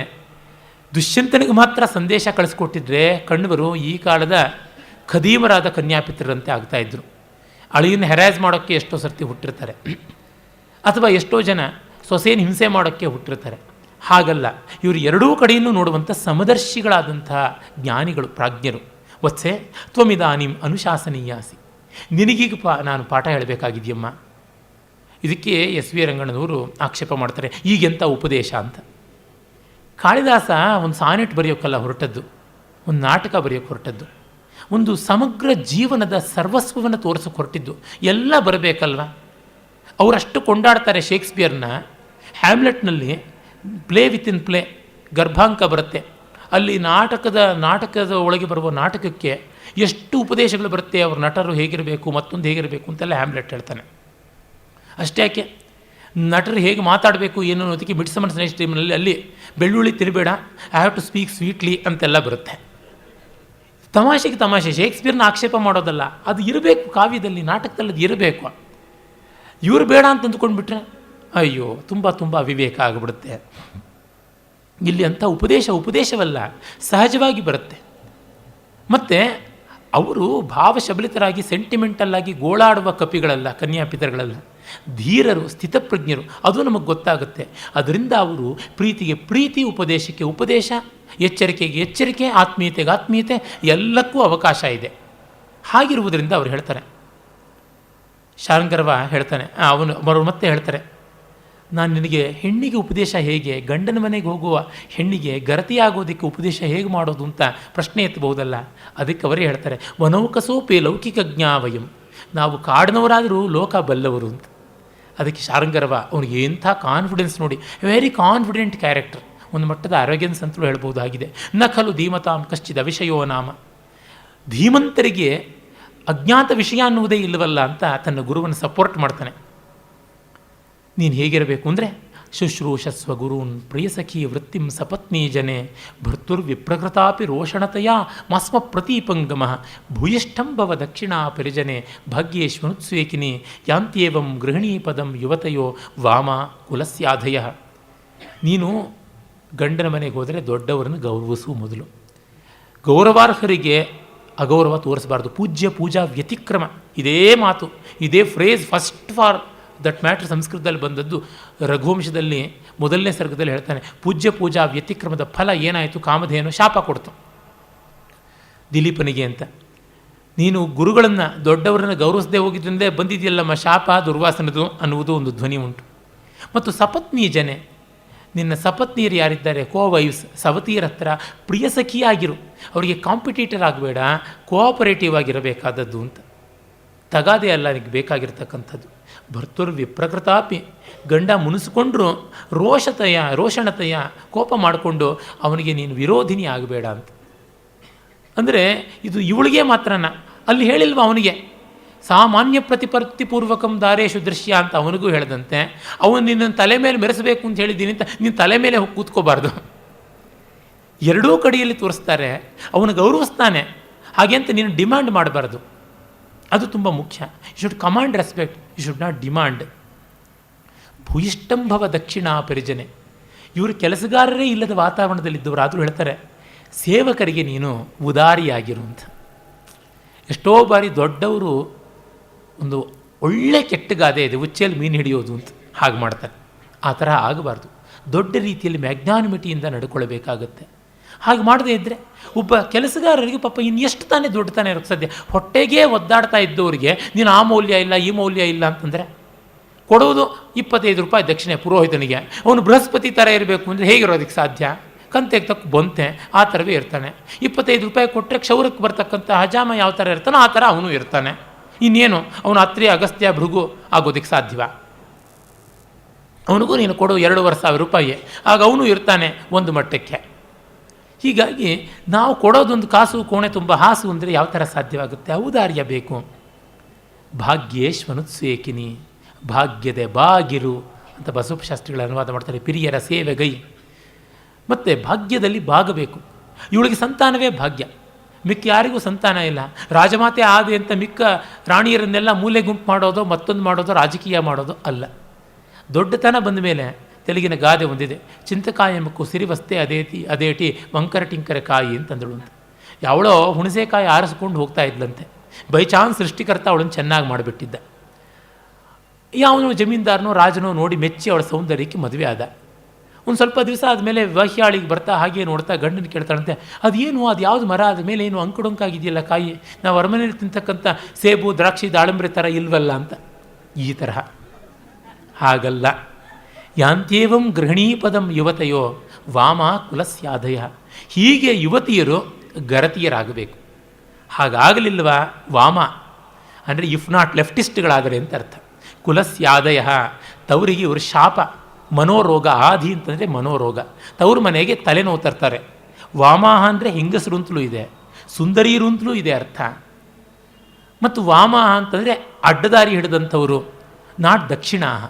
ದುಷ್ಯಂತನಿಗೆ ಮಾತ್ರ ಸಂದೇಶ ಕಳಿಸ್ಕೊಟ್ಟಿದ್ರೆ ಕಣ್ವರು ಈ ಕಾಲದ ಖದೀಮರಾದ ಕನ್ಯಾಪಿತರಂತೆ ಆಗ್ತಾಯಿದ್ರು. ಅಳಿಯನ್ನು ಹೆರಾಜ್ ಮಾಡೋಕ್ಕೆ ಎಷ್ಟೋ ಸರ್ತಿ ಹುಟ್ಟಿರ್ತಾರೆ, ಅಥವಾ ಎಷ್ಟೋ ಜನ ಸೊಸೆಯನ್ನು ಹಿಂಸೆ ಮಾಡೋಕ್ಕೆ ಹುಟ್ಟಿರ್ತಾರೆ. ಹಾಗಲ್ಲ, ಇವರು ಎರಡೂ ಕಡೆಯನ್ನು ನೋಡುವಂಥ ಸಮದರ್ಶಿಗಳಾದಂಥ ಜ್ಞಾನಿಗಳು, ಪ್ರಾಜ್ಞರು. ವತ್ಸೆ ತ್ವಮಿದಾನಿಂ ಅನುಶಾಸನೀಯಾಸಿ, ನಿನಗೀಗ ನಾನು ಪಾಠ ಹೇಳಬೇಕಾಗಿದೆಯಮ್ಮ. ಇದಕ್ಕೆ ಎಸ್ ವಿ ರಂಗಣ್ಣನವರು ಆಕ್ಷೇಪ ಮಾಡ್ತಾರೆ, ಈಗೆಂಥ ಉಪದೇಶ ಅಂತ. ಕಾಳಿದಾಸ ಒಂದು ಸಾನೆಟ್ ಬರೆಯೋಕ್ಕಲ್ಲ ಹೊರಟದ್ದು, ಒಂದು ನಾಟಕ ಬರೆಯೋಕ್ಕೆ ಹೊರಟದ್ದು, ಒಂದು ಸಮಗ್ರ ಜೀವನದ ಸರ್ವಸ್ವವನ್ನು ತೋರಿಸೋಕೆ ಹೊರಟಿದ್ದು. ಎಲ್ಲ ಬರಬೇಕಲ್ವ. ಅವರಷ್ಟು ಕೊಂಡಾಡ್ತಾರೆ ಶೇಕ್ಸ್ಪಿಯರ್ನ. ಹ್ಯಾಮ್ಲೆಟ್ನಲ್ಲಿ ಪ್ಲೇ ವಿತಿನ್ ಪ್ಲೇ ಗರ್ಭಾಂಕ ಬರುತ್ತೆ, ಅಲ್ಲಿ ನಾಟಕದ ಒಳಗೆ ಬರುವ ನಾಟಕಕ್ಕೆ ಎಷ್ಟು ಉಪದೇಶಗಳು ಬರುತ್ತೆ. ಅವ್ರ ನಟರು ಹೇಗಿರಬೇಕು, ಮತ್ತೊಂದು ಹೇಗಿರಬೇಕು ಅಂತೆಲ್ಲ ಹ್ಯಾಮ್ಲೆಟ್ ಹೇಳ್ತಾನೆ. ಅಷ್ಟೇ ಯಾಕೆ, ನಟರು ಹೇಗೆ ಮಾತಾಡಬೇಕು ಏನು ಅನ್ನೋದಕ್ಕೆ ಮಿಡ್ಸಮರ್ ನೈಟ್ಸ್ ಡ್ರೀಮ್ನಲ್ಲಿ ಅಲ್ಲಿ ಬೆಳ್ಳುಳ್ಳಿ ತಿನ್ನಬೇಡ, I have to speak sweetly ಅಂತೆಲ್ಲ ಬರುತ್ತೆ. ತಮಾಷೆಗೆ ತಮಾಷೆ, ಶೇಕ್ಸ್ಪಿಯರ್ನ ಆಕ್ಷೇಪ ಮಾಡೋದಲ್ಲ, ಅದು ಇರಬೇಕು ಕಾವ್ಯದಲ್ಲಿ, ನಾಟಕದಲ್ಲಿ ಅದು ಇರಬೇಕು. ಇವರು ಬೇಡ ಅಂತ ಅಂದ್ಕೊಂಡ್ಬಿಟ್ರೆ ಅಯ್ಯೋ ತುಂಬ ತುಂಬ ಅವಿವೇಕ ಆಗಿಬಿಡುತ್ತೆ. ಇಲ್ಲಿ ಅಂಥ ಉಪದೇಶವಲ್ಲ, ಸಹಜವಾಗಿ ಬರುತ್ತೆ. ಮತ್ತು ಅವರು ಭಾವಶಬಲಿತರಾಗಿ ಸೆಂಟಿಮೆಂಟಲ್ಲಾಗಿ ಗೋಳಾಡುವ ಕಪಿಗಳಲ್ಲ, ಕನ್ಯಾಪಿತರುಗಳಲ್ಲ, ಧೀರರು, ಸ್ಥಿತಪ್ರಜ್ಞರು. ಅದು ನಮಗೆ ಗೊತ್ತಾಗುತ್ತೆ. ಅದರಿಂದ ಅವರು ಪ್ರೀತಿಗೆ ಪ್ರೀತಿ, ಉಪದೇಶಕ್ಕೆ ಉಪದೇಶ, ಎಚ್ಚರಿಕೆಗೆ ಎಚ್ಚರಿಕೆ, ಆತ್ಮೀಯತೆಗೆ ಆತ್ಮೀಯತೆ, ಎಲ್ಲಕ್ಕೂ ಅವಕಾಶ ಇದೆ. ಹಾಗಿರುವುದರಿಂದ ಅವರು ಹೇಳ್ತಾರೆ, ಶಾರಂಗರವ ಹೇಳ್ತಾನೆ, ಅವರು ಮತ್ತೆ ಹೇಳ್ತಾರೆ, ನಾನು ನಿನಗೆ ಹೆಣ್ಣಿಗೆ ಉಪದೇಶ ಹೇಗೆ, ಗಂಡನ ಮನೆಗೆ ಹೋಗುವ ಹೆಣ್ಣಿಗೆ ಗರತಿಯಾಗೋದಕ್ಕೆ ಉಪದೇಶ ಹೇಗೆ ಮಾಡೋದು ಅಂತ ಪ್ರಶ್ನೆ ಎತ್ತಬಹುದಲ್ಲ. ಅದಕ್ಕೆ ಅವರೇ ಹೇಳ್ತಾರೆ, ವನೌಕಸೋಪಿ ಲೌಕಿಕ ಜ್ಞಾವಯಂ, ನಾವು ಕಾಡಿನವರಾದರೂ ಲೋಕ ಬಲ್ಲವರು ಅಂತ. ಅದಕ್ಕೆ ಶಾರಂಗರವ ಅವನಿಗೆ ಎಂಥ ಕಾನ್ಫಿಡೆನ್ಸ್ ನೋಡಿ, ವೆರಿ ಕಾನ್ಫಿಡೆಂಟ್ ಕ್ಯಾರೆಕ್ಟರ್, ಒಂದು ಮಟ್ಟದ ಅರೋಗ್ಯನ್ಸ್ ಅಂತಲೂ ಹೇಳ್ಬೋದಾಗಿದೆ. ನ ಖಲು ಧೀಮತಾಂ ಕಶ್ಚಿದ ವಿಷಯೋ ನಾಮ, ಧೀಮಂತರಿಗೆ ಅಜ್ಞಾತ ವಿಷಯ ಅನ್ನುವುದೇ ಇಲ್ಲವಲ್ಲ ಅಂತ ತನ್ನ ಗುರುವನ್ನು ಸಪೋರ್ಟ್ ಮಾಡ್ತಾನೆ. ನೀನು ಹೇಗಿರಬೇಕು ಅಂದರೆ, ಶುಶ್ರೂಷಸ್ವ ಗುರೂನ್ ಪ್ರಿಯಸಖಿ ವೃತ್ತಿಂ ಸಪತ್ನೀ ಜನೆ ಭರ್ತುರ್ವಿಪ್ರಕೃತಾಪಿ ರೋಷಣತೆಯ ಮಸ್ಮ ಪ್ರತೀಪಂಗಮ ಭೂಯಿಷ್ಠಂ ಭವ ದಕ್ಷಿಣಾ ಪರಿಜನೆ ಭಾಗ್ಯೇಶ್ವನುತ್ಸ್ವೇಕಿನಿ ಯಾಂತ್ಯೇವಂ ಗೃಹಿಣೀ ಪದಂ ಯುವತಯೋ ವಾಮ ಕುಲಸ್ಯಾಧಯ. ನೀನು ಗಂಡನ ಮನೆಗೆ ಹೋದರೆ ದೊಡ್ಡವರನ್ನು ಗೌರವಿಸು ಮೊದಲು. ಗೌರವಾರ್ಹರಿಗೆ ಅಗೌರವ ತೋರಿಸಬಾರ್ದು. ಪೂಜ್ಯ ಪೂಜಾ ವ್ಯತಿಕ್ರಮ, ಇದೇ ಮಾತು, ಇದೇ phrase first for that matter ಸಂಸ್ಕೃತದಲ್ಲಿ ಬಂದದ್ದು. ರಘುವಂಶದಲ್ಲಿ ಮೊದಲನೇ ಸರ್ಗದಲ್ಲಿ ಹೇಳ್ತಾನೆ, ಪೂಜ್ಯ ಪೂಜಾ ವ್ಯತಿಕ್ರಮದ ಫಲ ಏನಾಯಿತು, ಕಾಮಧೇನು ಶಾಪ ಕೊಡ್ತು ದಿಲೀಪನಿಗೆ ಅಂತ. ನೀನು ಗುರುಗಳನ್ನು ದೊಡ್ಡವರನ್ನು ಗೌರವಿಸದೆ ಹೋಗಿದ್ದರಿಂದ ಬಂದಿದೆಯಲ್ಲಮ್ಮ ಶಾಪ ದುರ್ವಾಸನದು ಅನ್ನುವುದು ಒಂದು ಧ್ವನಿ ಉಂಟು. ಮತ್ತು ಸಪತ್ನಿ ಜನೆ, ನಿನ್ನ ಸಪತ್ನಿಯರು ಯಾರಿದ್ದಾರೆ, ಕೋವೈವ್ಸ್, ಸವತಿಯರ ಹತ್ರ ಪ್ರಿಯ ಸಖಿಯಾಗಿರು, ಅವರಿಗೆ ಕಾಂಪಿಟೇಟರ್ ಆಗಬೇಡ, ಕೋಆಪರೇಟಿವ್ ಆಗಿರಬೇಕಾದದ್ದು ಅಂತ. ತಗಾದೆ ಅಲ್ಲ ನಿನಗೆ ಬೇಕಾಗಿರ್ತಕ್ಕಂಥದ್ದು. ಭರ್ತುರ್ವಿಪ್ರಕೃತಾಪಿ, ಗಂಡ ಮುನಿಸ್ಕೊಂಡ್ರು ರೋಷಣತೆಯ ಕೋಪ ಮಾಡಿಕೊಂಡು ಅವನಿಗೆ ನೀನು ವಿರೋಧಿನಿ ಆಗಬೇಡ ಅಂತ. ಅಂದರೆ ಇದು ಇವಳಿಗೆ ಮಾತ್ರನ, ಅಲ್ಲಿ ಹೇಳಿಲ್ವ ಅವನಿಗೆ ಸಾಮಾನ್ಯ ಪ್ರತಿಪತ್ತಿಪೂರ್ವಕಂ ದಾರೇಶು ದೃಶ್ಯ ಅಂತ ಅವನಿಗೂ ಹೇಳಿದಂತೆ, ಅವನು ನಿನ್ನ ತಲೆ ಮೇಲೆ ಮೆರೆಸಬೇಕು ಅಂತ ಹೇಳಿದ್ದೀನಿ ಅಂತ ನೀನು ತಲೆ ಮೇಲೆ ಹೋಗಿ ಕೂತ್ಕೋಬಾರ್ದು. ಎರಡೂ ಕಡೆಯಲ್ಲಿ ತೋರಿಸ್ತಾರೆ, ಅವನು ಗೌರವಿಸ್ತಾನೆ ಹಾಗೆ ಅಂತ ನೀನು ಡಿಮ್ಯಾಂಡ್ ಮಾಡಬಾರ್ದು. ಅದು ತುಂಬ ಮುಖ್ಯ. You should command respect, you should not demand. ಭೂಯಿಷ್ಠಂಭವ ದಕ್ಷಿಣಾ ಪರಿಜನೆ, ಇವರು ಕೆಲಸಗಾರರೇ ಇಲ್ಲದ ವಾತಾವರಣದಲ್ಲಿದ್ದವರು ಆದರೂ ಹೇಳ್ತಾರೆ, ಸೇವಕರಿಗೆ ನೀನು ಉದಾರಿಯಾಗಿರು ಅಂತ. ಎಷ್ಟೋ ಬಾರಿ ದೊಡ್ಡವರು ಒಂದು ಒಳ್ಳೆ ಕೆಟ್ಟ ಗಾದೆ ಇದೆ, ಉಚ್ಚೆಯಲ್ಲಿ ಮೀನು ಹಿಡಿಯೋದು ಅಂತ, ಹಾಗೆ ಮಾಡ್ತಾರೆ. ಆ ಥರ ಆಗಬಾರ್ದು. ದೊಡ್ಡ ರೀತಿಯಲ್ಲಿ ಮ್ಯಾಗ್ನಾನಿಮಿಟಿಯಿಂದ ನಡ್ಕೊಳ್ಬೇಕಾಗತ್ತೆ. ಹಾಗೆ ಮಾಡದೇ ಇದ್ದರೆ ಒಬ್ಬ ಕೆಲಸಗಾರರಿಗೆ ಪಾಪ ಇನ್ನೆಷ್ಟು ತಾನೇ ದೊಡ್ಡ ತಾನೇ ಇರೋಕ್ಕೆ ಸಾಧ್ಯ. ಹೊಟ್ಟೆಗೆ ಒದ್ದಾಡ್ತಾ ಇದ್ದವರಿಗೆ ನೀನು ಆ ಮೌಲ್ಯ ಇಲ್ಲ ಈ ಮೌಲ್ಯ ಇಲ್ಲ ಅಂತಂದರೆ, ಕೊಡೋದು 25 ರೂಪಾಯಿ ದಕ್ಷಿಣೆ ಪುರೋಹಿತನಿಗೆ, ಅವನು ಬೃಹಸ್ಪತಿ ಥರ ಇರಬೇಕು ಅಂದರೆ ಹೇಗಿರೋದಕ್ಕೆ ಸಾಧ್ಯ? ಕಂತೆಗೆ ತಕ್ಕ ಬಂತೆ ಆ ಥರವೇ ಇರ್ತಾನೆ. 25 ರೂಪಾಯಿ ಕೊಟ್ಟರೆ ಕ್ಷೌರಕ್ಕೆ ಬರ್ತಕ್ಕಂಥ ಹಜಾಮ ಯಾವ ಥರ ಇರ್ತಾನೋ ಆ ಥರ ಅವನು ಇರ್ತಾನೆ. ಇನ್ನೇನು ಅವನು ಅತ್ರಿ ಅಗಸ್ತ್ಯ ಭೃಗು ಆಗೋದಕ್ಕೆ ಸಾಧ್ಯವ? ಅವನಿಗೂ ನೀನು ಕೊಡು 2,500 ರೂಪಾಯಿ, ಆಗ ಅವನು ಇರ್ತಾನೆ ಒಂದು ಮಟ್ಟಕ್ಕೆ. ಹೀಗಾಗಿ ನಾವು ಕೊಡೋದೊಂದು ಕಾಸು ಕೋಣೆ ತುಂಬ ಹಾಸು ಅಂದರೆ ಯಾವ ಥರ ಸಾಧ್ಯವಾಗುತ್ತೆ? ಔದಾರ್ಯ ಬೇಕು. ಭಾಗ್ಯೇಶ್ವನುತ್ಸ್ವೇಕಿನಿ, ಭಾಗ್ಯದೆ ಬಾಗಿರು ಅಂತ ಬಸವಶಾಸ್ತ್ರಿಗಳ ಅನುವಾದ ಮಾಡ್ತಾರೆ. ಪಿರಿಯರ ಸೇವೆಗೈ. ಮತ್ತು ಭಾಗ್ಯದಲ್ಲಿ ಬಾಗಬೇಕು. ಇವಳಿಗೆ ಸಂತಾನವೇ ಭಾಗ್ಯ, ಮಿಕ್ಕ ಯಾರಿಗೂ ಸಂತಾನ ಇಲ್ಲ. ರಾಜಮಾತೆ ಆದೆ ಅಂತ ಮಿಕ್ಕ ರಾಣಿಯರನ್ನೆಲ್ಲ ಮೂಲೆ ಗುಂಪು ಮಾಡೋದೋ ಮತ್ತೊಂದು ಮಾಡೋದೋ ರಾಜಕೀಯ ಮಾಡೋದೋ ಅಲ್ಲ. ದೊಡ್ಡತನ ಬಂದ ಮೇಲೆ ತೆಲುಗಿನ ಗಾದೆ ಒಂದಿದೆ, ಚಿಂತಕಾಯಮಕ್ಕೂ ಸಿರಿವಸ್ತೆ ಅದೇಟಿ ವಂಕರ ಟಿಂಕರ ಕಾಯಿ ಅಂತಂದಳು ಅಂತ. ಯಾವಳೋ ಹುಣಸೆಕಾಯಿ ಆರಿಸ್ಕೊಂಡು ಹೋಗ್ತಾ ಇದ್ಲಂತೆ. ಬೈ ಚಾನ್ಸ್ ಸೃಷ್ಟಿಕರ್ತ ಅವಳನ್ನು ಚೆನ್ನಾಗಿ ಮಾಡಿಬಿಟ್ಟಿದ್ದ. ಯಾವನು ಜಮೀನ್ದಾರನೋ ರಾಜನೋ ನೋಡಿ ಮೆಚ್ಚಿ ಅವಳ ಸೌಂದರ್ಯಕ್ಕೆ ಮದುವೆ ಆದ. ಒಂದು ಸ್ವಲ್ಪ ದಿವಸ ಆದಮೇಲೆ ವಹ್ಯಾಳಿಗೆ ಬರ್ತಾ ಹಾಗೆ ನೋಡ್ತಾ ಗಂಡನ ಕೇಳ್ತಾಳಂತೆ, ಅದೇನು ಅದು ಯಾವುದು ಮರ ಆದಮೇಲೆ ಏನು ಅಂಕುಡೊಂಕಾಗಿದೆಯಲ್ಲ ಕಾಯಿ, ನಾವು ಅರಮನೆಯಲ್ಲಿ ತಿಂತಕ್ಕಂಥ ಸೇಬು ದ್ರಾಕ್ಷಿ ದಾಳಿಂಬ್ರೆ ಥರ ಇಲ್ವಲ್ಲ ಅಂತ. ಈ ತರಹ ಹಾಗಲ್ಲ. ಯಾಂತ್ಯೇವಂ ಗೃಹಿಣೀ ಪದಂ ಯುವತೆಯೋ ವಾಮ ಕುಲಸ್ಯಾಧಯ. ಹೀಗೆ ಯುವತಿಯರು ಗರತಿಯರಾಗಬೇಕು. ಹಾಗಾಗಲಿಲ್ವಾ ವಾಮ ಅಂದರೆ ಇಫ್ ನಾಟ್ ಲೆಫ್ಟಿಸ್ಟ್ಗಳಾದರೆ ಅಂತ ಅರ್ಥ. ಕುಲಸ್ಯಾದಯ ತವರಿಗೆ ಇವರು ಶಾಪ. ಮನೋರೋಗ, ಆದಿ ಅಂತಂದರೆ ಮನೋರೋಗ. ತವ್ರ ಮನೆಗೆ ತಲೆನೋವು ತರ್ತಾರೆ. ವಾಮಾಹ ಅಂದರೆ ಹೆಂಗಸರು ಅಂತಲೂ ಇದೆ, ಸುಂದರಿಯರು ಅಂತಲೂ ಇದೆ ಅರ್ಥ. ಮತ್ತು ವಾಮಾಹ ಅಂತಂದರೆ ಅಡ್ಡದಾರಿ ಹಿಡಿದಂಥವರು, ನಾಟ್ ದಕ್ಷಿಣಾಹ.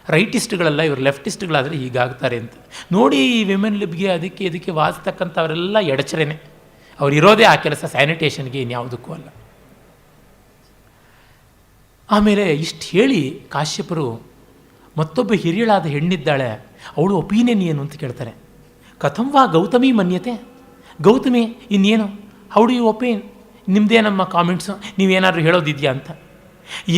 ರೈಟಿಸ್ಟ್ಗಳಲ್ಲ ಇವರು, ಲೆಫ್ಟಿಸ್ಟ್ಗಳಾದರೆ ಹೀಗಾಗ್ತಾರೆ ಅಂತ ನೋಡಿ. ಈ ವಿಮೆನ್ ಲಿಬ್ಗೆ ಇದಕ್ಕೆ ವಾಸಿಸ್ತಕ್ಕಂಥವರೆಲ್ಲ ಎಡಚರೇನೆ. ಅವ್ರು ಇರೋದೇ ಆ ಕೆಲಸ, ಸ್ಯಾನಿಟೇಷನ್ಗೆ ಇನ್ಯಾವುದಕ್ಕೂ ಅಲ್ಲ. ಆಮೇಲೆ ಇಷ್ಟು ಹೇಳಿ ಕಾಶ್ಯಪರು ಮತ್ತೊಬ್ಬ ಹಿರಿಯಳಾದ ಹೆಣ್ಣಿದ್ದಾಳೆ, ಅವಳು ಒಪಿನಿಯನ್ ಏನು ಅಂತ ಕೇಳ್ತಾರೆ. ಕಥಂವಾ ಗೌತಮಿ ಮನ್ಯತೆ, ಗೌತಮಿ ಇನ್ನೇನು, ಹೌ ಡು ಯು ಒಪಿನ್, ನಿಮ್ಮದೇ ನಮ್ಮ ಕಾಮೆಂಟ್ಸು, ನೀವೇನಾದರೂ ಹೇಳೋದಿದೆಯಾ ಅಂತ.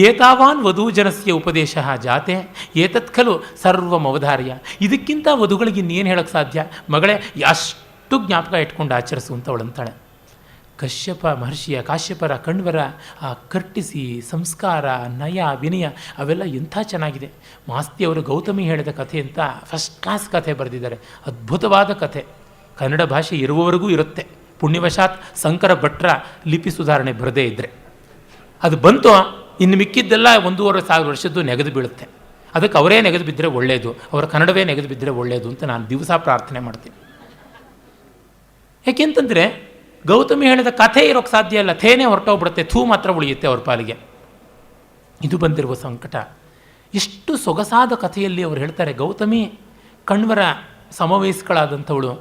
ಏತಾವಾನ್ ವಧೂಜನಸ್ಯ ಉಪದೇಶ ಜಾತೆ ಏತತ್ ಖಲು ಸರ್ವಮವಧಾರ್ಯ. ಇದಕ್ಕಿಂತ ವಧುಗಳಿಗೆ ಇನ್ನೇನು ಹೇಳೋಕ್ಕೆ ಸಾಧ್ಯ? ಮಗಳೇ, ಅಷ್ಟು ಜ್ಞಾಪಕ ಇಟ್ಕೊಂಡು ಆಚರಿಸು ಅಂತ ಅವಳಂತಾಳೆ. ಕಾಶ್ಯಪರ ಕಣ್ವರ ಆ ಕರ್ಟಿಸಿ ಸಂಸ್ಕಾರ, ನಯ, ವಿನಯ ಅವೆಲ್ಲ ಎಂಥ ಚೆನ್ನಾಗಿದೆ. ಮಾಸ್ತಿಯವರು ಗೌತಮಿ ಹೇಳಿದ ಕಥೆ ಅಂತ ಫಸ್ಟ್ ಕ್ಲಾಸ್ ಕಥೆ ಬರೆದಿದ್ದಾರೆ. ಅದ್ಭುತವಾದ ಕಥೆ. ಕನ್ನಡ ಭಾಷೆ ಇರುವವರೆಗೂ ಇರುತ್ತೆ. ಪುಣ್ಯವಶಾತ್ ಶಂಕರ ಭಟ್ರ ಲಿಪಿ ಸುಧಾರಣೆ ಬರದೇ ಇದ್ದರೆ. ಅದು ಬಂತು, ಇನ್ನು ಮಿಕ್ಕಿದ್ದೆಲ್ಲ 1,500 ವರ್ಷದ್ದು ನೆಗೆದು ಬೀಳುತ್ತೆ. ಅದಕ್ಕೆ ಅವರೇ ನೆಗೆದು ಬಿದ್ದರೆ ಒಳ್ಳೆಯದು, ಅವರ ಕನ್ನಡವೇ ನೆಗೆದು ಬಿದ್ದರೆ ಒಳ್ಳೆಯದು ಅಂತ ನಾನು ದಿವಸ ಪ್ರಾರ್ಥನೆ ಮಾಡ್ತೀನಿ. ಯಾಕೆಂತಂದರೆ ಗೌತಮಿ ಹೇಳಿದ ಕಥೆ ಇರೋಕ್ಕೆ ಸಾಧ್ಯ ಇಲ್ಲ, ಥೇನೆ ಹೊರಟೋಗ್ಬಿಡುತ್ತೆ, ಥೂ ಮಾತ್ರ ಉಳಿಯುತ್ತೆ ಅವ್ರ ಪಾಲಿಗೆ. ಇದು ಬಂದಿರುವ ಸಂಕಟ. ಎಷ್ಟು ಸೊಗಸಾದ ಕಥೆಯಲ್ಲಿ ಅವರು ಹೇಳ್ತಾರೆ. ಗೌತಮಿ ಕಣ್ವರ ಸಮವಯಸ್ಕಳಾದಂಥವಳು,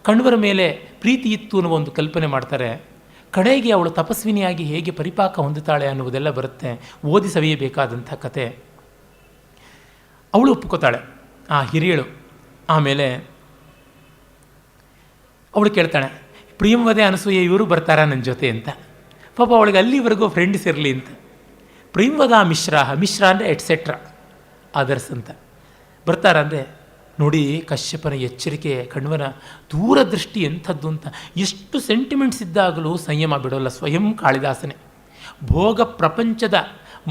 ಕಣ್ವರ ಮೇಲೆ ಪ್ರೀತಿ ಇತ್ತು ಅನ್ನೋ ಒಂದು ಕಲ್ಪನೆ ಮಾಡ್ತಾರೆ. ಕಡೆಗೆ ಅವಳು ತಪಸ್ವಿನಿಯಾಗಿ ಹೇಗೆ ಪರಿಪಾಕ ಹೊಂದುತ್ತಾಳೆ ಅನ್ನುವುದೆಲ್ಲ ಬರುತ್ತೆ. ಓದಿ ಸವಿಯಬೇಕಾದಂಥ ಕತೆ. ಅವಳು ಒಪ್ಕೋತಾಳೆ, ಆ ಹಿರಿಯಳು. ಆಮೇಲೆ ಅವಳು ಕೇಳ್ತಾಳೆ, ಪ್ರಿಯಂವದೆ ಅನಸೂಯೆ ಇವರು ಬರ್ತಾರಾ ನನ್ನ ಜೊತೆ ಅಂತ. ಪಾಪ ಅವಳಿಗೆ ಅಲ್ಲಿವರೆಗೂ ಫ್ರೆಂಡ್ಸ್ ಇರಲಿ ಅಂತ. ಪ್ರಿಯಂವದ ಮಿಶ್ರ ಅಂದರೆ ಎಟ್ಸೆಟ್ರಾ ಅದರ್ಸ್ ಅಂತ ಬರ್ತಾರಂದರೆ ನೋಡಿ, ಕಶ್ಯಪನ ಎಚ್ಚರಿಕೆ, ಕಣ್ವನ ದೂರದೃಷ್ಟಿ ಎಂಥದ್ದು ಅಂತ. ಎಷ್ಟು ಸೆಂಟಿಮೆಂಟ್ಸ್ ಇದ್ದಾಗಲೂ ಸಂಯಮ ಬಿಡೋಲ್ಲ. ಸ್ವಯಂ ಕಾಳಿದಾಸನೇ ಭೋಗ ಪ್ರಪಂಚದ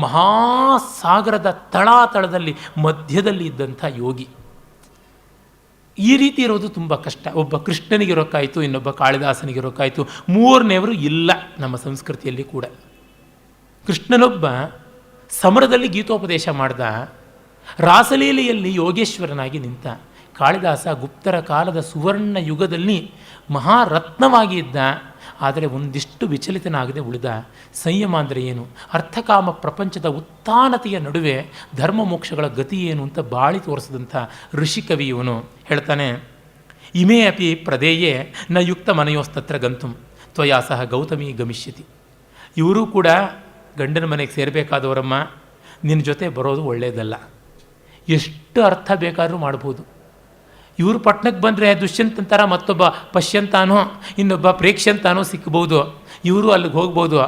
ಮಹಾಸಾಗರದ ತಳಾತಳದಲ್ಲಿ ಮಧ್ಯದಲ್ಲಿ ಇದ್ದಂಥ ಯೋಗಿ. ಈ ರೀತಿ ಇರೋದು ತುಂಬ ಕಷ್ಟ. ಒಬ್ಬ ಕೃಷ್ಣನಿಗಿರೋಕ್ಕಾಯಿತು, ಇನ್ನೊಬ್ಬ ಕಾಳಿದಾಸನಿಗಿರೋಕ್ಕಾಯಿತು, ಮೂರನೇವರು ಇಲ್ಲ ನಮ್ಮ ಸಂಸ್ಕೃತಿಯಲ್ಲಿ ಕೂಡ. ಕೃಷ್ಣನೊಬ್ಬ ಸಮರದಲ್ಲಿ ಗೀತೋಪದೇಶ ಮಾಡ್ದ, ರಾಸಲೀಲೆಯಲ್ಲಿ ಯೋಗೇಶ್ವರನಾಗಿ ನಿಂತ. ಕಾಳಿದಾಸ ಗುಪ್ತರ ಕಾಲದ ಸುವರ್ಣ ಯುಗದಲ್ಲಿ ಮಹಾರತ್ನವಾಗಿ ಇದ್ದ, ಆದರೆ ಒಂದಿಷ್ಟು ವಿಚಲಿತನಾಗದೆ ಉಳಿದ. ಸಂಯಮ ಅಂದರೆ ಏನು, ಅರ್ಥಕಾಮ ಪ್ರಪಂಚದ ಉತ್ಥಾನತೆಯ ನಡುವೆ ಧರ್ಮ ಮೋಕ್ಷಗಳ ಗತಿ ಏನು ಅಂತ ಬಾಳಿ ತೋರಿಸಿದಂಥ ಋಷಿಕವಿ ಇವನು. ಹೇಳ್ತಾನೆ, ಇಮೇ ಅಪಿ ಪ್ರದೇಯೇ ನ ಯುಕ್ತ ಮನೆಯೋಸ್ತತ್ರ ಗಂತುಂ ತ್ವಯಾ ಸಹ ಗೌತಮಿ ಗಮಿಷ್ಯತಿ. ಇವರೂ ಕೂಡ ಗಂಡನ ಮನೆಗೆ ಸೇರಬೇಕಾದವರಮ್ಮ, ನಿನ್ನ ಜೊತೆ ಬರೋದು ಒಳ್ಳೆಯದಲ್ಲ. ಎಷ್ಟು ಅರ್ಥ ಬೇಕಾದರೂ ಮಾಡ್ಬೋದು. ಇವರು ಪಟ್ಟಣಕ್ಕೆ ಬಂದರೆ ದುಷ್ಯಂತಂತರ ಮತ್ತೊಬ್ಬ ಪಶ್ಯಂತಾನೋ ಇನ್ನೊಬ್ಬ ಪ್ರೇಕ್ಷಂತಾನೋ ಸಿಕ್ಬೋದು. ಇವರು ಅಲ್ಲಿಗೆ ಹೋಗ್ಬೋದು.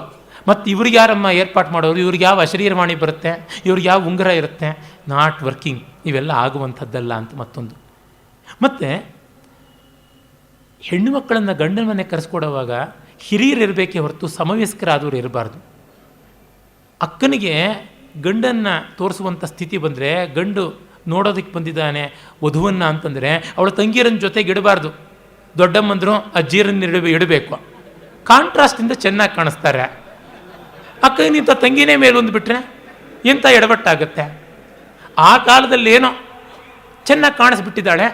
ಮತ್ತು ಇವ್ರಿಗೆ ಯಾರಮ್ಮ ಏರ್ಪಾಟ್ ಮಾಡೋರು, ಇವ್ರಿಗೆ ಯಾವ ಅಶರೀರವಾಣಿ ಬರುತ್ತೆ, ಇವ್ರಿಗೆ ಯಾವ ಉಂಗುರ ಇರುತ್ತೆ, ನಾಟ್ ವರ್ಕಿಂಗ್, ಇವೆಲ್ಲ ಆಗುವಂಥದ್ದಲ್ಲ ಅಂತ ಮತ್ತೊಂದು. ಮತ್ತು ಹೆಣ್ಣು ಮಕ್ಕಳನ್ನು ಗಂಡನ ಮನೆ ಕರೆಸ್ಕೊಡುವಾಗ ಹಿರಿಯರಿರಬೇಕೇ ಹೊರತು ಸಮವಯಸ್ಕರಾದವರು ಇರಬಾರ್ದು. ಅಕ್ಕನಿಗೆ ಗಂಡನ್ನು ತೋರಿಸುವಂಥ ಸ್ಥಿತಿ ಬಂದರೆ, ಗಂಡು ನೋಡೋದಕ್ಕೆ ಬಂದಿದ್ದಾನೆ ವಧುವನ್ನು ಅಂತಂದರೆ ಅವಳ ತಂಗಿಯರನ್ನ ಜೊತೆಗೆ ಇಡಬಾರ್ದು. ದೊಡ್ಡಮ್ಮಂದರು ಅಜ್ಜಿಯರನ್ನ ಇಡಬೇಕು. ಕಾಂಟ್ರಾಸ್ಟಿಂದ ಚೆನ್ನಾಗಿ ಕಾಣಿಸ್ತಾರೆ. ಅಕ್ಕನಿಂತ ತಂಗಿನೇ ಮೇಲೊಂದು ಬಿಟ್ಟರೆ ಎಂಥ ಎಡವಟ್ಟಾಗುತ್ತೆ. ಆ ಕಾಲದಲ್ಲಿ ಏನೋ ಚೆನ್ನಾಗಿ ಕಾಣಿಸ್ಬಿಟ್ಟಿದ್ದಾಳೆ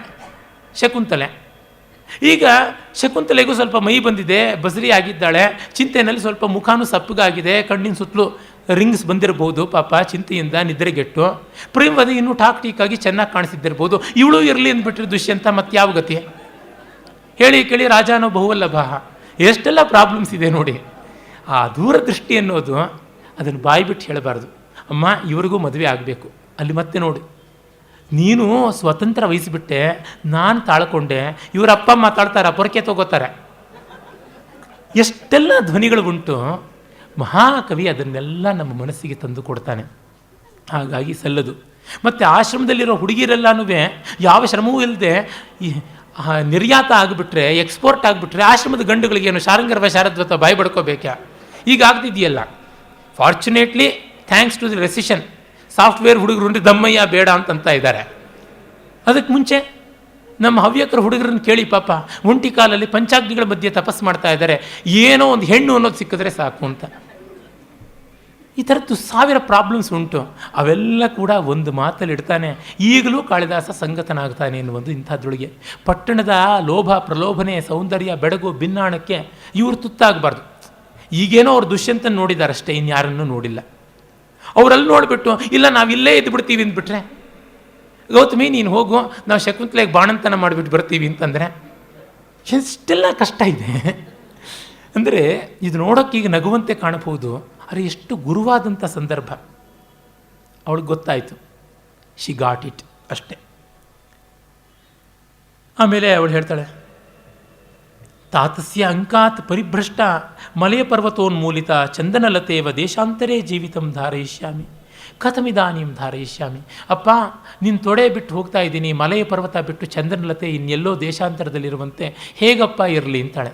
ಶಕುಂತಲೆ. ಈಗ ಶಕುಂತಲೆಗೂ ಸ್ವಲ್ಪ ಮೈ ಬಂದಿದೆ, ಬಸರಿ ಆಗಿದ್ದಾಳೆ, ಚಿಂತೆಯಲ್ಲಿ ಸ್ವಲ್ಪ ಮುಖಾನು ಸಪ್ಪಗಾಗಿದೆ, ಕಣ್ಣಿನ ಸುತ್ತಲೂ ರಿಂಗ್ಸ್ ಬಂದಿರಬಹುದು ಪಾಪ ಚಿಂತೆಯಿಂದ ನಿದ್ರೆಗೆಟ್ಟು. ಪ್ರೇಮವದಿ ಇನ್ನೂ ಠಾಕ್ಟೀಕಾಗಿ ಚೆನ್ನಾಗಿ ಕಾಣಿಸಿದ್ದಿರ್ಬೋದು. ಇವಳು ಇರಲಿ ಅಂದ್ಬಿಟ್ರೆ ದುಷ್ಯಂತ ಮತ್ತು ಯಾವ ಗತಿ? ಹೇಳಿ ಕೇಳಿ ರಾಜಾನೋ ಬಹುವಲ್ಲಭ. ಎಷ್ಟೆಲ್ಲ ಪ್ರಾಬ್ಲಮ್ಸ್ ಇದೆ ನೋಡಿ. ಆ ದೂರದೃಷ್ಟಿ ಅನ್ನೋದು ಅದನ್ನು ಬಾಯ್ಬಿಟ್ಟು ಹೇಳಬಾರ್ದು. ಅಮ್ಮ ಇವ್ರಿಗೂ ಮದುವೆ ಆಗಬೇಕು, ಅಲ್ಲಿ ಮತ್ತೆ ನೋಡಿ ನೀನು ಸ್ವತಂತ್ರ ವಹಿಸಿಬಿಟ್ಟೆ, ನಾನು ತಾಳ್ಕೊಂಡೆ, ಇವರ ಅಪ್ಪ ಮಾತಾಡ್ತಾರೆ, ಪೊರಕೆ ತಗೋತಾರೆ. ಎಷ್ಟೆಲ್ಲ ಧ್ವನಿಗಳು ಉಂಟು. ಮಹಾಕವಿ ಅದನ್ನೆಲ್ಲ ನಮ್ಮ ಮನಸ್ಸಿಗೆ ತಂದು ಕೊಡ್ತಾನೆ. ಹಾಗಾಗಿ ಸಲ್ಲದು. ಮತ್ತು ಆಶ್ರಮದಲ್ಲಿರೋ ಹುಡುಗಿರೆಲ್ಲನೂ ಯಾವ ಶ್ರಮವೂ ಇಲ್ಲದೆ ನಿರ್ಯಾತ ಆಗಿಬಿಟ್ರೆ, ಎಕ್ಸ್ಪೋರ್ಟ್ ಆಗಿಬಿಟ್ರೆ ಆಶ್ರಮದ ಗಂಡುಗಳಿಗೇನು ಶಾರಂಗರ್ವ ಶಾರದ್ವತ ಬಾಯಿ ಬಡ್ಕೋಬೇಕಾ? ಈಗ ಆಗ್ತಿದೆಯಲ್ಲ. Fortunately thanks to the recession software ಹುಡುಗರು ದಮ್ಮಯ್ಯ ಬೇಡ ಅಂತ ಇದ್ದಾರೆ. ಅದಕ್ಕೆ ಮುಂಚೆ ನಮ್ಮ ಹವ್ಯಕರ ಹುಡುಗರನ್ನು ಕೇಳಿ ಪಾಪ ಒಂಟಿ ಕಾಲಲ್ಲಿ ಪಂಚಾಗ್ನಿಗಳ ಮಧ್ಯೆ ತಪಸ್ಸು ಮಾಡ್ತಾ ಇದ್ದಾರೆ, ಏನೋ ಒಂದು ಹೆಣ್ಣು ಅನ್ನೋದು ಸಿಕ್ಕಿದ್ರೆ ಸಾಕು ಅಂತ. ಈ ಥರದ್ದು 1000 ಪ್ರಾಬ್ಲಮ್ಸ್ ಉಂಟು. ಅವೆಲ್ಲ ಕೂಡ ಒಂದು ಮಾತಲ್ಲಿ ಇಡ್ತಾನೆ. ಈಗಲೂ ಕಾಳಿದಾಸ ಸಂಗತನಾಗ್ತಾನೆ ಎನ್ನುವುದು ಇಂಥದ್ರೊಳಗೆ. ಪಟ್ಟಣದ ಲೋಭ ಪ್ರಲೋಭನೆ ಸೌಂದರ್ಯ ಬೆಳಗು ಭಿನ್ನಾಣಕ್ಕೆ ಇವರು ತುತ್ತಾಗಬಾರ್ದು. ಈಗೇನೋ ಅವ್ರು ದುಷ್ಯಂತನ ನೋಡಿದಾರಷ್ಟೇ, ಇನ್ಯಾರನ್ನೂ ನೋಡಿಲ್ಲ. ಅವರಲ್ಲಿ ನೋಡಿಬಿಟ್ಟು ಇಲ್ಲ ನಾವಿಲ್ಲೇ ಇದ್ದು ಬಿಡ್ತೀವಿ ಅಂದ್ಬಿಟ್ರೆ, ಗೌತಮಿ ನೀನು ಹೋಗು, ನಾವು ಶಕುಂತಲೆಗೆ ಬಾಣಂತನ ಮಾಡಿಬಿಟ್ಟು ಬರ್ತೀವಿ ಅಂತಂದರೆ ಎಷ್ಟೆಲ್ಲ ಕಷ್ಟ ಇದೆ. ಅಂದರೆ ಇದು ನೋಡೋಕ್ಕೆ ಈಗ ನಗುವಂತೆ ಕಾಣಬಹುದು, ಆದರೆ ಎಷ್ಟು ಗುರುವಾದಂಥ ಸಂದರ್ಭ. ಅವಳಿಗೆ ಗೊತ್ತಾಯಿತು, ಶಿ ಗಾಟ್ ಇಟ್ ಅಷ್ಟೇ. ಆಮೇಲೆ ಅವಳು ಹೇಳ್ತಾಳೆ, ತಾತಸ್ಯ ಅಂಕಾತ್ ಪರಿಭ್ರಷ್ಟ ಮಲಯ ಪರ್ವತೋನ್ಮೂಲಿತ ಚಂದನಲತೇವ ದೇಶಾಂತರೇ ಜೀವಿತಂ ಧಾರಯಿಷ್ಯಾಮಿ ಕಥಮಿದಾನೀಂ ಧಾರಯಿಷ್ಯಾಮಿ. ಅಪ್ಪ ನಿನ್ನ ತೊಡೆ ಬಿಟ್ಟು ಹೋಗ್ತಾ ಇದ್ದೀನಿ, ಮಲಯ ಪರ್ವತ ಬಿಟ್ಟು ಚಂದನಲತೆ ಇನ್ನೆಲ್ಲೋ ದೇಶಾಂತರದಲ್ಲಿರುವಂತೆ ಹೇಗಪ್ಪ ಇರಲಿ ಅಂತಾಳೆ.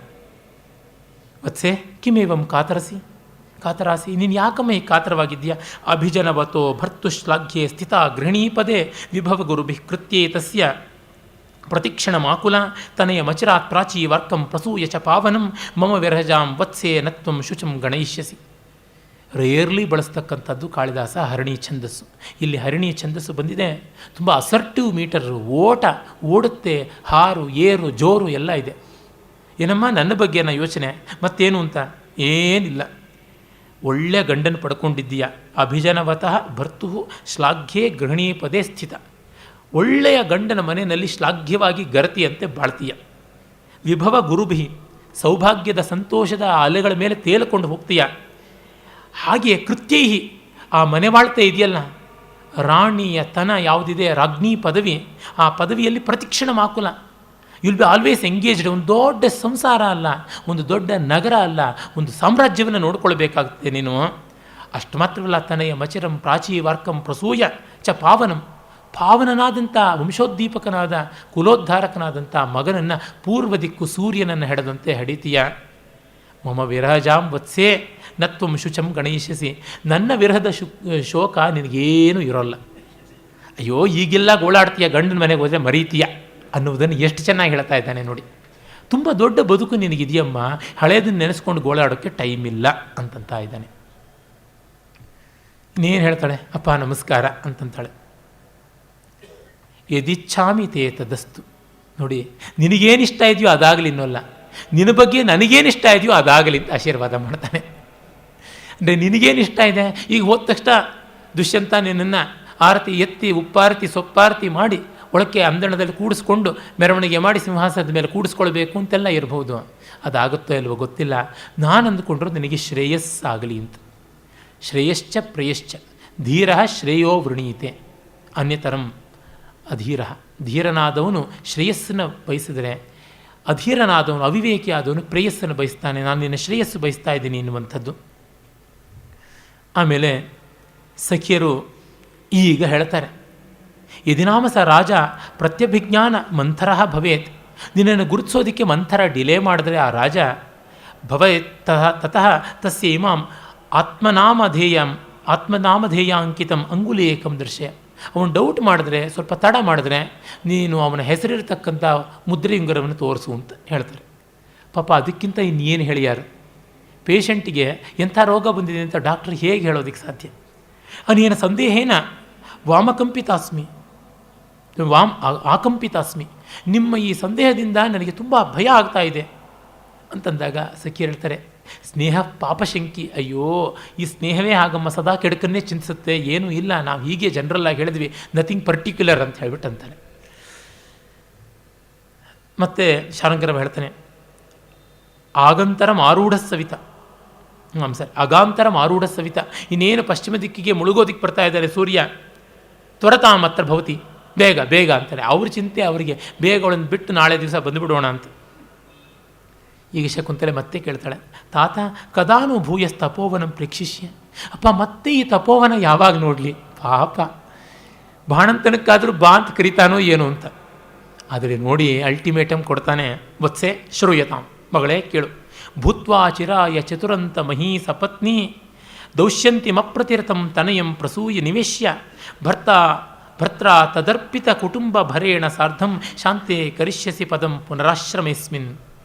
ವತ್ಸೆ ಕಿಮೇವಂ ಕಾತರಾಸಿ ನೀನು ಯಾಕಮ್ಮ ಈ ಕಾತರವಾಗಿದ್ದೀಯಾ? ಅಭಿಜನವತೋ ಭರ್ತು ಶ್ಲಾಘ್ಯೆ ಸ್ಥಿತ ಗೃಹಿಣೀಪದೇ ವಿಭವ ಗುರುಭಿ ಕೃತ್ಯೇ ತಸ್ಯ ಪ್ರತಿಕ್ಷಣ ಮಾಕುಲ ತನಯ ಮಚಿರಾತ್ ಪ್ರಾಚೀ ವರ್ಕಂ ಪ್ರಸೂಯ ಚ ಪಾವನಂ ಮಮ ವಿರಹಜಾಂ ವತ್ಸೆ ನತ್ವಂ ಶುಚಂ ಗಣಯಿಷ್ಯಸಿ. ರೇರ್ಲಿ ಬಳಸ್ತಕ್ಕಂಥದ್ದು ಕಾಳಿದಾಸ ಹರಿಣಿ ಛಂದಸ್ಸು. ಇಲ್ಲಿ ಹರಿಣಿ ಛಂದಸ್ಸು ಬಂದಿದೆ. ತುಂಬ ಅಸರ್ಟಿವ್ ಮೀಟರ್, ಓಡುತ್ತೆ, ಹಾರು ಏರು ಜೋರು ಎಲ್ಲ ಇದೆ. ಏನಮ್ಮ ನನ್ನ ಬಗ್ಗೆ ಯೋಚನೆ ಮತ್ತೇನು ಅಂತ ಏನಿಲ್ಲ. ಒಳ್ಳೆಯ ಗಂಡನ ಪಡ್ಕೊಂಡಿದ್ದೀಯ. ಅಭಿಜನವತಃ ಭರ್ತು ಶ್ಲಾಘ್ಯೇ ಗೃಹಿಣೀ ಪದೇ ಸ್ಥಿತ. ಒಳ್ಳೆಯ ಗಂಡನ ಮನೆಯಲ್ಲಿ ಶ್ಲಾಘ್ಯವಾಗಿ ಗರತಿಯಂತೆ ಬಾಳ್ತೀಯ. ವಿಭವ ಗುರುಭಿ ಸೌಭಾಗ್ಯದ ಸಂತೋಷದ ಅಲೆಗಳ ಮೇಲೆ ತೇಲಿಕೊಂಡು ಹೋಗ್ತೀಯ. ಹಾಗೆಯೇ ಕೃತ್ಯೈಹಿ ಆ ಮನೆ ಬಾಳ್ತೆ ಇದೆಯಲ್ಲ, ರಾಣಿಯ ತನ ಯಾವುದಿದೆ, ರಾಜ್ಞಿ ಪದವಿ, ಆ ಪದವಿಯಲ್ಲಿ ಪ್ರತಿಕ್ಷಣ ಮಾಕುಲ. Will be always engaged. ಒಂದು ದೊಡ್ಡ ಸಂಸಾರ ಅಲ್ಲ, ಒಂದು ದೊಡ್ಡ ನಗರ ಅಲ್ಲ, ಒಂದು ಸಾಮ್ರಾಜ್ಯವನ್ನು ನೋಡ್ಕೊಳ್ಬೇಕಾಗುತ್ತೆ ನೀನು. ಅಷ್ಟು ಮಾತ್ರವಲ್ಲ, ತನಯ ಮಚಿರಂ ಪ್ರಾಚೀ ವಾರ್ಕಂ ಪ್ರಸೂಯ ಚ ಪಾವನಂ. ಪಾವನನಾದಂಥ ವಂಶೋದ್ದೀಪಕನಾದ ಕುಲೋದ್ಧಾರಕನಾದಂಥ ಮಗನನ್ನು ಪೂರ್ವ ದಿಕ್ಕು ಸೂರ್ಯನನ್ನು ಹೆಡೆದಂತೆ ಹಡಿತೀಯ. ಮಮ ವಿರಹಜಾಂ ವತ್ಸೆ ನತ್ವಂ ಶುಚಂ ಗಣಯಿಷ್ಯಸಿ. ನನ್ನ ವಿರಹದ ಶೋಕ ನಿನಗೇನು ಇರೋಲ್ಲ. ಅಯ್ಯೋ ಈಗೆಲ್ಲ ಗೋಳಾಡ್ತೀಯ, ಗಂಡನ ಮನೆಗೆ ಹೋದರೆ ಮರೀತೀಯ ಅನ್ನುವುದನ್ನು ಎಷ್ಟು ಚೆನ್ನಾಗಿ ಹೇಳ್ತಾ ಇದ್ದಾನೆ ನೋಡಿ. ತುಂಬ ದೊಡ್ಡ ಬದುಕು ನಿನಗಿದೆಯಮ್ಮ, ಹಳೇದನ್ನು ನೆನೆಸ್ಕೊಂಡು ಗೋಳಾಡೋಕ್ಕೆ ಟೈಮ್ ಇಲ್ಲ ಅಂತಂತ ಇದ್ದಾನೆ. ಇನ್ನೇನು ಹೇಳ್ತಾಳೆ? ಅಪ್ಪ ನಮಸ್ಕಾರ ಅಂತಂತಾಳೆ. ಯದಿಚ್ಛಾಮಿ ತೇ ತದಸ್ತು. ನೋಡಿ, ನಿನಗೇನಿಷ್ಟ ಇದೆಯೋ ಅದಾಗಲಿ ಇನ್ನೊಲ್ಲ, ನಿನ್ನ ಬಗ್ಗೆ ನನಗೇನಿಷ್ಟ ಇದೆಯೋ ಅದಾಗಲಿ ಅಂತ ಆಶೀರ್ವಾದ ಮಾಡ್ತಾನೆ. ಅಂದರೆ ನಿನಗೇನಿಷ್ಟ ಇದೆ, ಈಗ ಹೋದ ತಕ್ಷಣ ದುಷ್ಯಂತ ನಿನ್ನನ್ನು ಆರತಿ ಎತ್ತಿ ಉಪ್ಪಾರತಿ ಸೊಪ್ಪಾರತಿ ಮಾಡಿ ಒಳಕ್ಕೆ ಅಂದಣದಲ್ಲಿ ಕೂಡಿಸ್ಕೊಂಡು ಮೆರವಣಿಗೆ ಮಾಡಿ ಸಿಂಹಾಸನದ ಮೇಲೆ ಕೂಡಿಸ್ಕೊಳ್ಬೇಕು ಅಂತೆಲ್ಲ ಇರಬಹುದು. ಅದಾಗುತ್ತೋ ಇಲ್ವೋ ಗೊತ್ತಿಲ್ಲ. ನಾನು ಅಂದುಕೊಂಡ್ರು ನಿನಗೆ ಶ್ರೇಯಸ್ಸಾಗಲಿ ಅಂತ. ಶ್ರೇಯಶ್ಚ ಪ್ರೇಯಶ್ಚ ಧೀರ ಶ್ರೇಯೋ ವೃಣೀತೆ ಅನ್ಯತರಂ ಅಧೀರ. ಧೀರನಾದವನು ಶ್ರೇಯಸ್ಸನ್ನು ಬಯಸಿದರೆ, ಅಧೀರನಾದವನು ಅವಿವೇಕಿ ಆದವನು ಪ್ರೇಯಸ್ಸನ್ನು ಬಯಸ್ತಾನೆ. ನಾನು ನಿನ್ನ ಶ್ರೇಯಸ್ಸು ಬಯಸ್ತಾ ಇದ್ದೀನಿ ಎನ್ನುವಂಥದ್ದು. ಆಮೇಲೆ ಸಖಿಯರು ಈಗ ಹೇಳ್ತಾರೆ, ಯದಿನಾಮ ಸ ರಾಜ ಪ್ರತ್ಯಭಿಜ್ಞಾನ ಮಂಥರ ಭವೇತ್. ನಿನ್ನನ್ನು ಗುರುತಿಸೋದಕ್ಕೆ ಮಂಥರ ಡಿಲೇ ಮಾಡಿದ್ರೆ ಆ ರಾಜ ಭವೇತ್ ತತಃ ತಸ್ಯ ಇಮಾಂ ಆತ್ಮನಾಮಧೇಯಾಂಕಿತಂ ಅಂಗುಲೇಕಂ ದೃಶ್ಯ. ಅವನು ಡೌಟ್ ಮಾಡಿದ್ರೆ, ಸ್ವಲ್ಪ ತಡ ಮಾಡಿದ್ರೆ, ನೀನು ಅವನ ಹೆಸರಿರ್ತಕ್ಕಂಥ ಮುದ್ರೆಯುಂಗರವನ್ನು ತೋರಿಸು ಅಂತ ಹೇಳ್ತಾರೆ. ಪಾಪ ಅದಕ್ಕಿಂತ ಇನ್ನೇನು ಹೇಳಿಯಾರು? ಪೇಷಂಟಿಗೆ ಎಂಥ ರೋಗ ಬಂದಿದೆ ಅಂತ ಡಾಕ್ಟ್ರ್ ಹೇಗೆ ಹೇಳೋದಕ್ಕೆ ಸಾಧ್ಯ? ಅನೇನ ಸಂದೇಹೇನ ವಾಮಕಂಪಿತಾಸ್ಮಿ ಆಕಂಪಿತಾಸ್ಮಿ. ನಿಮ್ಮ ಈ ಸಂದೇಹದಿಂದ ನನಗೆ ತುಂಬ ಭಯ ಆಗ್ತಾ ಇದೆ ಅಂತಂದಾಗ ಸಖಿ ಹೇಳ್ತಾರೆ, ಸ್ನೇಹ ಪಾಪಶಂಕಿ. ಅಯ್ಯೋ, ಈ ಸ್ನೇಹವೇ ಹಾಗಮ್ಮ, ಸದಾ ಕೆಡಕನ್ನೇ ಚಿಂತಿಸುತ್ತೆ, ಏನೂ ಇಲ್ಲ, ನಾವು ಹೀಗೆ ಜನರಲ್ಲಾಗಿ ಹೇಳಿದ್ವಿ, ನಥಿಂಗ್ ಪರ್ಟಿಕ್ಯುಲರ್ ಅಂತ ಹೇಳ್ಬಿಟ್ಟು ಅಂತಾನೆ. ಮತ್ತು ಶಾರಂಗರವ ಹೇಳ್ತಾನೆ, ಆಗಂತರಂ ಆರೂಢ ಸವಿತ. ಅಗಾಂತರಂ ಆರೂಢ ಸವಿತ. ಇನ್ನೇನು ಪಶ್ಚಿಮ ದಿಕ್ಕಿಗೆ ಮುಳುಗೋದಿಕ್ಕೆ ಬರ್ತಾ ಇದ್ದಾರೆ ಸೂರ್ಯ. ತ್ವರತಾಂ ಅತ್ರ ಭವತಿ, ಬೇಗ ಬೇಗ ಅಂತಾರೆ. ಅವ್ರ ಚಿಂತೆ ಅವರಿಗೆ, ಬೇಗ ಅವಳನ್ನು ಬಿಟ್ಟು ನಾಳೆ ದಿವಸ ಬಂದುಬಿಡೋಣ ಅಂತ. ಈಗ ಶಕುಂತಲೆ ಮತ್ತೆ ಕೇಳ್ತಾಳೆ, ತಾತ ಕದಾನು ಭೂಯಸ್ ತಪೋವನಂ ಪ್ರೇಕ್ಷಿಷ್ಯ. ಅಪ್ಪ ಮತ್ತೆ ಈ ತಪೋವನ ಯಾವಾಗ ನೋಡಲಿ? ಪಾಪ ಬಾಣಂತನಕ್ಕಾದರೂ ಬಾ ಅಂತ ಕರಿತಾನೋ ಏನು ಅಂತ. ಆದರೆ ನೋಡಿ ಅಲ್ಟಿಮೇಟಮ್ ಕೊಡ್ತಾನೆ. ವತ್ಸೆ ಶ್ರೂಯತಾಂ, ಮಗಳೇ ಕೇಳು. ಭೂತ್ವಾ ಚಿರಾಯ ಚತುರಂತ ಮಹೀ ಸಪತ್ನಿ ದೌಶ್ಯಂತಿಮಪ್ರತಿರತಂ ತನಯಂ ಪ್ರಸೂಯ ನಿವೇಶ್ಯ ಭರ್ತ್ರ ತದರ್ಪಿತ ಕುಟುಂಬ ಭರೇಣ ಸಾರ್ಧಂ ಶಾಂತೆ ಕರಿಷ್ಯಸಿ ಪದಂ ಪುನರಾಶ್ರಮೇಸ್ಮಿನ್.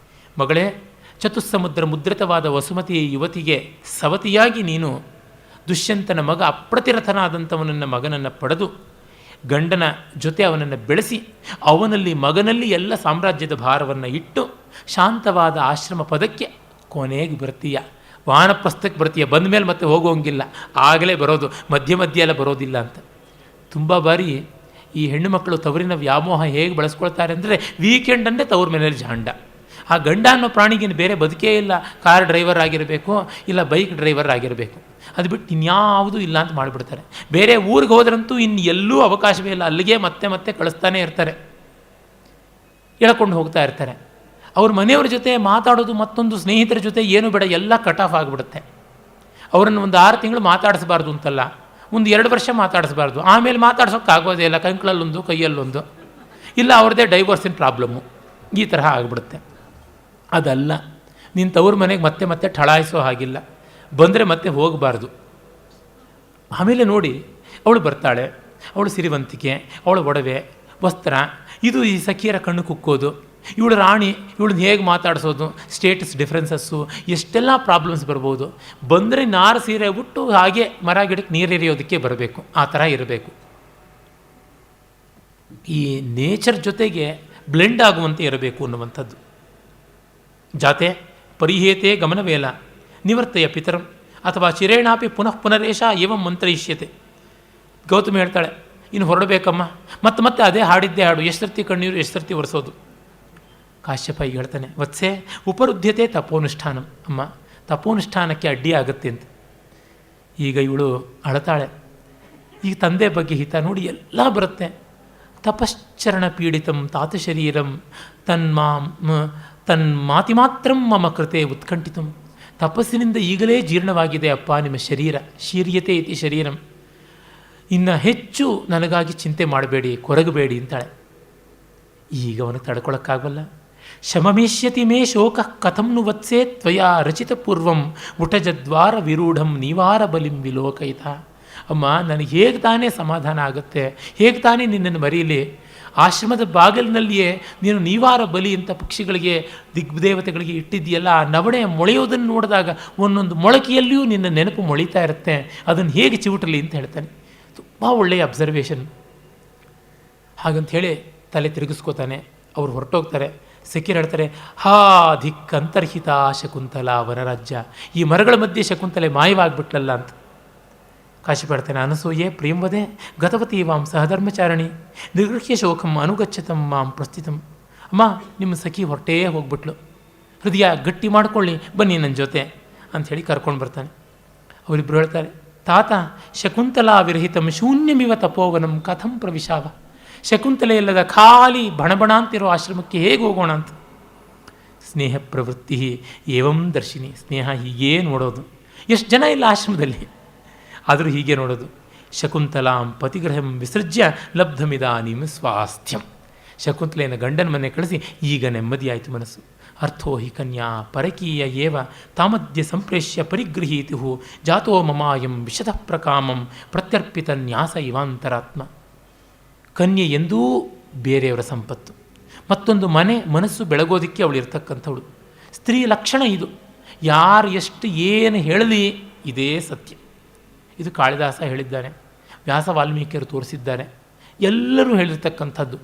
ಮಗಳೇ, ಚತುಸ್ಸಮುದ್ರ ಮುದ್ರಿತವಾದ ವಸುಮತಿ ಯುವತಿಗೆ ಸವತಿಯಾಗಿ ನೀನು ದುಷ್ಯಂತನ ಮಗ ಅಪ್ರತಿರಥನಾದಂಥವನನ್ನ ಮಗನನ್ನು ಪಡೆದು ಗಂಡನ ಜೊತೆ ಅವನನ್ನು ಬೆಳೆಸಿ ಅವನಲ್ಲಿ ಮಗನಲ್ಲಿ ಎಲ್ಲ ಸಾಮ್ರಾಜ್ಯದ ಭಾರವನ್ನು ಇಟ್ಟು ಶಾಂತವಾದ ಆಶ್ರಮ ಪದಕ್ಕೆ ಕೊನೆಗೆ ಬರ್ತೀಯ. ವಾನಪ್ರಸ್ಥಕ್ಕೆ ಬರ್ತೀಯ, ಬಂದ ಮೇಲೆ ಮತ್ತೆ ಹೋಗೋಂಗಿಲ್ಲ, ಆಗಲೇ ಬರೋದು, ಮಧ್ಯೆ ಮಧ್ಯೆ ಎಲ್ಲ ಬರೋದಿಲ್ಲ ಅಂತ. ತುಂಬ ಬಾರಿ ಈ ಹೆಣ್ಣು ಮಕ್ಕಳು ತವರಿನ ವ್ಯಾಮೋಹ ಹೇಗೆ ಬಳಸ್ಕೊಳ್ತಾರೆ ಅಂದರೆ, ವೀಕೆಂಡನ್ನೇ ತವ್ರ ಮನೇಲಿ ಜಾಂಡ. ಆ ಗಂಡ ಅನ್ನೋ ಪ್ರಾಣಿಗೇನು ಬೇರೆ ಬದುಕೇ ಇಲ್ಲ, ಕಾರ್ ಡ್ರೈವರ್ ಆಗಿರಬೇಕು, ಇಲ್ಲ ಬೈಕ್ ಡ್ರೈವರ್ ಆಗಿರಬೇಕು, ಅದು ಬಿಟ್ಟು ಇನ್ಯಾವುದೂ ಇಲ್ಲ ಅಂತ ಮಾಡಿಬಿಡ್ತಾರೆ. ಬೇರೆ ಊರಿಗೆ ಹೋದ್ರಂತೂ ಇನ್ನು ಎಲ್ಲೂ ಅವಕಾಶವೇ ಇಲ್ಲ, ಅಲ್ಲಿಗೆ ಮತ್ತೆ ಮತ್ತೆ ಕಳಿಸ್ತಾನೆ ಇರ್ತಾರೆ, ಎಳ್ಕೊಂಡು ಹೋಗ್ತಾ ಇರ್ತಾರೆ. ಅವ್ರ ಮನೆಯವ್ರ ಜೊತೆ ಮಾತಾಡೋದು, ಮತ್ತೊಂದು ಸ್ನೇಹಿತರ ಜೊತೆ ಏನು ಬೇಡ, ಎಲ್ಲ ಕಟ್ ಆಫ್ ಆಗಿಬಿಡುತ್ತೆ. ಅವರನ್ನು ಒಂದು 6 ತಿಂಗಳು ಮಾತಾಡಿಸ್ಬಾರ್ದು ಅಂತಲ್ಲ, ಒಂದು 2 ವರ್ಷ ಮಾತಾಡಿಸ್ಬಾರ್ದು. ಆಮೇಲೆ ಮಾತಾಡ್ಸೋಕ್ಕಾಗೋದೇ ಇಲ್ಲ, ಕಂಕ್ಳಲ್ಲೊಂದು ಕೈಯಲ್ಲೊಂದು, ಇಲ್ಲ ಅವ್ರದ್ದೇ ಡೈವರ್ಸಿನ ಪ್ರಾಬ್ಲಮ್ಮು, ಈ ತರಹ ಆಗಿಬಿಡುತ್ತೆ. ಅದಲ್ಲ, ನೀನು ತವ್ರ ಮನೆಗೆ ಮತ್ತೆ ಮತ್ತೆ ಠಳಾಯಿಸೋ ಹಾಗಿಲ್ಲ, ಬಂದರೆ ಮತ್ತೆ ಹೋಗಬಾರ್ದು. ಆಮೇಲೆ ನೋಡಿ, ಅವಳು ಬರ್ತಾಳೆ, ಅವಳು ಸಿರಿವಂತಿಕೆ, ಅವಳು ಒಡವೆ ವಸ್ತ್ರ, ಇದು ಈ ಸಖಿಯರ ಕಣ್ಣು ಕುಕ್ಕೋದು, ಇವಳು ರಾಣಿ, ಇವಳನ್ನ ಹೇಗೆ ಮಾತಾಡಿಸೋದು, ಸ್ಟೇಟಸ್ ಡಿಫ್ರೆನ್ಸಸ್ಸು, ಎಷ್ಟೆಲ್ಲ ಪ್ರಾಬ್ಲಮ್ಸ್ ಬರ್ಬೋದು. ಬಂದರೆ ನಾರು ಸೀರೆ ಉಟ್ಟು ಹಾಗೆ ಮರ ಗಿಡಕ್ಕೆ ನೀರೆರಿಯೋದಕ್ಕೆ ಬರಬೇಕು, ಆ ಥರ ಇರಬೇಕು. ಈ ನೇಚರ್ ಜೊತೆಗೆ ಬ್ಲೆಂಡ್ ಆಗುವಂತೆ ಇರಬೇಕು ಅನ್ನುವಂಥದ್ದು. ಜಾತೆ ಪರಿಹೇತೆ ಗಮನವೇಲ ನಿವರ್ತಯ ಪಿತರಂ ಅಥವಾ ಚಿರೇಣಾಪಿ ಪುನಃ ಪುನರೇಶ ಏವಂ ಮಂತ್ರಯಿಷ್ಯತೆ. ಗೌತಮಿ ಹೇಳ್ತಾಳೆ, ಇನ್ನು ಹೊರಡಬೇಕಮ್ಮ, ಮತ್ತೆ ಮತ್ತೆ ಅದೇ ಹಾಡಿದ್ದೇ ಹಾಡು, ಎಷ್ಟರ್ತಿ ಕಣ್ಣೀರು ಎಷ್ಟರ್ತಿ ಒರೆಸೋದು. ಕಾಶ್ಯಪ ಈಗ ಹೇಳ್ತಾನೆ, ವತ್ಸೆ ಉಪರುದ್ಧತೆ ತಪೋನುಷ್ಠಾನಂ, ಅಮ್ಮ ತಪೋನುಷ್ಠಾನಕ್ಕೆ ಅಡ್ಡಿ ಆಗುತ್ತೆ ಅಂತ. ಈಗ ಇವಳು ಅಳತಾಳೆ. ಈಗ ತಂದೆ ಬಗ್ಗೆ ಹಿತ ನೋಡಿ ಎಲ್ಲ ಬರುತ್ತೆ. ತಪಶ್ಚರಣ ಪೀಡಿತಂ ತಾತ ಶರೀರಂ ತನ್ಮಾತಿಮಾತ್ರಂ ಮಮ ಕೃತೆ ಉತ್ಕಂಠಿತಂ. ತಪಸ್ಸಿನಿಂದ ಈಗಲೇ ಜೀರ್ಣವಾಗಿದೆ ಅಪ್ಪ ನಿಮ್ಮ ಶರೀರ, ಶೀರ್ಯತೆ ಇತಿ ಶರೀರಂ, ಇನ್ನು ಹೆಚ್ಚು ನನಗಾಗಿ ಚಿಂತೆ ಮಾಡಬೇಡಿ, ಕೊರಗಬೇಡಿ ಅಂತಾಳೆ. ಈಗ ಅವನು ತಡ್ಕೊಳಕ್ಕಾಗಲ್ಲ. ಶಮಮೇಷ್ಯತಿ ಮೇ ಶೋಕ ಕಥಂನು ವತ್ಸೆ ತ್ವಯಾ ರಚಿತ ಪೂರ್ವಂ ಉಟಜದ್ವಾರ ವಿರೂಢಂ ನೀವಾರ ಬಲಿಂ ವಿಲೋಕಯಿತ. ಅಮ್ಮ, ನನಗೆ ಹೇಗೆ ತಾನೇ ಸಮಾಧಾನ ಆಗುತ್ತೆ, ಹೇಗೆ ತಾನೇ ನಿನ್ನನ್ನು ಮರೀಲಿ? ಆಶ್ರಮದ ಬಾಗಿಲಿನಲ್ಲಿಯೇ ನೀನು ನೀವಾರ ಬಲಿ ಅಂತ ಪಕ್ಷಿಗಳಿಗೆ ದಿಗ್ದೇವತೆಗಳಿಗೆ ಇಟ್ಟಿದ್ದೀಯಲ್ಲ, ಆ ನವಣೆ ಮೊಳೆಯೋದನ್ನು ನೋಡಿದಾಗ ಒಂದೊಂದು ಮೊಳಕೆಯಲ್ಲಿಯೂ ನಿನ್ನ ನೆನಪು ಮೊಳೀತಾ ಇರುತ್ತೆ, ಅದನ್ನು ಹೇಗೆ ಚಿವುಟಲಿ ಅಂತ ಹೇಳ್ತಾನೆ. ತುಂಬ ಒಳ್ಳೆಯ ಅಬ್ಸರ್ವೇಷನ್. ಹಾಗಂತ ಹೇಳಿ ತಲೆ ತಿರುಗಿಸ್ಕೋತಾನೆ. ಅವ್ರು ಹೊರಟೋಗ್ತಾರೆ. ಸಖಿಯರು ಹೇಳ್ತಾರೆ, ಹಾ ಧಿಕ್ ಅಂತರ್ಹಿತ ಶಕುಂತಲಾ ವನರಾಜ್ಯ, ಈ ಮರಗಳ ಮಧ್ಯೆ ಶಕುಂತಲೆ ಮಾಯವಾಗಿಬಿಟ್ಲಲ್ಲ ಅಂತ. ಕಾಶ್ಯಪ ಹೇಳ್ತಾನೆ, ಅನಸೂಯೆ ಪ್ರೇಮವದೇ ಗತವತಿ ವಾಂ ಸಹಧರ್ಮಚಾರಣಿ ನಿರ್ಗೃಹ್ಯ ಶೋಕಂ ಅನುಗಚ್ಚತಂ ಮಾಂ ಪ್ರಸ್ಥಿತಂ. ಅಮ್ಮ, ನಿಮ್ಮ ಸಖಿ ಹೊರಟೇ ಹೋಗ್ಬಿಟ್ಲು, ಹೃದಯ ಗಟ್ಟಿ ಮಾಡ್ಕೊಳ್ಳಿ, ಬನ್ನಿ ನನ್ನ ಜೊತೆ ಅಂಥೇಳಿ ಕರ್ಕೊಂಡು ಬರ್ತಾನೆ. ಅವರಿಬ್ಬರು ಹೇಳ್ತಾರೆ, ತಾತ ಶಕುಂತಲಾ ವಿರಹಿತಂ ಶೂನ್ಯಮಿವ ತಪೋವನಂ ಕಥಂ ಪ್ರವಿಶಾವ. ಶಕುಂತಲೆ ಇಲ್ಲದ ಖಾಲಿ ಬಣಬಣ ಅಂತಿರೋ ಆಶ್ರಮಕ್ಕೆ ಹೇಗೆ ಹೋಗೋಣ ಅಂತ. ಸ್ನೇಹ ಪ್ರವೃತ್ತಿ ಏವಂ ದರ್ಶಿನಿ, ಸ್ನೇಹ ಹೀಗೇ ನೋಡೋದು. ಎಷ್ಟು ಜನ ಇಲ್ಲ ಆಶ್ರಮದಲ್ಲಿ, ಆದರೂ ಹೀಗೆ ನೋಡೋದು. ಶಕುಂತಲಾಂ ಪತಿಗ್ರಹಂ ವಿಸೃಜ್ಯ ಲಬ್ಧಮಿದಾನಿಂ ಸ್ವಾಸ್ಥ್ಯಂ. ಶಕುಂತಲೆಯನ್ನು ಗಂಡನ ಮನೆ ಕಳಿಸಿ ಈಗ ನೆಮ್ಮದಿಯಾಯಿತು ಮನಸ್ಸು. ಅರ್ಥೋ ಹಿ ಕನ್ಯಾ ಪರಕೀಯ ಏವ ತಾಮದ್ಯ ಸಂಪ್ರೇಷ್ಯ ಪರಿಗೃಹೀತು ಜಾತೋ ಮಮಾಯಂ ವಿಶತಃ ಪ್ರಕಾಮಂ ಪ್ರತ್ಯರ್ಪಿತ ನ್ಯಾಸ ಇವಾಂತರಾತ್ಮ. ಕನ್ಯೆ ಎಂದೂ ಬೇರೆಯವರ ಸಂಪತ್ತು. ಮತ್ತೊಂದು ಮನಸ್ಸು ಬೆಳಗೋದಿಕ್ಕೆ ಅವಳು ಇರ್ತಕ್ಕಂಥವಳು. ಸ್ತ್ರೀ ಲಕ್ಷಣ ಇದು. ಯಾರು ಎಷ್ಟು ಏನು ಹೇಳಲಿ ಇದೇ ಸತ್ಯ. ಇದು ಕಾಳಿದಾಸ ಹೇಳಿದ್ದಾನೆ, ವ್ಯಾಸ ವಾಲ್ಮೀಕಿಯರು ತೋರಿಸಿದ್ದಾರೆ, ಎಲ್ಲರೂ ಹೇಳಿರ್ತಕ್ಕಂಥದ್ದು.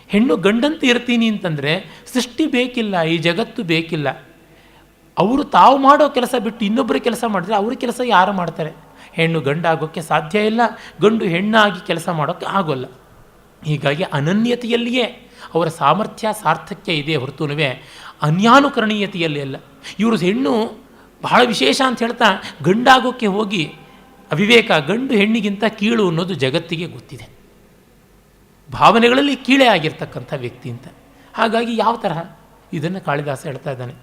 ಹೆಣ್ಣು ಗಂಡಂತೆ ಇರ್ತೀನಿ ಅಂತಂದರೆ ಸೃಷ್ಟಿ ಬೇಕಿಲ್ಲ, ಈ ಜಗತ್ತು ಬೇಕಿಲ್ಲ. ಅವರು ತಾವು ಮಾಡೋ ಕೆಲಸ ಬಿಟ್ಟು ಇನ್ನೊಬ್ಬರ ಕೆಲಸ ಮಾಡಿದ್ರೆ ಅವ್ರ ಕೆಲಸ ಯಾರು ಮಾಡ್ತಾರೆ? ಹೆಣ್ಣು ಗಂಡಾಗೋಕ್ಕೆ ಸಾಧ್ಯ ಇಲ್ಲ, ಗಂಡು ಹೆಣ್ಣಾಗಿ ಕೆಲಸ ಮಾಡೋಕ್ಕೆ ಆಗೋಲ್ಲ. ಹೀಗಾಗಿ ಅನನ್ಯತೆಯಲ್ಲಿಯೇ ಅವರ ಸಾಮರ್ಥ್ಯ ಸಾರ್ಥಕ್ಯ ಇದೆ ಹೊರತುನುವೆ ಅನ್ಯಾನುಕರಣೀಯತೆಯಲ್ಲಿ ಅಲ್ಲ. ಇವರು ಹೆಣ್ಣು ಬಹಳ ವಿಶೇಷ ಅಂತ ಹೇಳ್ತಾ ಗಂಡಾಗೋಕ್ಕೆ ಹೋಗಿ ಅವಿವೇಕ, ಗಂಡು ಹೆಣ್ಣಿಗಿಂತ ಕೀಳು ಅನ್ನೋದು ಜಗತ್ತಿಗೆ ಗೊತ್ತಿದೆ. ಭಾವನೆಗಳಲ್ಲಿ ಕೀಳೇ ಆಗಿರ್ತಕ್ಕಂಥ ವ್ಯಕ್ತಿ ಅಂತ. ಹಾಗಾಗಿ ಯಾವ ತರಹ ಇದನ್ನು ಕಾಳಿದಾಸ ಹೇಳ್ತಾ ಇದ್ದಾನೆ.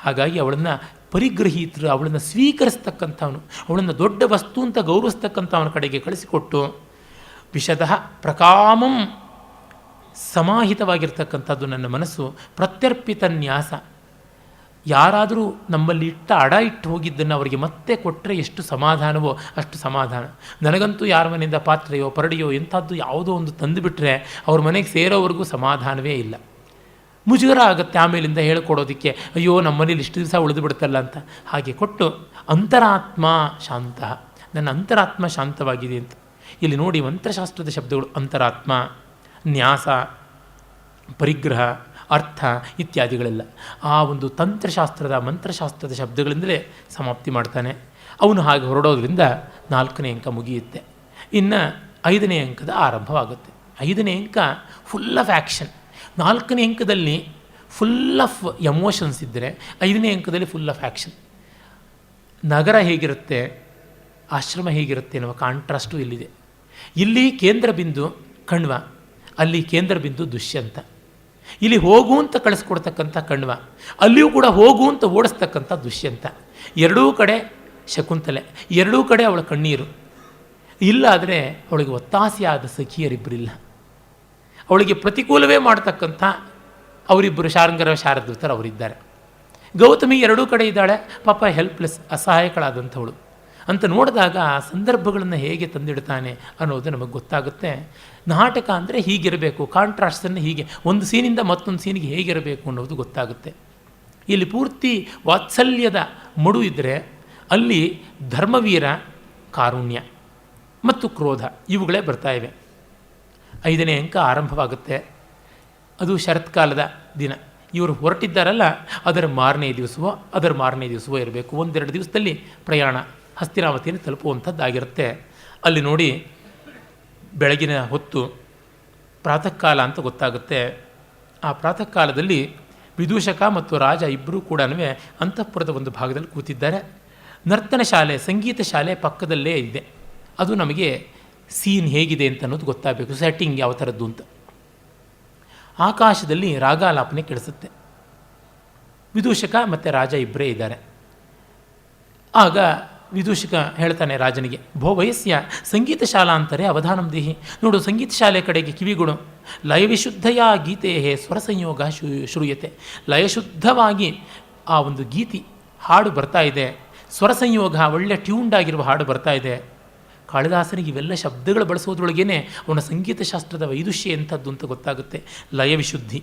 ಹಾಗಾಗಿ ಅವಳನ್ನು ಪರಿಗ್ರಹೀತರು, ಅವಳನ್ನು ಸ್ವೀಕರಿಸ್ತಕ್ಕಂಥವನು, ಅವಳನ್ನು ದೊಡ್ಡ ವಸ್ತು ಅಂತ ಗೌರವಿಸ್ತಕ್ಕಂಥವನ ಕಡೆಗೆ ಕಳಿಸಿಕೊಟ್ಟು ವಿಶದಃ ಪ್ರಕಾಮಂ ಸಮಾಹಿತವಾಗಿರ್ತಕ್ಕಂಥದ್ದು ನನ್ನ ಮನಸ್ಸು. ಪ್ರತ್ಯರ್ಪಿತ ನ್ಯಾಸ, ಯಾರಾದರೂ ನಮ್ಮಲ್ಲಿ ಅಡ ಇಟ್ಟು ಹೋಗಿದ್ದನ್ನು ಅವರಿಗೆ ಮತ್ತೆ ಕೊಟ್ಟರೆ ಎಷ್ಟು ಸಮಾಧಾನವೋ ಅಷ್ಟು ಸಮಾಧಾನ. ನನಗಂತೂ ಯಾರ ಮನೆಯಿಂದ ಪಾತ್ರೆಯೋ ಪರಡಿಯೋ ಎಂಥದ್ದು ಯಾವುದೋ ಒಂದು ತಂದುಬಿಟ್ರೆ ಅವ್ರ ಮನೆಗೆ ಸೇರೋವರೆಗೂ ಸಮಾಧಾನವೇ ಇಲ್ಲ. ಮುಜುಗರ ಆಗುತ್ತೆ ಆಮೇಲಿಂದ ಹೇಳ್ಕೊಡೋದಕ್ಕೆ, ಅಯ್ಯೋ ನಮ್ಮ ಮನೇಲಿ ಇಷ್ಟು ದಿವಸ ಉಳಿದು ಬಿಡುತ್ತಲ್ಲ ಅಂತ. ಹಾಗೆ ಕೊಟ್ಟು ಅಂತರಾತ್ಮ ಶಾಂತ, ನನ್ನ ಅಂತರಾತ್ಮ ಶಾಂತವಾಗಿದೆ ಅಂತ. ಇಲ್ಲಿ ನೋಡಿ ಮಂತ್ರಶಾಸ್ತ್ರದ ಶಬ್ದಗಳು ಅಂತರಾತ್ಮ, ನ್ಯಾಸ, ಪರಿಗ್ರಹ, ಅರ್ಥ ಇತ್ಯಾದಿಗಳೆಲ್ಲ ಆ ಒಂದು ತಂತ್ರಶಾಸ್ತ್ರದ ಮಂತ್ರಶಾಸ್ತ್ರದ ಶಬ್ದಗಳಿಂದಲೇ ಸಮಾಪ್ತಿ ಮಾಡ್ತಾನೆ ಅವನು. ಹಾಗೆ ಹೊರಡೋದ್ರಿಂದ 4ನೇ ಅಂಕ ಮುಗಿಯುತ್ತೆ. ಇನ್ನು 5ನೇ ಅಂಕದ ಆರಂಭವಾಗುತ್ತೆ. 5ನೇ ಅಂಕ ಫುಲ್ ಆಫ್ ಆ್ಯಕ್ಷನ್. 4ನೇ ಅಂಕದಲ್ಲಿ ಫುಲ್ ಆಫ್ ಎಮೋಷನ್ಸ್ ಇದ್ದರೆ 5ನೇ ಅಂಕದಲ್ಲಿ ಫುಲ್ ಆಫ್ ಆ್ಯಕ್ಷನ್. ನಗರ ಹೇಗಿರುತ್ತೆ, ಆಶ್ರಮ ಹೇಗಿರುತ್ತೆ ಅನ್ನುವ ಕಾಂಟ್ರಾಸ್ಟು ಇಲ್ಲಿದೆ. ಇಲ್ಲಿ ಕೇಂದ್ರ ಬಿಂದು ಕಣ್ವ, ಅಲ್ಲಿ ಕೇಂದ್ರ ಬಿಂದು ದುಷ್ಯಂತ. ಇಲ್ಲಿ ಹೋಗು ಅಂತ ಕಳಿಸ್ಕೊಡ್ತಕ್ಕಂಥ ಕಣ್ವ, ಅಲ್ಲಿಯೂ ಕೂಡ ಹೋಗು ಅಂತ ಓಡಿಸ್ತಕ್ಕಂಥ ದುಷ್ಯಂತ. ಎರಡೂ ಕಡೆ ಶಕುಂತಲೆ, ಎರಡೂ ಕಡೆ ಅವಳ ಕಣ್ಣೀರು. ಇಲ್ಲ ಆದರೆ ಅವಳಿಗೆ ಒತ್ತಾಸೆಯಾದ ಸಖಿಯರಿಬ್ಬರಿಲ್ಲ. ಅವಳಿಗೆ ಪ್ರತಿಕೂಲವೇ ಮಾಡ್ತಕ್ಕಂಥ ಅವರಿಬ್ಬರು ಶಾರಂಗರ ಶಾರದೂತರು ಅವರಿದ್ದಾರೆ. ಗೌತಮಿ ಎರಡೂ ಕಡೆ ಇದ್ದಾಳೆ, ಪಾಪ ಹೆಲ್ಪ್ಲೆಸ್, ಅಸಹಾಯಕಳಾದಂಥವಳು ಅಂತ ನೋಡಿದಾಗ ಆ ಸಂದರ್ಭಗಳನ್ನು ಹೇಗೆ ತಂದಿಡ್ತಾನೆ ಅನ್ನೋದು ನಮಗೆ ಗೊತ್ತಾಗುತ್ತೆ. ನಾಟಕ ಅಂದರೆ ಹೀಗಿರಬೇಕು, ಕಾಂಟ್ರಾಸ್ಟನ್ನು ಹೀಗೆ ಒಂದು ಸೀನಿಂದ ಮತ್ತೊಂದು ಸೀನಿಗೆ ಹೇಗಿರಬೇಕು ಅನ್ನೋದು ಗೊತ್ತಾಗುತ್ತೆ. ಇಲ್ಲಿ ಪೂರ್ತಿ ವಾತ್ಸಲ್ಯದ ಮಡು ಇದ್ದರೆ ಅಲ್ಲಿ ಧರ್ಮವೀರ, ಕಾರುಣ್ಯ ಮತ್ತು ಕ್ರೋಧ ಇವುಗಳೇ ಬರ್ತಾ ಇವೆ. 5ನೇ ಅಂಕ ಆರಂಭವಾಗುತ್ತೆ. ಅದು ಶರತ್ಕಾಲದ ದಿನ. ಇವರು ಹೊರಟಿದ್ದಾರಲ್ಲ, ಅದರ ಮಾರನೇ ದಿವಸವೋ ಇರಬೇಕು. 1-2 ದಿವಸದಲ್ಲಿ ಪ್ರಯಾಣ ಹಸ್ತಿನಾವತಿಯನ್ನು ತಲುಪುವಂಥದ್ದಾಗಿರುತ್ತೆ. ಅಲ್ಲಿ ನೋಡಿ, ಬೆಳಗಿನ ಹೊತ್ತು ಪ್ರಾತಃ ಕಾಲ ಅಂತ ಗೊತ್ತಾಗುತ್ತೆ. ಆ ಪ್ರಾತಃ ಕಾಲದಲ್ಲಿ ವಿದೂಷಕ ಮತ್ತು ರಾಜ ಇಬ್ಬರೂ ಕೂಡ ಅಂತಃಪುರದ ಒಂದು ಭಾಗದಲ್ಲಿ ಕೂತಿದ್ದಾರೆ. ನರ್ತನ ಶಾಲೆ, ಸಂಗೀತ ಶಾಲೆ ಪಕ್ಕದಲ್ಲೇ ಇದೆ. ಅದು ನಮಗೆ ಸೀನ್ ಹೇಗಿದೆ ಅಂತ ಅನ್ನೋದು ಗೊತ್ತಾಗಬೇಕು, ಸೆಟ್ಟಿಂಗ್ ಯಾವ ಥರದ್ದು ಅಂತ. ಆಕಾಶದಲ್ಲಿ ರಾಗಾಲಾಪನೆ ಕೆಡಿಸುತ್ತೆ. ವಿದೂಷಕ ಮತ್ತು ರಾಜ ಇಬ್ಬರೇ ಇದ್ದಾರೆ. ಆಗ ವಿದೂಷಕ ಹೇಳ್ತಾನೆ ರಾಜನಿಗೆ, ಭೋ ವಯಸ್ಸ್ಯ ಸಂಗೀತ ಶಾಲಾಂತರೇ ಅವಧಾನಂ ದೇಹಿ. ನೋಡು, ಸಂಗೀತ ಶಾಲೆ ಕಡೆಗೆ ಕಿವಿಗುಡು. ಲಯವಿಶುದ್ಧಯ ಗೀತೆ ಸ್ವರ ಸಂಯೋಗ ಶ್ರೂಯತೆ. ಲಯಶುದ್ಧವಾಗಿ ಆ ಒಂದು ಗೀತಿ ಹಾಡು ಬರ್ತಾ ಇದೆ, ಸ್ವರ ಸಂಯೋಗ ಒಳ್ಳೆ ಟ್ಯೂನ್ಡ್ ಆಗಿರುವ ಹಾಡು ಬರ್ತಾ ಇದೆ. ಕಾಳಿದಾಸನಿಗೆ ಇವೆಲ್ಲ ಶಬ್ದಗಳು ಬಳಸೋದ್ರೊಳಗೇ ಅವನ ಸಂಗೀತ ಶಾಸ್ತ್ರದ ವೈದುಷ್ಯ ಎಂಥದ್ದು ಅಂತ ಗೊತ್ತಾಗುತ್ತೆ. ಲಯವಿಶುದ್ಧಿ,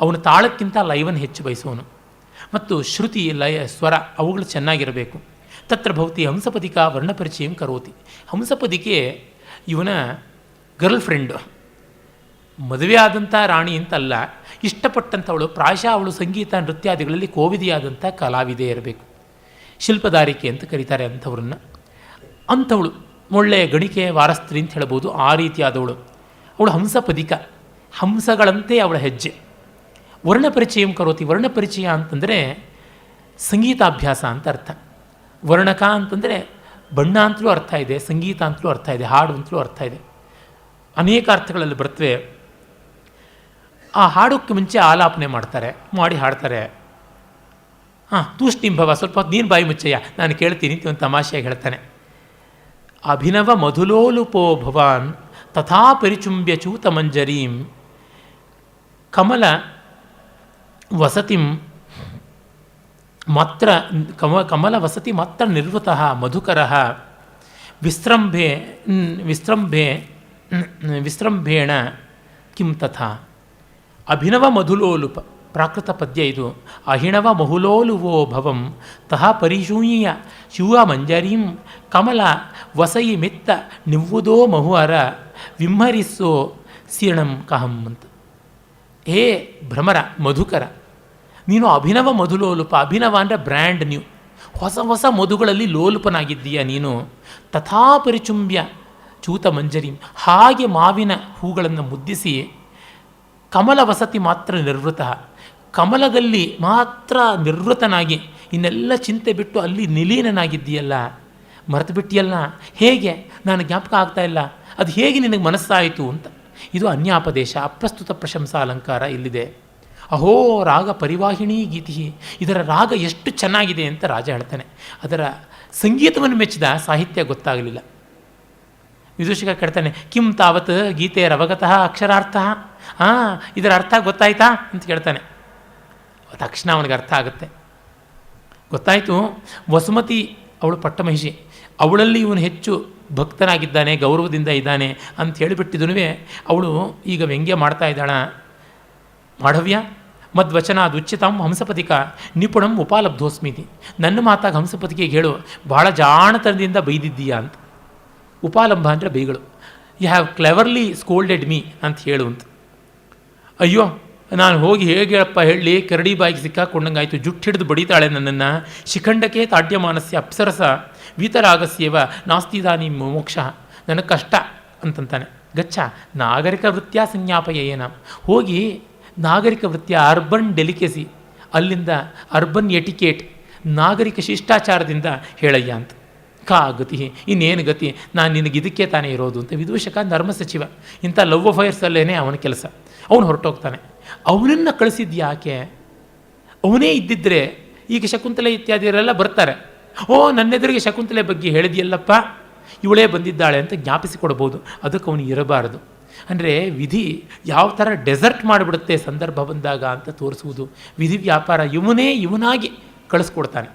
ಅವನ ತಾಳಕ್ಕಿಂತ ಲಯವನ್ನು ಹೆಚ್ಚು ಬಯಸುವನು. ಮತ್ತು ಶ್ರುತಿ, ಲಯ, ಸ್ವರ ಅವುಗಳು ಚೆನ್ನಾಗಿರಬೇಕು. ತತ್ರ ಭವತಿ ಹಂಸಪದಿಕ ವರ್ಣಪರಿಚಯಂ ಕರೋತಿ. ಹಂಸಪದಿಕೆ ಇವನ ಗರ್ಲ್ ಫ್ರೆಂಡು, ಮದುವೆ ಆದಂಥ ರಾಣಿ ಅಂತಲ್ಲ, ಇಷ್ಟಪಟ್ಟಂಥವಳು. ಪ್ರಾಯಶಃ ಅವಳು ಸಂಗೀತ ನೃತ್ಯಾದಿಗಳಲ್ಲಿ ಕೋವಿದಿಯಾದಂಥ ಕಲಾವಿದೆ ಇರಬೇಕು. ಶಿಲ್ಪದಾರಿಕೆ ಅಂತ ಕರೀತಾರೆ ಅಂಥವ್ರನ್ನ. ಅಂಥವಳು ಒಳ್ಳೆಯ ಗಣಿಕೆ ವಾರಸ್ತ್ರಿ ಅಂತ ಹೇಳ್ಬೋದು. ಆ ರೀತಿಯಾದವಳು ಅವಳು ಹಂಸಪದಿಕ, ಹಂಸಗಳಂತೆ ಅವಳ ಹೆಜ್ಜೆ. ವರ್ಣಪರಿಚಯಂ ಕರೋತಿ. ವರ್ಣಪರಿಚಯ ಅಂತಂದರೆ ಸಂಗೀತಾಭ್ಯಾಸ ಅಂತ ಅರ್ಥ. ವರ್ಣಕ ಅಂತಂದರೆ ಬಣ್ಣ ಅಂತಲೂ ಅರ್ಥ ಇದೆ, ಸಂಗೀತ ಅಂತಲೂ ಅರ್ಥ ಇದೆ, ಹಾಡು ಅಂತಲೂ ಅರ್ಥ ಇದೆ. ಅನೇಕ ಅರ್ಥಗಳಲ್ಲಿ ಬರ್ತವೆ. ಆ ಹಾಡೋಕ್ಕೆ ಮುಂಚೆ ಆಲಾಪನೆ ಮಾಡ್ತಾರೆ, ಮಾಡಿ ಹಾಡ್ತಾರೆ. ತೂಷ್ಟಿಂಭವ, ಸ್ವಲ್ಪ ಹೊತ್ತು ನೀನು ಬಾಯಿ ಮುಚ್ಚಯ್ಯ, ನಾನು ಕೇಳ್ತೀನಿ ಅಂತ ಒಂದು ತಮಾಷೆಯಾಗಿ ಹೇಳ್ತಾನೆ. ಅಭಿನವ ಮಧುಲೋಲುಪೋ ಭವಾನ್ ತಥಾ ಪರಿಚುಂಬ್ಯ ಚೂತ ಮಂಜರೀಂ ಕಮಲ ವಸತಿಂ ಮಾತ್ರ ಕಮಲ ವಸತಿ ಮಾತ್ರ ನಿರ್ವೃತಃ ಮಧುಕರಃ ವಿಸ್ರಂಭೇಣ ಕಿಂ ತಥಾ. ಅಭಿನವ ಮಧುಲೋಲುಪ ಪ್ರಾಕೃತ ಪದ್ಯ ಇದು. ಅಹಿಣವ ಮಹುಲೋಲುವೋ ಭವಂ ತಹ ಪರಿಶೂಯ ಶಿವ ಮಂಜರೀಂ ಕಮಲ ವಸಯಿ ಮಿತ್ತ ನಿವ್ವುದೋ ಮಹುವರ ವಿಂಹರಿಸೋ ಸೀಣಂ ಕಹಂ ಅಂತ. ಹೇ ಭ್ರಮರ, ಮಧುಕರ, ನೀನು ಅಭಿನವ ಮಧುಲೋಲುಪ. ಅಭಿನವ ಅಂದರೆ ಬ್ರ್ಯಾಂಡ್ ನ್ಯೂ, ಹೊಸ ಹೊಸ ಮಧುಗಳಲ್ಲಿ ಲೋಲುಪನಾಗಿದ್ದೀಯ ನೀನು. ತಥಾ ಪರಿಚುಂಬ್ಯ ಚೂತ ಮಂಜರೀಂ, ಹಾಗೆ ಮಾವಿನ ಹೂಗಳನ್ನು ಮುದ್ದಿಸಿ, ಕಮಲ ವಸತಿ ಮಾತ್ರ ನಿರ್ವೃತ, ಕಮಲದಲ್ಲಿ ಮಾತ್ರ ನಿರ್ವೃತನಾಗಿ ಇನ್ನೆಲ್ಲ ಚಿಂತೆ ಬಿಟ್ಟು ಅಲ್ಲಿ ನಿಲೀನನಾಗಿದ್ದೀಯಲ್ಲ, ಮರೆತು ಬಿಟ್ಟಿಯಲ್ಲ. ಹೇಗೆ? ನಾನು ಜ್ಞಾಪಕ ಆಗ್ತಾ ಇಲ್ಲ, ಅದು ಹೇಗೆ ನಿನಗೆ ಮನಸ್ಸಾಯಿತು ಅಂತ. ಇದು ಅನ್ಯಾಪದೇಶ, ಅಪ್ರಸ್ತುತ ಪ್ರಶಂಸಾ ಅಲಂಕಾರ ಇಲ್ಲಿದೆ. ಅಹೋ ರಾಗ ಪರಿವಾಹಿಣೀ ಗೀತಿ, ಇದರ ರಾಗ ಎಷ್ಟು ಚೆನ್ನಾಗಿದೆ ಅಂತ ರಾಜ ಹೇಳ್ತಾನೆ. ಅದರ ಸಂಗೀತವನ್ನು ಮೆಚ್ಚಿದ, ಸಾಹಿತ್ಯ ಗೊತ್ತಾಗಲಿಲ್ಲ. ವಿದೂಷಕ ಕೇಳ್ತಾನೆ, ಕಿಂ ತಾವತ್ ಗೀತೆಯರವಗತಃ ಅಕ್ಷರಾರ್ಥ. ಇದರ ಅರ್ಥ ಗೊತ್ತಾಯ್ತಾ ಅಂತ ಕೇಳ್ತಾನೆ. ತಕ್ಷಣ ಅವನಿಗೆ ಅರ್ಥ ಆಗುತ್ತೆ. ಗೊತ್ತಾಯಿತು, ವಸುಮತಿ ಅವಳು ಪಟ್ಟಮಹಿಷಿ, ಅವಳಲ್ಲಿ ಇವನು ಹೆಚ್ಚು ಭಕ್ತನಾಗಿದ್ದಾನೆ, ಗೌರವದಿಂದ ಇದ್ದಾನೆ ಅಂತ ಹೇಳಿಬಿಟ್ಟಿದನು. ಅವಳು ಈಗ ವ್ಯಂಗ್ಯ ಮಾಡ್ತಾ ಇದ್ದಾಳ. ಮಾಢವ್ಯ ಮದ್ವಚನ ದುಚ್ಚಿತಾಂ ಹಂಸಪತಿಕ ನಿಪುಣಂ ಉಪಾಲಬ್ಧೋಸ್ಮಿತಿ. ನನ್ನ ಮಾತಾಗ ಹಂಸಪತಿಗೆ ಹೇಳು, ಭಾಳ ಜಾಣತನದಿಂದ ಬೈದಿದ್ದೀಯಾ ಅಂತ. ಉಪಾಲಂಬ ಅಂದರೆ ಬೈಗಳು. ಯು ಹ್ಯಾವ್ ಕ್ಲೆವರ್ಲಿ ಸ್ಕೋಲ್ಡೆಡ್ ಮೀ ಅಂತ ಹೇಳು ಅಂತ. ಅಯ್ಯೋ, ನಾನು ಹೋಗಿ ಹೇಗಪ್ಪ ಹೇಳಿ, ಕರಡಿ ಬಾಯಿಗೆ ಸಿಕ್ಕಾಕೊಂಡಂಗಾಯಿತು, ಜುಟ್ಟು ಹಿಡಿದು ಬಡಿತಾಳೆ ನನ್ನನ್ನು. ಶಿಖಂಡಕ್ಕೆ ತಾಡ್ಯಮಾನಸ್ಯ ಅಪ್ಸರಸ ವೀತರಾಗಸ್ಯವ ನಾಸ್ತಿದಾನಿ ಮೋಕ್ಷ. ನನಗೆ ಕಷ್ಟ ಅಂತಂತಾನೆ. ಗಚ್ಚ ನಾಗರಿಕ ವೃತ್ತಿಯ ಸಂಜ್ಞಾಪಯೇನ. ಹೋಗಿ ನಾಗರಿಕ ವೃತ್ತಿಯ ಅರ್ಬನ್ ಡೆಲಿಕೆಸಿ, ಅಲ್ಲಿಂದ ಅರ್ಬನ್ ಎಟಿಕೇಟ್, ನಾಗರಿಕ ಶಿಷ್ಟಾಚಾರದಿಂದ ಹೇಳಯ್ಯ ಅಂತ. ಕಾ ಗತಿ, ಇನ್ನೇನು ಗತಿ, ನಾನು ನಿನಗೆ ಇದಕ್ಕೆ ತಾನೇ ಇರೋದು ಅಂತ. ವಿದೂಷಕ ಧರ್ಮ ಸಚಿವ, ಇಂಥ ಲವ್ ಅಫೈರ್ಸಲ್ಲೇ ಅವನ ಕೆಲಸ. ಅವನು ಹೊರಟೋಗ್ತಾನೆ. ಅವನನ್ನು ಕಳಿಸಿದ್ದು ಯಾಕೆ? ಅವನೇ ಇದ್ದಿದ್ದರೆ ಈಗ ಶಕುಂತಲೆ ಇತ್ಯಾದಿಯವರೆಲ್ಲ ಬರ್ತಾರೆ, ಓ ನನ್ನೆದುರಿಗೆ ಶಕುಂತಲೆ ಬಗ್ಗೆ ಹೇಳಿದೆಯಲ್ಲಪ್ಪ, ಇವಳೇ ಬಂದಿದ್ದಾಳೆ ಅಂತ ಜ್ಞಾಪಿಸಿಕೊಡ್ಬೋದು. ಅದಕ್ಕೆ ಅವನು ಇರಬಾರದು. ಅಂದರೆ ವಿಧಿ ಯಾವ ಥರ ಡೆಸರ್ಟ್ ಮಾಡಿಬಿಡುತ್ತೆ ಸಂದರ್ಭ ಬಂದಾಗ ಅಂತ ತೋರಿಸುವುದು ವಿಧಿ ವ್ಯಾಪಾರ. ಇವನಾಗಿ ಕಳಿಸ್ಕೊಡ್ತಾನೆ.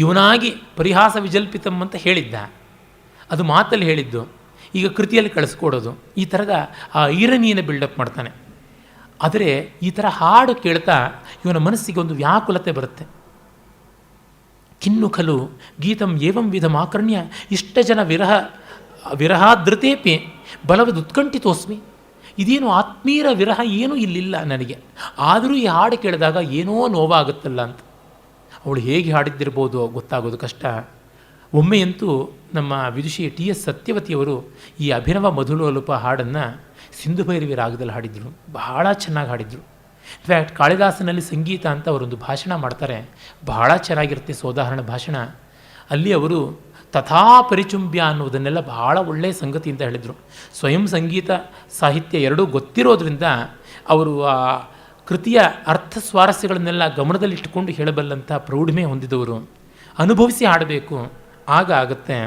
ಇವನಾಗಿ ಪರಿಹಾಸ ವಿಜಲ್ಪಿತಂ ಅಂತ ಹೇಳಿದ್ದ, ಅದು ಮಾತಲ್ಲಿ ಹೇಳಿದ್ದು, ಈಗ ಕೃತಿಯಲ್ಲಿ ಕಳಿಸ್ಕೊಡೋದು. ಈ ಥರದ ಆ ಐರನಿಯನ್ನು ಬಿಲ್ಡಪ್ ಮಾಡ್ತಾನೆ. ಆದರೆ ಈ ಥರ ಹಾಡು ಕೇಳ್ತಾ ಇವನ ಮನಸ್ಸಿಗೆ ಒಂದು ವ್ಯಾಕುಲತೆ ಬರುತ್ತೆ. ಕಿನ್ನು ಖಲು ಗೀತಂ ಏವಂ ವಿಧಮಾಕರ್ಣ್ಯ ಇಷ್ಟ ಜನ ವಿರಹಾದೃತೇಪಿ ಬಲವದ್ ಉತ್ಕಂಠಿತೋಸ್ಮಿ. ಇದೇನು ಆತ್ಮೀಯರ ವಿರಹ ಏನೂ ಇಲ್ಲಿಲ್ಲ ನನಗೆ, ಆದರೂ ಈ ಹಾಡು ಕೇಳಿದಾಗ ಏನೋ ನೋವಾಗುತ್ತಲ್ಲ ಅಂತ. ಅವಳು ಹೇಗೆ ಹಾಡಿದ್ದಿರ್ಬೋದು ಗೊತ್ತಾಗೋದು ಕಷ್ಟ. ಒಮ್ಮೆಯಂತೂ ನಮ್ಮ ವಿದುಷಿ TS ಸತ್ಯವತಿಯವರು ಈ ಅಭಿನವ ಮಧುಲೋಲುಪ ಹಾಡನ್ನು ಸಿಂಧು ಭೈರವಿ ರಾಗದಲ್ಲಿ ಹಾಡಿದರು. ಬಹಳ ಚೆನ್ನಾಗಿ ಹಾಡಿದರು. ಇನ್ಫ್ಯಾಕ್ಟ್ ಕಾಳಿದಾಸನಲ್ಲಿ ಸಂಗೀತ ಅಂತ ಅವರೊಂದು ಭಾಷಣ ಮಾಡ್ತಾರೆ, ಬಹಳ ಚೆನ್ನಾಗಿರುತ್ತೆ ಸೋದಾಹರಣ ಭಾಷಣ. ಅಲ್ಲಿ ಅವರು ತಥಾ ಪರಿಚುಂಬ್ಯ ಅನ್ನೋದನ್ನೆಲ್ಲ ಬಹಳ ಒಳ್ಳೆಯ ಸಂಗತಿ ಅಂತ ಹೇಳಿದರು. ಸ್ವಯಂ ಸಂಗೀತ ಸಾಹಿತ್ಯ ಎರಡೂ ಗೊತ್ತಿರೋದ್ರಿಂದ ಅವರು ಆ ಕೃತಿಯ ಅರ್ಥ ಸ್ವಾರಸ್ಯಗಳನ್ನೆಲ್ಲ ಗಮನದಲ್ಲಿಟ್ಟುಕೊಂಡು ಹೇಳಬಲ್ಲಂಥ ಪ್ರೌಢಿಮೆ ಹೊಂದಿದವರು. ಅನುಭವಿಸಿ ಹಾಡಬೇಕು, ಆಗ ಆಗುತ್ತೆ.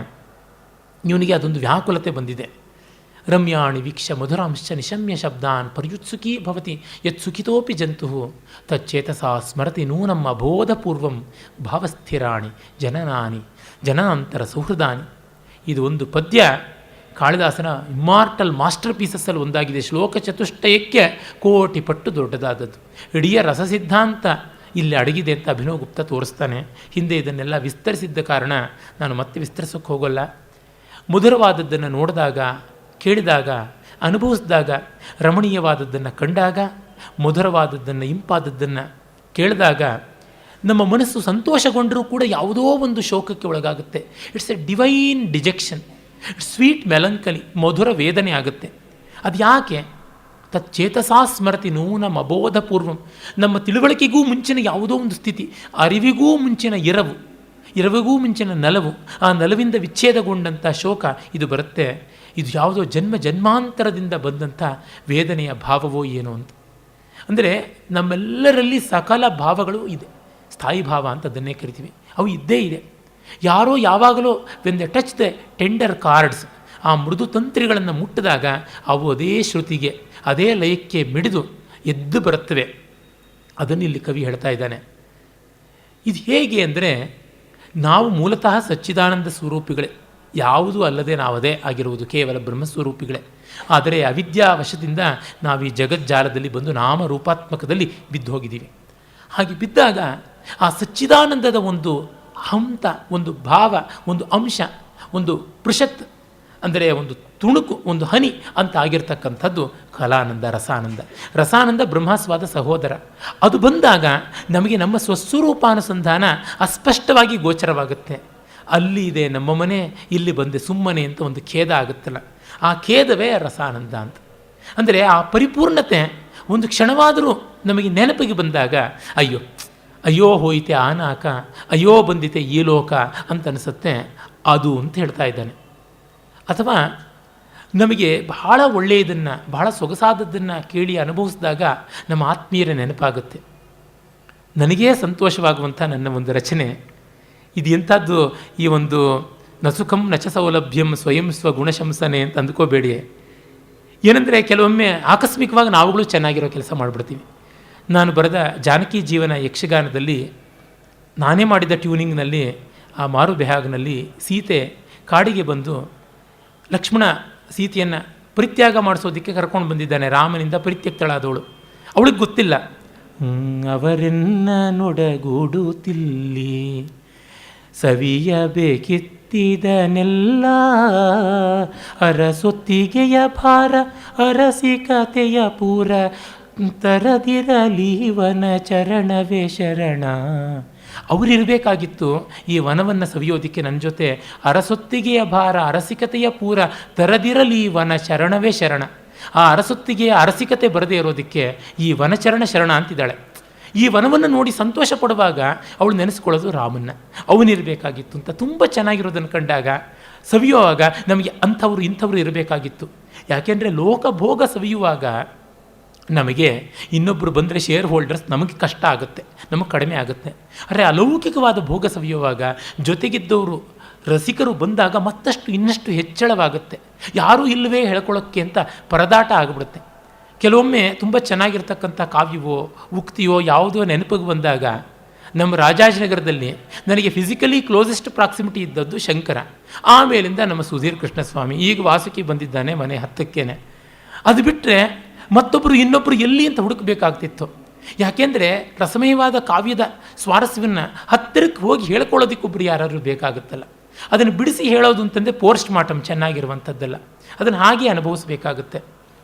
ಇವನಿಗೆ ಅದೊಂದು ವ್ಯಾಕುಲತೆ ಬಂದಿದೆ. ರಮ್ಯಾಣಿ ವೀಕ್ಷ ಮಧುರಾಂಶ ನಿಶಮ್ಯ ಶಬ್ದಾನ್ ಪರ್ಯುತ್ಸುಕೀ ಭವತಿ ಯತ್ಸುಖಿತೋಪಿ ಜಂತು ತಚ್ಚೇತಸಾ ಸ್ಮರತಿ ನೂನಂ ಅಬೋಧಪೂರ್ವಂ ಭಾವಸ್ಥಿರಾಣಿ ಜನಾಂತರ ಸೌಹೃದಾನಿ. ಇದು ಒಂದು ಪದ್ಯ ಕಾಳಿದಾಸನ ಇಮ್ಮಾರ್ಟಲ್ ಮಾಸ್ಟರ್ ಪೀಸಸ್ಸಲ್ಲಿ ಒಂದಾಗಿದೆ. ಶ್ಲೋಕ ಚತುಷ್ಟಯಕ್ಕೆ ಕೋಟಿ ಪಟ್ಟು ದೊಡ್ಡದಾದದ್ದು. ಇಡೀ ರಸಸಿದ್ಧಾಂತ ಇಲ್ಲಿ ಅಡಗಿದೆ ಅಂತ ಅಭಿನವ್ ಗುಪ್ತ ತೋರಿಸ್ತಾನೆ. ಹಿಂದೆ ಇದನ್ನೆಲ್ಲ ವಿಸ್ತರಿಸಿದ್ದ ಕಾರಣ ನಾನು ಮತ್ತೆ ವಿಸ್ತರಿಸೋಕ್ಕೆ ಹೋಗೋಲ್ಲ. ಮಧುರವಾದದ್ದನ್ನು ನೋಡಿದಾಗ, ಕೇಳಿದಾಗ, ಅನುಭವಿಸಿದಾಗ, ರಮಣೀಯವಾದದ್ದನ್ನು ಕಂಡಾಗ, ಮಧುರವಾದದ್ದನ್ನು, ಇಂಪಾದದ್ದನ್ನು ಕೇಳಿದಾಗ ನಮ್ಮ ಮನಸ್ಸು ಸಂತೋಷಗೊಂಡರೂ ಕೂಡ ಯಾವುದೋ ಒಂದು ಶೋಕಕ್ಕೆ ಒಳಗಾಗುತ್ತೆ. It's a divine dejection, sweet melancholy, ಮಧುರ ವೇದನೆ ಆಗುತ್ತೆ. ಅದು ಯಾಕೆ? ತಚ್ಚೇತಸಾ ಸ್ಮರತಿ ನೂನಂ ಅಬೋಧಪೂರ್ವಂ. ನಮ್ಮ ತಿಳುವಳಿಕೆಗೂ ಮುಂಚಿನ ಯಾವುದೋ ಒಂದು ಸ್ಥಿತಿ, ಅರಿವಿಗೂ ಮುಂಚಿನ ಎರವಿಗೂ ಮುಂಚಿನ ನಲವು, ಆ ನಲವಿಂದ ವಿಚ್ಛೇದಗೊಂಡಂಥ ಶೋಕ ಇದು ಬರುತ್ತೆ. ಇದು ಯಾವುದೋ ಜನ್ಮಾಂತರದಿಂದ ಬಂದಂಥ ವೇದನೆಯ ಭಾವವೋ ಏನೋ ಅಂತ. ಅಂದರೆ ನಮ್ಮೆಲ್ಲರಲ್ಲಿ ಸಕಲ ಭಾವಗಳು ಇದೆ. ಸ್ಥಾಯಿ ಭಾವ ಅಂತ ಅದನ್ನೇ ಕರಿತೀವಿ. ಅವು ಇದ್ದೇ ಇದೆ. ಯಾರೋ ಯಾವಾಗಲೂ when they touch the tender chords, ಆ ಮೃದು ತಂತ್ರಿಗಳನ್ನು ಮುಟ್ಟಿದಾಗ ಅವು ಅದೇ ಶ್ರುತಿಗೆ, ಅದೇ ಲಯಕ್ಕೆ ಮಿಡಿದು ಎದ್ದು ಬರುತ್ತವೆ. ಅದನ್ನು ಇಲ್ಲಿ ಕವಿ ಹೇಳ್ತಾ ಇದ್ದಾನೆ. ಇದು ಹೇಗೆ ಅಂದರೆ, ನಾವು ಮೂಲತಃ ಸಚ್ಚಿದಾನಂದ ಸ್ವರೂಪಿಗಳೇ, ಯಾವುದೂ ಅಲ್ಲದೆ ನಾವದೇ ಆಗಿರುವುದು, ಕೇವಲ ಬ್ರಹ್ಮಸ್ವರೂಪಿಗಳೇ. ಆದರೆ ಅವಿದ್ಯಾವಶದಿಂದ ನಾವು ಈ ಜಗಜ್ಜಾಲದಲ್ಲಿ ಬಂದು ನಾಮರೂಪಾತ್ಮಕದಲ್ಲಿ ಬಿದ್ದು ಹೋಗಿದ್ದೀವಿ. ಹಾಗೆ ಬಿದ್ದಾಗ ಆ ಸಚ್ಚಿದಾನಂದದ ಒಂದು ಹಂತ, ಒಂದು ಭಾವ, ಒಂದು ಅಂಶ, ಒಂದು ಪೃಷತ್ ಅಂದರೆ ಒಂದು ತುಣುಕು, ಒಂದು ಹನಿ ಅಂತ ಆಗಿರ್ತಕ್ಕಂಥದ್ದು ಕಲಾನಂದ, ರಸಾನಂದ ಬ್ರಹ್ಮಾಸ್ವಾದ ಸಹೋದರ. ಅದು ಬಂದಾಗ ನಮಗೆ ನಮ್ಮ ಸ್ವಸ್ವರೂಪಾನುಸಂಧಾನ ಅಸ್ಪಷ್ಟವಾಗಿ ಗೋಚರವಾಗುತ್ತೆ. ಅಲ್ಲಿ ಇದೆ ನಮ್ಮ ಮನೆ, ಇಲ್ಲಿ ಬಂದೆ ಸುಮ್ಮನೆ ಅಂತ ಒಂದು ಖೇದ ಆಗುತ್ತಲ್ಲ, ಆ ಖೇದವೇ ರಸಾನಂದ ಅಂತ. ಅಂದರೆ ಆ ಪರಿಪೂರ್ಣತೆ ಒಂದು ಕ್ಷಣವಾದರೂ ನಮಗೆ ನೆನಪಿಗೆ ಬಂದಾಗ ಅಯ್ಯೋ ಹೋಯಿತೆ ಆ ನಾಕ, ಅಯ್ಯೋ ಬಂದಿತೆ ಈ ಲೋಕ ಅಂತ ಅನಿಸುತ್ತೆ. ಅದು ಅಂತ ಹೇಳ್ತಾ ಇದ್ದಾನೆ. ಅಥವಾ ನಮಗೆ ಬಹಳ ಒಳ್ಳೆಯದನ್ನು, ಬಹಳ ಸೊಗಸಾದದ್ದನ್ನು ಕೇಳಿ ಅನುಭವಿಸಿದಾಗ ನಮ್ಮ ಆತ್ಮೀಯರ ನೆನಪಾಗುತ್ತೆ. ನನಗೇ ಸಂತೋಷವಾಗುವಂಥ ನನ್ನ ಒಂದು ರಚನೆ ಇದು. ಎಂಥದ್ದು ಈ ಒಂದು ನಸುಖಂ ನಚ ಸೌಲಭ್ಯಂ ಸ್ವಯಂ ಸ್ವಗುಣಶಂಸನೆ ಅಂತ ಅಂದ್ಕೋಬೇಡಿ. ಏನಂದರೆ ಕೆಲವೊಮ್ಮೆ ಆಕಸ್ಮಿಕವಾಗಿ ನಾವುಗಳು ಚೆನ್ನಾಗಿರೋ ಕೆಲಸ ಮಾಡಿಬಿಡ್ತೀವಿ. ನಾನು ಬರೆದ ಜಾನಕಿ ಜೀವನ ಯಕ್ಷಗಾನದಲ್ಲಿ ನಾನೇ ಮಾಡಿದ ಟ್ಯೂನಿಂಗ್ನಲ್ಲಿ, ಆ ಮಾರು ಬೆಹಾಗ್ನಲ್ಲಿ ಸೀತೆ ಕಾಡಿಗೆ ಬಂದು ಲಕ್ಷ್ಮಣ ಸೀತೆಯನ್ನು ಪರಿತ್ಯಾಗ ಮಾಡಿಸೋದಕ್ಕೆ ಕರ್ಕೊಂಡು ಬಂದಿದ್ದಾನೆ. ರಾಮನಿಂದ ಪರಿತ್ಯಕ್ತಳಾದವಳು. ಅವಳಿಗೆ ಗೊತ್ತಿಲ್ಲ. ಅವರೆನ್ನ ನೊಡಗೂಡುತ್ತಿಲ್ಲಿ ಸವಿಯಬೇಕಿತ್ತಿದನೆಲ್ಲ ಅರಸೊತ್ತಿಗೆಯ ಭಾರ ಅರಸಿಕತೆಯ ಪೂರ ತರದಿರಲಿ ವನ ಚರಣವೇ ಶರಣ. ಅವರಿರಬೇಕಾಗಿತ್ತು ಈ ವನವನ್ನು ಸವಿಯೋದಕ್ಕೆ ನನ್ನ ಜೊತೆ. ಅರಸೊತ್ತಿಗೆಯ ಭಾರ ಅರಸಿಕತೆಯ ಪೂರ ತರದಿರಲಿ ವನ ಶರಣವೇ ಶರಣ. ಆ ಅರಸೊತ್ತಿಗೆಯ ಅರಸಿಕತೆ ಬರದೇ ಇರೋದಕ್ಕೆ ಈ ವನಚರಣ ಶರಣ ಅಂತಿದ್ದಾಳೆ. ಈ ವನವನ್ನು ನೋಡಿ ಸಂತೋಷ ಪಡುವಾಗ ಅವಳು ನೆನೆಸ್ಕೊಳ್ಳೋದು ರಾಮನ್ನ. ಅವನಿರಬೇಕಾಗಿತ್ತು ಅಂತ ತುಂಬ ಚೆನ್ನಾಗಿರೋದನ್ನು ಕಂಡಾಗ, ಸವಿಯುವಾಗ ನಮಗೆ ಅಂಥವ್ರು ಇಂಥವ್ರು ಇರಬೇಕಾಗಿತ್ತು. ಯಾಕೆಂದರೆ ಲೋಕಭೋಗ ಸವಿಯುವಾಗ ನಮಗೆ ಇನ್ನೊಬ್ಬರು ಬಂದರೆ ಶೇರ್ ಹೋಲ್ಡರ್ಸ್ ನಮಗೆ ಕಷ್ಟ ಆಗುತ್ತೆ, ನಮಗೆ ಕಡಿಮೆ ಆಗುತ್ತೆ. ಆದರೆ ಅಲೌಕಿಕವಾದ ಭೋಗ ಸವಿಯುವಾಗ ಜೊತೆಗಿದ್ದವರು ರಸಿಕರು ಬಂದಾಗ ಮತ್ತಷ್ಟು ಇನ್ನಷ್ಟು ಹೆಚ್ಚಳವಾಗುತ್ತೆ. ಯಾರೂ ಇಲ್ಲವೇ ಹೇಳ್ಕೊಳ್ಳೋಕ್ಕೆ ಅಂತ ಪರದಾಟ ಆಗಿಬಿಡುತ್ತೆ. ಕೆಲವೊಮ್ಮೆ ತುಂಬ ಚೆನ್ನಾಗಿರ್ತಕ್ಕಂಥ ಕಾವ್ಯವೋ ಉಕ್ತಿಯೋ ಯಾವುದೋ ನೆನಪಿಗೆ ಬಂದಾಗ ನಮ್ಮ ರಾಜಾಜಿನಗರದಲ್ಲಿ ನನಗೆ ಫಿಸಿಕಲಿ ಕ್ಲೋಸೆಸ್ಟ್ ಪ್ರಾಕ್ಸಿಮಿಟಿ ಇದ್ದದ್ದು ಶಂಕರ, ಆಮೇಲಿಂದ ನಮ್ಮ ಸುಧೀರ್ ಕೃಷ್ಣಸ್ವಾಮಿ, ಈಗ ವಾಸುಕಿ ಬಂದಿದ್ದಾನೆ ಮನೆ ಹತ್ತಕ್ಕೇನೆ. ಅದು ಬಿಟ್ಟರೆ ಮತ್ತೊಬ್ಬರು ಇನ್ನೊಬ್ಬರು ಎಲ್ಲಿ ಅಂತ ಹುಡುಕಬೇಕಾಗ್ತಿತ್ತು. ಯಾಕೆಂದರೆ ರಸಮಯವಾದ ಕಾವ್ಯದ ಸ್ವಾರಸ್ಯವನ್ನು ಹತ್ತಿರಕ್ಕೆ ಹೋಗಿ ಹೇಳ್ಕೊಳ್ಳೋದಕ್ಕೊಬ್ಬರು ಯಾರಾದರೂ ಬೇಕಾಗುತ್ತಲ್ಲ. ಅದನ್ನು ಬಿಡಿಸಿ ಹೇಳೋದು ಅಂತಂದರೆ ಪೋಸ್ಟ್ ಮಾರ್ಟಮ್ ಚೆನ್ನಾಗಿರುವಂಥದ್ದಲ್ಲ, ಅದನ್ನು ಹಾಗೆ ಅನುಭವಿಸಬೇಕಾಗುತ್ತೆ.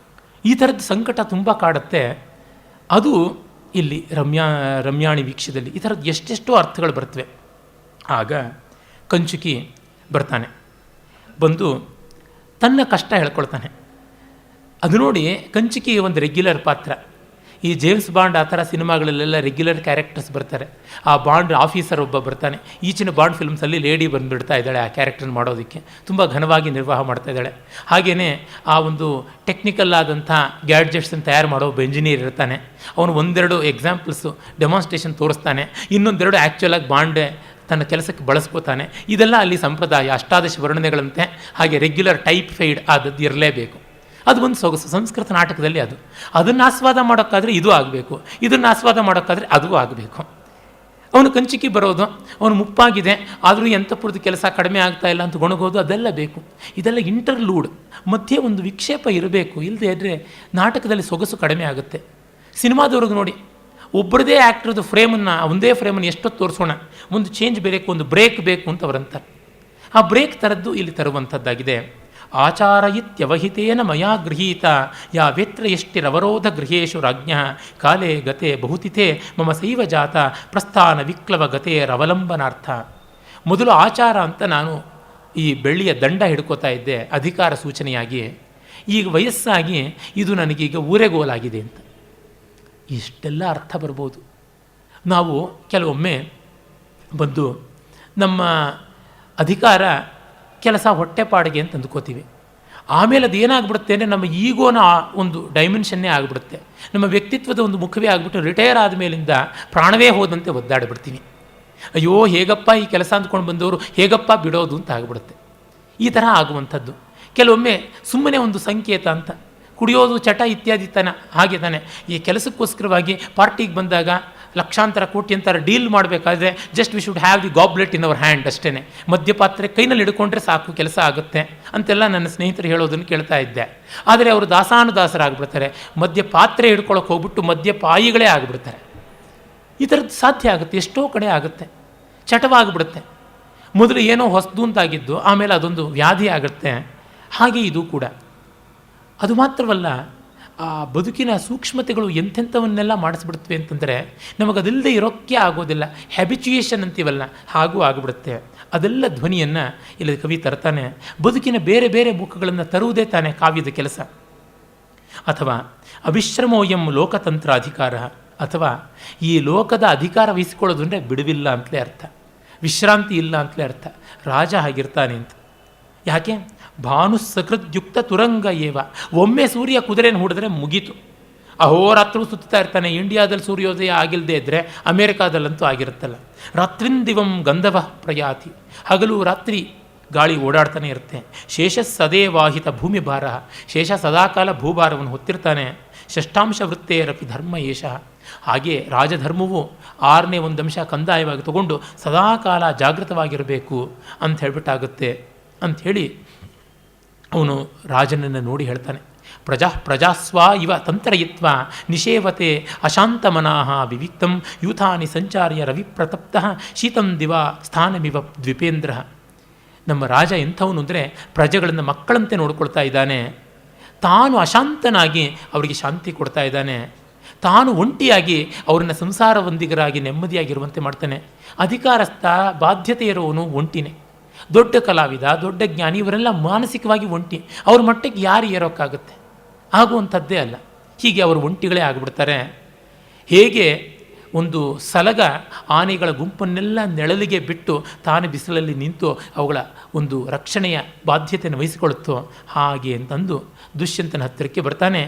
ಈ ಥರದ ಸಂಕಟ ತುಂಬ ಕಾಡುತ್ತೆ. ಅದು ಇಲ್ಲಿ ರಮ್ಯಾಣಿ ವೀಕ್ಷದಲ್ಲಿ ಈ ಥರದ್ದು ಎಷ್ಟೆಷ್ಟೋ ಅರ್ಥಗಳು ಬರ್ತವೆ. ಆಗ ಕಂಚುಕಿ ಬರ್ತಾನೆ, ಬಂದು ತನ್ನ ಕಷ್ಟ ಹೇಳ್ಕೊಳ್ತಾನೆ. ಅದು ನೋಡಿ ಕಂಚುಕಿ ಒಂದು ರೆಗ್ಯುಲರ್ ಪಾತ್ರ. ಈ ಜೇಮ್ಸ್ ಬಾಂಡ್ ಆ ಥರ ಸಿನಿಮಾಗಳಲ್ಲೆಲ್ಲ ರೆಗ್ಯುಲರ್ ಕ್ಯಾರೆಕ್ಟರ್ಸ್ ಬರ್ತಾರೆ. ಆ ಬಾಂಡ್ ಆಫೀಸರ್ ಒಬ್ಬ ಬರ್ತಾನೆ. ಈಚಿನ ಬಾಂಡ್ ಫಿಲ್ಮ್ಸಲ್ಲಿ ಲೇಡಿ ಬಂದುಬಿಡ್ತಾ ಇದ್ದಾಳೆ ಆ ಕ್ಯಾರೆಕ್ಟರ್ನ ಮಾಡೋದಕ್ಕೆ, ತುಂಬ ಘನವಾಗಿ ನಿರ್ವಾಹ ಮಾಡ್ತಾ ಇದ್ದಾಳೆ. ಹಾಗೆಯೇ ಆ ಒಂದು ಟೆಕ್ನಿಕಲ್ ಆದಂಥ ಗ್ಯಾಡ್ಜೆಟ್ಸನ್ನು ತಯಾರು ಮಾಡೋ ಒಬ್ಬ ಇಂಜಿನಿಯರ್ ಇರ್ತಾನೆ. ಅವನು ಒಂದೆರಡು ಎಕ್ಸಾಂಪಲ್ಸು ಡೆಮಾನ್ಸ್ಟ್ರೇಷನ್ ತೋರಿಸ್ತಾನೆ, ಇನ್ನೊಂದೆರಡು ಆ್ಯಕ್ಚುಲಾಗಿ ಬಾಂಡೆ ತನ್ನ ಕೆಲಸಕ್ಕೆ ಬಳಸ್ಕೋತಾನೆ. ಇದೆಲ್ಲ ಅಲ್ಲಿ ಸಂಪ್ರದಾಯ, ಅಷ್ಟಾದಶ ವರ್ಣನೆಗಳಂತೆ. ಹಾಗೆ ರೆಗ್ಯುಲರ್ ಟೈಪ್ ಫೈಡ್ ಆದದ್ದು ಇರಲೇಬೇಕು. ಅದು ಒಂದು ಸೊಗಸು ಸಂಸ್ಕೃತ ನಾಟಕದಲ್ಲಿ. ಅದನ್ನು ಆಸ್ವಾದ ಮಾಡೋಕ್ಕಾದರೆ ಇದು ಆಗಬೇಕು, ಇದನ್ನು ಆಸ್ವಾದ ಮಾಡೋಕ್ಕಾದರೆ ಅದು ಆಗಬೇಕು. ಅವನು ಕಂಚಿಕಿ ಬರೋದು, ಅವನು ಮುಪ್ಪಾಗಿದೆ ಆದರೂ ಎಂಥಪುರದ ಕೆಲಸ ಕಡಿಮೆ ಆಗ್ತಾ ಇಲ್ಲ ಅಂತ ಗೊಣಗೋದು, ಅದೆಲ್ಲ ಬೇಕು. ಇದೆಲ್ಲ ಇಂಟರ್ಲೂಡ್, ಮಧ್ಯೆ ಒಂದು ವಿಕ್ಷೇಪ ಇರಬೇಕು. ಇಲ್ಲದೆ ಇದ್ದರೆ ನಾಟಕದಲ್ಲಿ ಸೊಗಸು ಕಡಿಮೆ ಆಗುತ್ತೆ. ಸಿನಿಮಾದವ್ರಿಗೆ ನೋಡಿ, ಒಬ್ಬರದೇ ಆ್ಯಕ್ಟ್ರದ್ದು ಫ್ರೇಮನ್ನು, ಒಂದೇ ಫ್ರೇಮನ್ನು ಎಷ್ಟೊತ್ತು ತೋರಿಸೋಣ, ಒಂದು ಚೇಂಜ್ ಬೇಕು, ಒಂದು ಬ್ರೇಕ್ ಬೇಕು ಅಂತ ಅವರಂತಾರೆ. ಆ ಬ್ರೇಕ್ ಥರದ್ದು ಇಲ್ಲಿ ತರುವಂಥದ್ದಾಗಿದೆ. ಆಚಾರ ಇತ್ಯವಹಿತೇನ ಮಯಾ ಗೃಹೀತ ಯಾ ವೇತ್ರ ಎಷ್ಟಿರವರೋಧ ಗೃಹೇಶು ರಾಜ್ಞ ಕಾಲೇ ಗತೆ ಬಹುತಿಥೆ ಮಮ ಸೈವ ಜಾತ ಪ್ರಸ್ಥಾನ ವಿಕ್ಲವ ಗತೆಯರವಲಂಬನಾರ್ಥ. ಮೊದಲು ಆಚಾರ ಅಂತ ನಾನು ಈ ಬೆಳ್ಳಿಯ ದಂಡ ಹಿಡ್ಕೋತಾ ಇದ್ದೆ ಅಧಿಕಾರ ಸೂಚನೆಯಾಗಿ. ಈಗ ವಯಸ್ಸಾಗಿ ಇದು ನನಗೀಗ ಊರೆಗೋಲಾಗಿದೆ ಅಂತ. ಇಷ್ಟೆಲ್ಲ ಅರ್ಥ ಬರ್ಬೋದು. ನಾವು ಕೆಲವೊಮ್ಮೆ ಬಂದು ನಮ್ಮ ಅಧಿಕಾರ ಕೆಲಸ ಹೊಟ್ಟೆಪಾಡಿಗೆ ಅಂತ ಅಂದ್ಕೋತೀವಿ. ಆಮೇಲೆ ಅದು ಏನಾಗ್ಬಿಡುತ್ತೆ ಅಂದರೆ ನಮ್ಮ ಈಗೋನ ಒಂದು ಡೈಮೆನ್ಷನ್ನೇ ಆಗಿಬಿಡುತ್ತೆ. ನಮ್ಮ ವ್ಯಕ್ತಿತ್ವದ ಒಂದು ಮುಖವೇ ಆಗಿಬಿಟ್ಟು ರಿಟೈರ್ ಆದಮೇಲಿಂದ ಪ್ರಾಣವೇ ಹೋದಂತೆ ಒದ್ದಾಡಿಬಿಡ್ತೀವಿ. ಅಯ್ಯೋ ಹೇಗಪ್ಪ ಈ ಕೆಲಸ ಅಂದ್ಕೊಂಡು ಬಂದವರು ಹೇಗಪ್ಪ ಬಿಡೋದು ಅಂತ ಆಗಿಬಿಡುತ್ತೆ. ಈ ಥರ ಆಗುವಂಥದ್ದು. ಕೆಲವೊಮ್ಮೆ ಸುಮ್ಮನೆ ಒಂದು ಸಂಕೇತ ಅಂತ, ಕುಡಿಯೋದು ಚಟ ಇತ್ಯಾದಿ ಹಾಗೆ ತಾನೆ. ಈ ಕೆಲಸಕ್ಕೋಸ್ಕರವಾಗಿ ಪಾರ್ಟಿಗೆ ಬಂದಾಗ ಲಕ್ಷಾಂತರ ಕೋಟ್ಯಂತರ ಡೀಲ್ ಮಾಡಬೇಕಾದ್ರೆ just we should have the goblet in our hand ಅಷ್ಟೇ. ಮದ್ಯಪಾತ್ರೆ ಕೈನಲ್ಲಿ ಹಿಡ್ಕೊಂಡ್ರೆ ಸಾಕು, ಕೆಲಸ ಆಗುತ್ತೆ ಅಂತೆಲ್ಲ ನನ್ನ ಸ್ನೇಹಿತರು ಹೇಳೋದನ್ನು ಕೇಳ್ತಾ ಇದ್ದೆ. ಆದರೆ ಅವರು ದಾಸಾನುದಾಸರಾಗ್ಬಿಡ್ತಾರೆ. ಮದ್ಯಪಾತ್ರೆ ಹಿಡ್ಕೊಳ್ಳೋಕೆ ಹೋಗ್ಬಿಟ್ಟು ಮದ್ಯಪಾಯಿಗಳೇ ಆಗಿಬಿಡ್ತಾರೆ. ಈ ಥರದ್ದು ಸಾಧ್ಯ ಆಗುತ್ತೆ, ಎಷ್ಟೋ ಕಡೆ ಆಗುತ್ತೆ. ಚಟವಾಗಿಬಿಡುತ್ತೆ. ಮೊದಲು ಏನೋ ಹೊಸದು ಅಂತಾಗಿದ್ದು ಆಮೇಲೆ ಅದೊಂದು ವ್ಯಾಧಿ ಆಗುತ್ತೆ. ಹಾಗೆ ಇದು ಕೂಡ. ಅದು ಮಾತ್ರವಲ್ಲ, ಆ ಬದುಕಿನ ಸೂಕ್ಷ್ಮತೆಗಳು ಎಂಥೆಂಥವನ್ನೆಲ್ಲ ಮಾಡಿಸ್ಬಿಡ್ತವೆ ಅಂತಂದರೆ ನಮಗದಿಲ್ಲದೆ ಇರೋಕ್ಕೆ ಆಗೋದಿಲ್ಲ. ಹ್ಯಾಬಿಚುಯೇಷನ್ ಅಂತೀವಲ್ಲ, ಹಾಗೂ ಆಗಿಬಿಡುತ್ತೆ. ಅದೆಲ್ಲ ಧ್ವನಿಯನ್ನು ಇಲ್ಲಿ ಕವಿ ತರ್ತಾನೆ. ಬದುಕಿನ ಬೇರೆ ಬೇರೆ ಮುಖಗಳನ್ನು ತರುವುದೇ ತಾನೇ ಕಾವ್ಯದ ಕೆಲಸ. ಅಥವಾ ಅವಿಶ್ರಮೋಯಂ ಲೋಕತಂತ್ರ ಅಧಿಕಾರ, ಅಥವಾ ಈ ಲೋಕದ ಅಧಿಕಾರ ವಹಿಸಿಕೊಳ್ಳೋದು ಅಂದರೆ ಬಿಡುವಿಲ್ಲ ಅಂತಲೇ ಅರ್ಥ, ವಿಶ್ರಾಂತಿ ಇಲ್ಲ ಅಂತಲೇ ಅರ್ಥ. ರಾಜ ಹಾಗಿರ್ತಾನೆ ಅಂತ. ಯಾಕೆ? ಭಾನು ಸಕೃದ್ಯುಕ್ತ ತುರಂಗ ಏವ. ಒಮ್ಮೆ ಸೂರ್ಯ ಕುದುರೆನ ಹೂಡಿದ್ರೆ ಮುಗೀತು. ಅಹೋರಾತ್ರವೂ ಸುತ್ತಾ ಇರ್ತಾನೆ. ಇಂಡಿಯಾದಲ್ಲಿ ಸೂರ್ಯೋದಯ ಆಗಿಲ್ಲದೆ ಇದ್ದರೆ ಅಮೇರಿಕಾದಲ್ಲಂತೂ ಆಗಿರುತ್ತಲ್ಲ. ರಾತ್ರಿಂದಿವಂ ಗಂಧವ ಪ್ರಯಾತಿ. ಹಗಲು ರಾತ್ರಿ ಗಾಳಿ ಓಡಾಡ್ತಾನೆ ಇರುತ್ತೆ. ಶೇಷ ಸದೇವಾಹಿತ ಭೂಮಿ ಭಾರ. ಶೇಷ ಸದಾಕಾಲ ಭೂಭಾರವನ್ನು ಹೊತ್ತಿರ್ತಾನೆ. ಷಷ್ಠಾಂಶ ವೃತ್ತೇರಪಿ ಧರ್ಮ ಏಷ. ಹಾಗೆ ರಾಜಧರ್ಮವು 6ನೇ ಅಂಶ ಕಂದಾಯವಾಗಿ ತಗೊಂಡು ಸದಾಕಾಲ ಜಾಗೃತವಾಗಿರಬೇಕು ಅಂತ ಹೇಳ್ಬಿಟ್ಟಾಗುತ್ತೆ ಅಂಥೇಳಿ ಅವನು ರಾಜನನ್ನು ನೋಡಿ ಹೇಳ್ತಾನೆ. ಪ್ರಜಾಸ್ವ ಇವ ತಂತ್ರಯಿತ್ವ ನಿಷೇವತೆ ಅಶಾಂತಮನಾಹ ವಿವಿಕ್ತಂ ಯೂಥಾನಿ ಸಂಚಾರ್ಯ ರವಿಪ್ರತಪ್ತ ಶೀತಂ ದಿವ ಸ್ಥಾನಮಿವ ದ್ವಿಪೇಂದ್ರ. ನಮ್ಮ ರಾಜ ಎಂಥವನು ಅಂದರೆ ಪ್ರಜೆಗಳನ್ನು ಮಕ್ಕಳಂತೆ ನೋಡ್ಕೊಳ್ತಾ ಇದ್ದಾನೆ. ತಾನು ಅಶಾಂತನಾಗಿ ಅವರಿಗೆ ಶಾಂತಿ ಕೊಡ್ತಾ ಇದ್ದಾನೆ. ತಾನು ಒಂಟಿಯಾಗಿ ಅವರನ್ನು ಸಂಸಾರವಂದಿಗರಾಗಿ ನೆಮ್ಮದಿಯಾಗಿರುವಂತೆ ಮಾಡ್ತಾನೆ. ಅಧಿಕಾರಸ್ಥ ಬಾಧ್ಯತೆ ಇರೋವನು ಒಂಟಿನೇ. ದೊಡ್ಡ ಕಲಾವಿದ, ದೊಡ್ಡ ಜ್ಞಾನಿ, ಇವರೆಲ್ಲ ಮಾನಸಿಕವಾಗಿ ಒಂಟಿ. ಅವ್ರ ಮಟ್ಟಕ್ಕೆ ಯಾರು ಏರೋಕ್ಕಾಗುತ್ತೆ? ಆಗುವಂಥದ್ದೇ ಅಲ್ಲ. ಹೀಗೆ ಅವರು ಒಂಟಿಗಳೇ ಆಗಿಬಿಡ್ತಾರೆ. ಹೇಗೆ ಒಂದು ಸಲಗ ಆನೆಗಳ ಗುಂಪನ್ನೆಲ್ಲ ನೆಳಲಿಗೆ ಬಿಟ್ಟು ತಾನು ಬಿಸಿಲಲ್ಲಿ ನಿಂತು ಅವುಗಳ ಒಂದು ರಕ್ಷಣೆಯ ಬಾಧ್ಯತೆಯನ್ನು ವಹಿಸಿಕೊಳ್ಳುತ್ತೋ ಹಾಗೆ ಅಂತಂದು ದುಷ್ಯಂತನ ಹತ್ತಿರಕ್ಕೆ ಬರ್ತಾನೆ.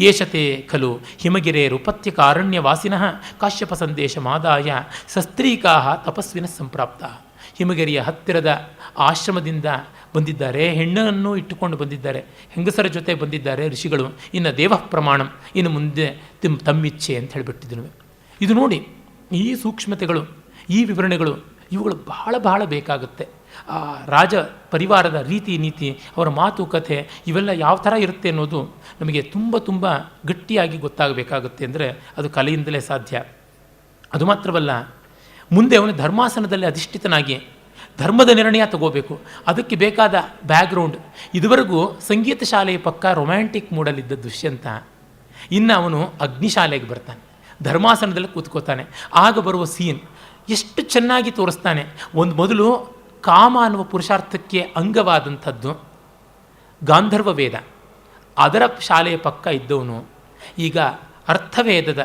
ಏಷತೆ ಖಲು ಹಿಮಗಿರೇರುಪತ್ಯಕ ಅರಣ್ಯವಾಸಿನಃ ಕಾಶ್ಯಪ ಸಂದೇಶ ಮಾದಾಯ ಸಸ್ತ್ರೀಕಾ ತಪಸ್ವಿನ ಸಂಪ್ರಾಪ್ತ. ಹಿಮಗಿರಿಯ ಹತ್ತಿರದ ಆಶ್ರಮದಿಂದ ಬಂದಿದ್ದಾರೆ, ಹೆಣ್ಣನ್ನು ಇಟ್ಟುಕೊಂಡು ಬಂದಿದ್ದಾರೆ, ಹೆಂಗಸರ ಜೊತೆ ಬಂದಿದ್ದಾರೆ ಋಷಿಗಳು. ಇನ್ನು ದೇವ ಪ್ರಮಾಣಂ, ಇನ್ನು ಮುಂದೆ ತಮ್ಮಿಚ್ಛೆ ಅಂತ ಹೇಳಿಬಿಟ್ಟಿದ್ರು. ಇದು ನೋಡಿ, ಈ ಸೂಕ್ಷ್ಮತೆಗಳು, ಈ ವಿವರಣೆಗಳು ಇವುಗಳು ಬಹಳ ಬಹಳ ಬೇಕಾಗುತ್ತೆ. ಆ ರಾಜ ಪರಿವಾರದ ರೀತಿ ನೀತಿ, ಅವರ ಮಾತುಕತೆ ಇವೆಲ್ಲ ಯಾವ ಥರ ಇರುತ್ತೆ ಅನ್ನೋದು ನಮಗೆ ತುಂಬ ತುಂಬ ಗಟ್ಟಿಯಾಗಿ ಗೊತ್ತಾಗಬೇಕಾಗುತ್ತೆ. ಅಂದರೆ ಅದು ಕಲೆಯಿಂದಲೇ ಸಾಧ್ಯ. ಅದು ಮಾತ್ರವಲ್ಲ, ಮುಂದೆ ಅವನು ಧರ್ಮಾಸನದಲ್ಲಿ ಅಧಿಷ್ಠಿತನಾಗಿ ಧರ್ಮದ ನಿರ್ಣಯ ತಗೋಬೇಕು. ಅದಕ್ಕೆ ಬೇಕಾದ ಬ್ಯಾಕ್ಗ್ರೌಂಡ್. ಇದುವರೆಗೂ ಸಂಗೀತ ಶಾಲೆಯ ಪಕ್ಕ ರೊಮ್ಯಾಂಟಿಕ್ ಮೂಡಲಿದ್ದ ದುಷ್ಯಂತ ಇನ್ನು ಅವನು ಅಗ್ನಿಶಾಲೆಗೆ ಬರ್ತಾನೆ, ಧರ್ಮಾಸನದಲ್ಲಿ ಕೂತ್ಕೋತಾನೆ. ಆಗ ಬರುವ ಸೀನ್ ಎಷ್ಟು ಚೆನ್ನಾಗಿ ತೋರಿಸ್ತಾನೆ. ಒಂದು ಮೊದಲು ಕಾಮ ಅನ್ನುವ ಪುರುಷಾರ್ಥಕ್ಕೆ ಅಂಗವಾದಂಥದ್ದು ಗಾಂಧರ್ವ ವೇದ, ಅದರ ಶಾಲೆಯ ಪಕ್ಕ ಇದ್ದವನು ಈಗ ಅರ್ಥವೇದದ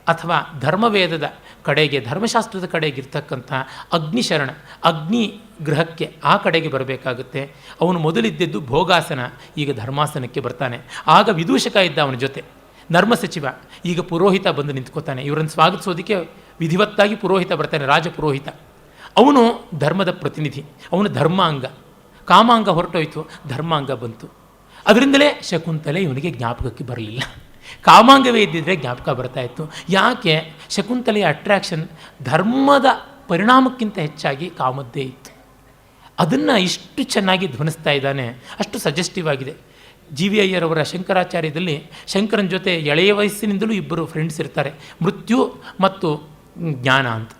ಅಥವಾ ಧರ್ಮವೇದದ ಕಡೆಗೆ, ಧರ್ಮಶಾಸ್ತ್ರದ ಕಡೆಗಿರ್ತಕ್ಕಂಥ ಅಗ್ನಿಶರಣ, ಅಗ್ನಿ ಗೃಹಕ್ಕೆ, ಆ ಕಡೆಗೆ ಬರಬೇಕಾಗುತ್ತೆ. ಅವನು ಮೊದಲಿದ್ದದ್ದು ಭೋಗಾಸನ, ಈಗ ಧರ್ಮಾಸನಕ್ಕೆ ಬರ್ತಾನೆ. ಆಗ ವಿದೂಷಕ ಇದ್ದ ಅವನ ಜೊತೆ, ನರ್ಮ ಸಚಿವ, ಈಗ ಪುರೋಹಿತ ಬಂದು ನಿಂತ್ಕೋತಾನೆ. ಇವರನ್ನು ಸ್ವಾಗತಿಸೋದಕ್ಕೆ ವಿಧಿವತ್ತಾಗಿ ಪುರೋಹಿತ ಬರ್ತಾನೆ, ರಾಜ ಪುರೋಹಿತ. ಅವನು ಧರ್ಮದ ಪ್ರತಿನಿಧಿ, ಅವನು ಧರ್ಮಾಂಗ. ಕಾಮಾಂಗ ಹೊರಟೋಯ್ತು, ಧರ್ಮಾಂಗ ಬಂತು. ಅದರಿಂದಲೇ ಶಕುಂತಲೆ ಇವನಿಗೆ ಜ್ಞಾಪಕಕ್ಕೆ ಬರಲಿಲ್ಲ. ಕಾಮಾಂಗವೇ ಇದ್ದಿದ್ರೆ ಜ್ಞಾಪಕ ಬರ್ತಾ ಇತ್ತು. ಯಾಕೆ? ಶಕುಂತಲೆಯ ಅಟ್ರಾಕ್ಷನ್ ಧರ್ಮದ ಪರಿಣಾಮಕ್ಕಿಂತ ಹೆಚ್ಚಾಗಿ ಕಾಮದ್ದೇ ಇತ್ತು. ಅದನ್ನು ಇಷ್ಟು ಚೆನ್ನಾಗಿ ಧ್ವನಿಸ್ತಾ ಇದ್ದಾನೆ, ಅಷ್ಟು ಸಜೆಸ್ಟಿವ್ ಆಗಿದೆ. ಜಿ ವಿ ಅಯ್ಯರವರ ಶಂಕರಾಚಾರ್ಯದಲ್ಲಿ ಶಂಕರನ ಜೊತೆ ಎಳೆಯ ವಯಸ್ಸಿನಿಂದಲೂ ಇಬ್ಬರು ಫ್ರೆಂಡ್ಸ್ ಇರ್ತಾರೆ, ಮೃತ್ಯು ಮತ್ತು ಜ್ಞಾನ ಅಂತ.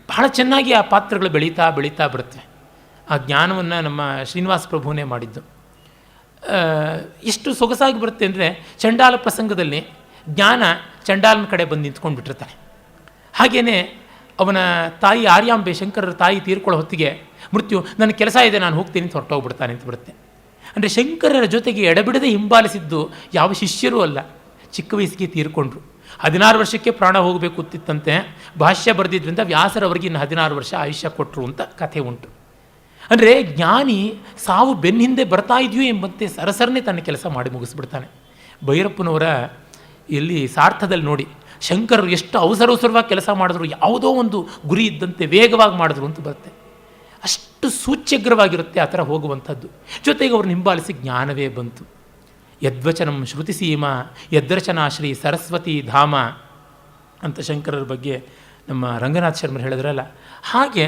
ಬಹಳ ಚೆನ್ನಾಗಿ ಆ ಪಾತ್ರಗಳು ಬೆಳೀತಾ ಬೆಳೀತಾ ಬರುತ್ತೆ. ಆ ಜ್ಞಾನವನ್ನು ನಮ್ಮ ಶ್ರೀನಿವಾಸ ಪ್ರಭುವೇ ಮಾಡಿದ್ದು. ಎಷ್ಟು ಸೊಗಸಾಗಿ ಬರುತ್ತೆ ಅಂದರೆ, ಚಂಡಾಲ ಪ್ರಸಂಗದಲ್ಲಿ ಜ್ಞಾನ ಚಂಡಾಲನ ಕಡೆ ಬಂದು ನಿಂತ್ಕೊಂಡು ಬಿಟ್ಟಿರ್ತಾನೆ. ಹಾಗೆಯೇ ಅವನ ತಾಯಿ ಆರ್ಯಾಂಬೆ, ಶಂಕರರ ತಾಯಿ ತೀರ್ಕೊಳ್ಳೋ ಹೊತ್ತಿಗೆ ಮೃತ್ಯು ನನ್ನ ಕೆಲಸ ಇದೆ ನಾನು ಹೋಗ್ತೀನಿ ಅಂತ ಹೊರಟೋಗ್ಬಿಡ್ತಾನೆ ಅಂತ ಬರುತ್ತೆ. ಅಂದರೆ ಶಂಕರರ ಜೊತೆಗೆ ಎಡಬಿಡದೆ ಹಿಂಬಾಲಿಸಿದ್ದು ಯಾವ ಶಿಷ್ಯರೂ ಅಲ್ಲ, ಚಿಕ್ಕ ವಯಸ್ಸಿಗೆ ತೀರ್ಕೊಂಡ್ರು. 16 ವರ್ಷಕ್ಕೆ ಪ್ರಾಣ ಹೋಗಬೇಕು ಅಂತಿತ್ತಂತೆ. ಭಾಷ್ಯ ಬರೆದಿದ್ರಿಂದ ವ್ಯಾಸರವರಿಗೆ ಇನ್ನು 16 ವರ್ಷ ಆಯುಷ್ಯ ಕೊಟ್ಟರು ಅಂತ ಕಥೆ ಉಂಟು. ಅಂದರೆ ಜ್ಞಾನಿ ಸಾವು ಬೆನ್ನ ಹಿಂದೆ ಬರ್ತಾ ಇದೆಯೋ ಎಂಬಂತೆ ಸರಸರನೆ ತನ್ನ ಕೆಲಸ ಮಾಡಿ ಮುಗಿಸ್ಬಿಡ್ತಾನೆ. ಭೈರಪ್ಪನವರ ಇಲ್ಲಿ ಸಾರ್ಥದಲ್ಲಿ ನೋಡಿ, ಶಂಕರರು ಎಷ್ಟು ಅವಸರವಾಗಿ ಕೆಲಸ ಮಾಡಿದ್ರು, ಯಾವುದೋ ಒಂದು ಗುರಿ ಇದ್ದಂತೆ ವೇಗವಾಗಿ ಮಾಡಿದ್ರು ಅಂತ ಬರುತ್ತೆ. ಅಷ್ಟು ಸೂಚ್ಯಗ್ರವಾಗಿರುತ್ತೆ ಆ ಥರ ಹೋಗುವಂಥದ್ದು. ಜೊತೆಗೆ ಅವ್ರನ್ನ ಹಿಂಬಾಲಿಸಿ ಜ್ಞಾನವೇ ಬಂತು. ಯದ್ವಚನಂ ಶ್ರುತಿ ಸೀಮಾ ಯದ್ರಚನಾ ಶ್ರೀ ಸರಸ್ವತಿ ಧಾಮ ಅಂತ ಶಂಕರರ ಬಗ್ಗೆ ನಮ್ಮ ರಂಗನಾಥ್ ಶರ್ಮರು ಹೇಳಿದ್ರಲ್ಲ, ಹಾಗೆ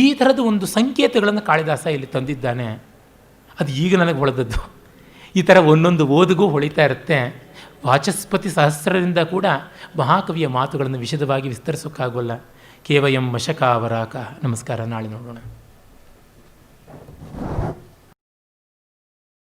ಈ ಥರದ ಒಂದು ಸಂಕೇತಗಳನ್ನು ಕಾಳಿದಾಸ ಇಲ್ಲಿ ತಂದಿದ್ದಾನೆ. ಅದು ಈಗ ನನಗೆ ಹೊಳೆದದ್ದು. ಈ ಥರ ಒಂದೊಂದು ಓದಿಗೂ ಹೊಳಿತಾ ಇರುತ್ತೆ. ವಾಚಸ್ಪತಿ ಸಹಸ್ರರಿಂದ ಕೂಡ ಮಹಾಕವಿಯ ಮಾತುಗಳನ್ನು ವಿಶದವಾಗಿ ವಿಸ್ತರಿಸೋಕ್ಕಾಗೋಲ್ಲ. ಕೇವಯಂ ವಶಕಾವರಾಕ. ನಮಸ್ಕಾರ, ನಾಳೆ ನೋಡೋಣ.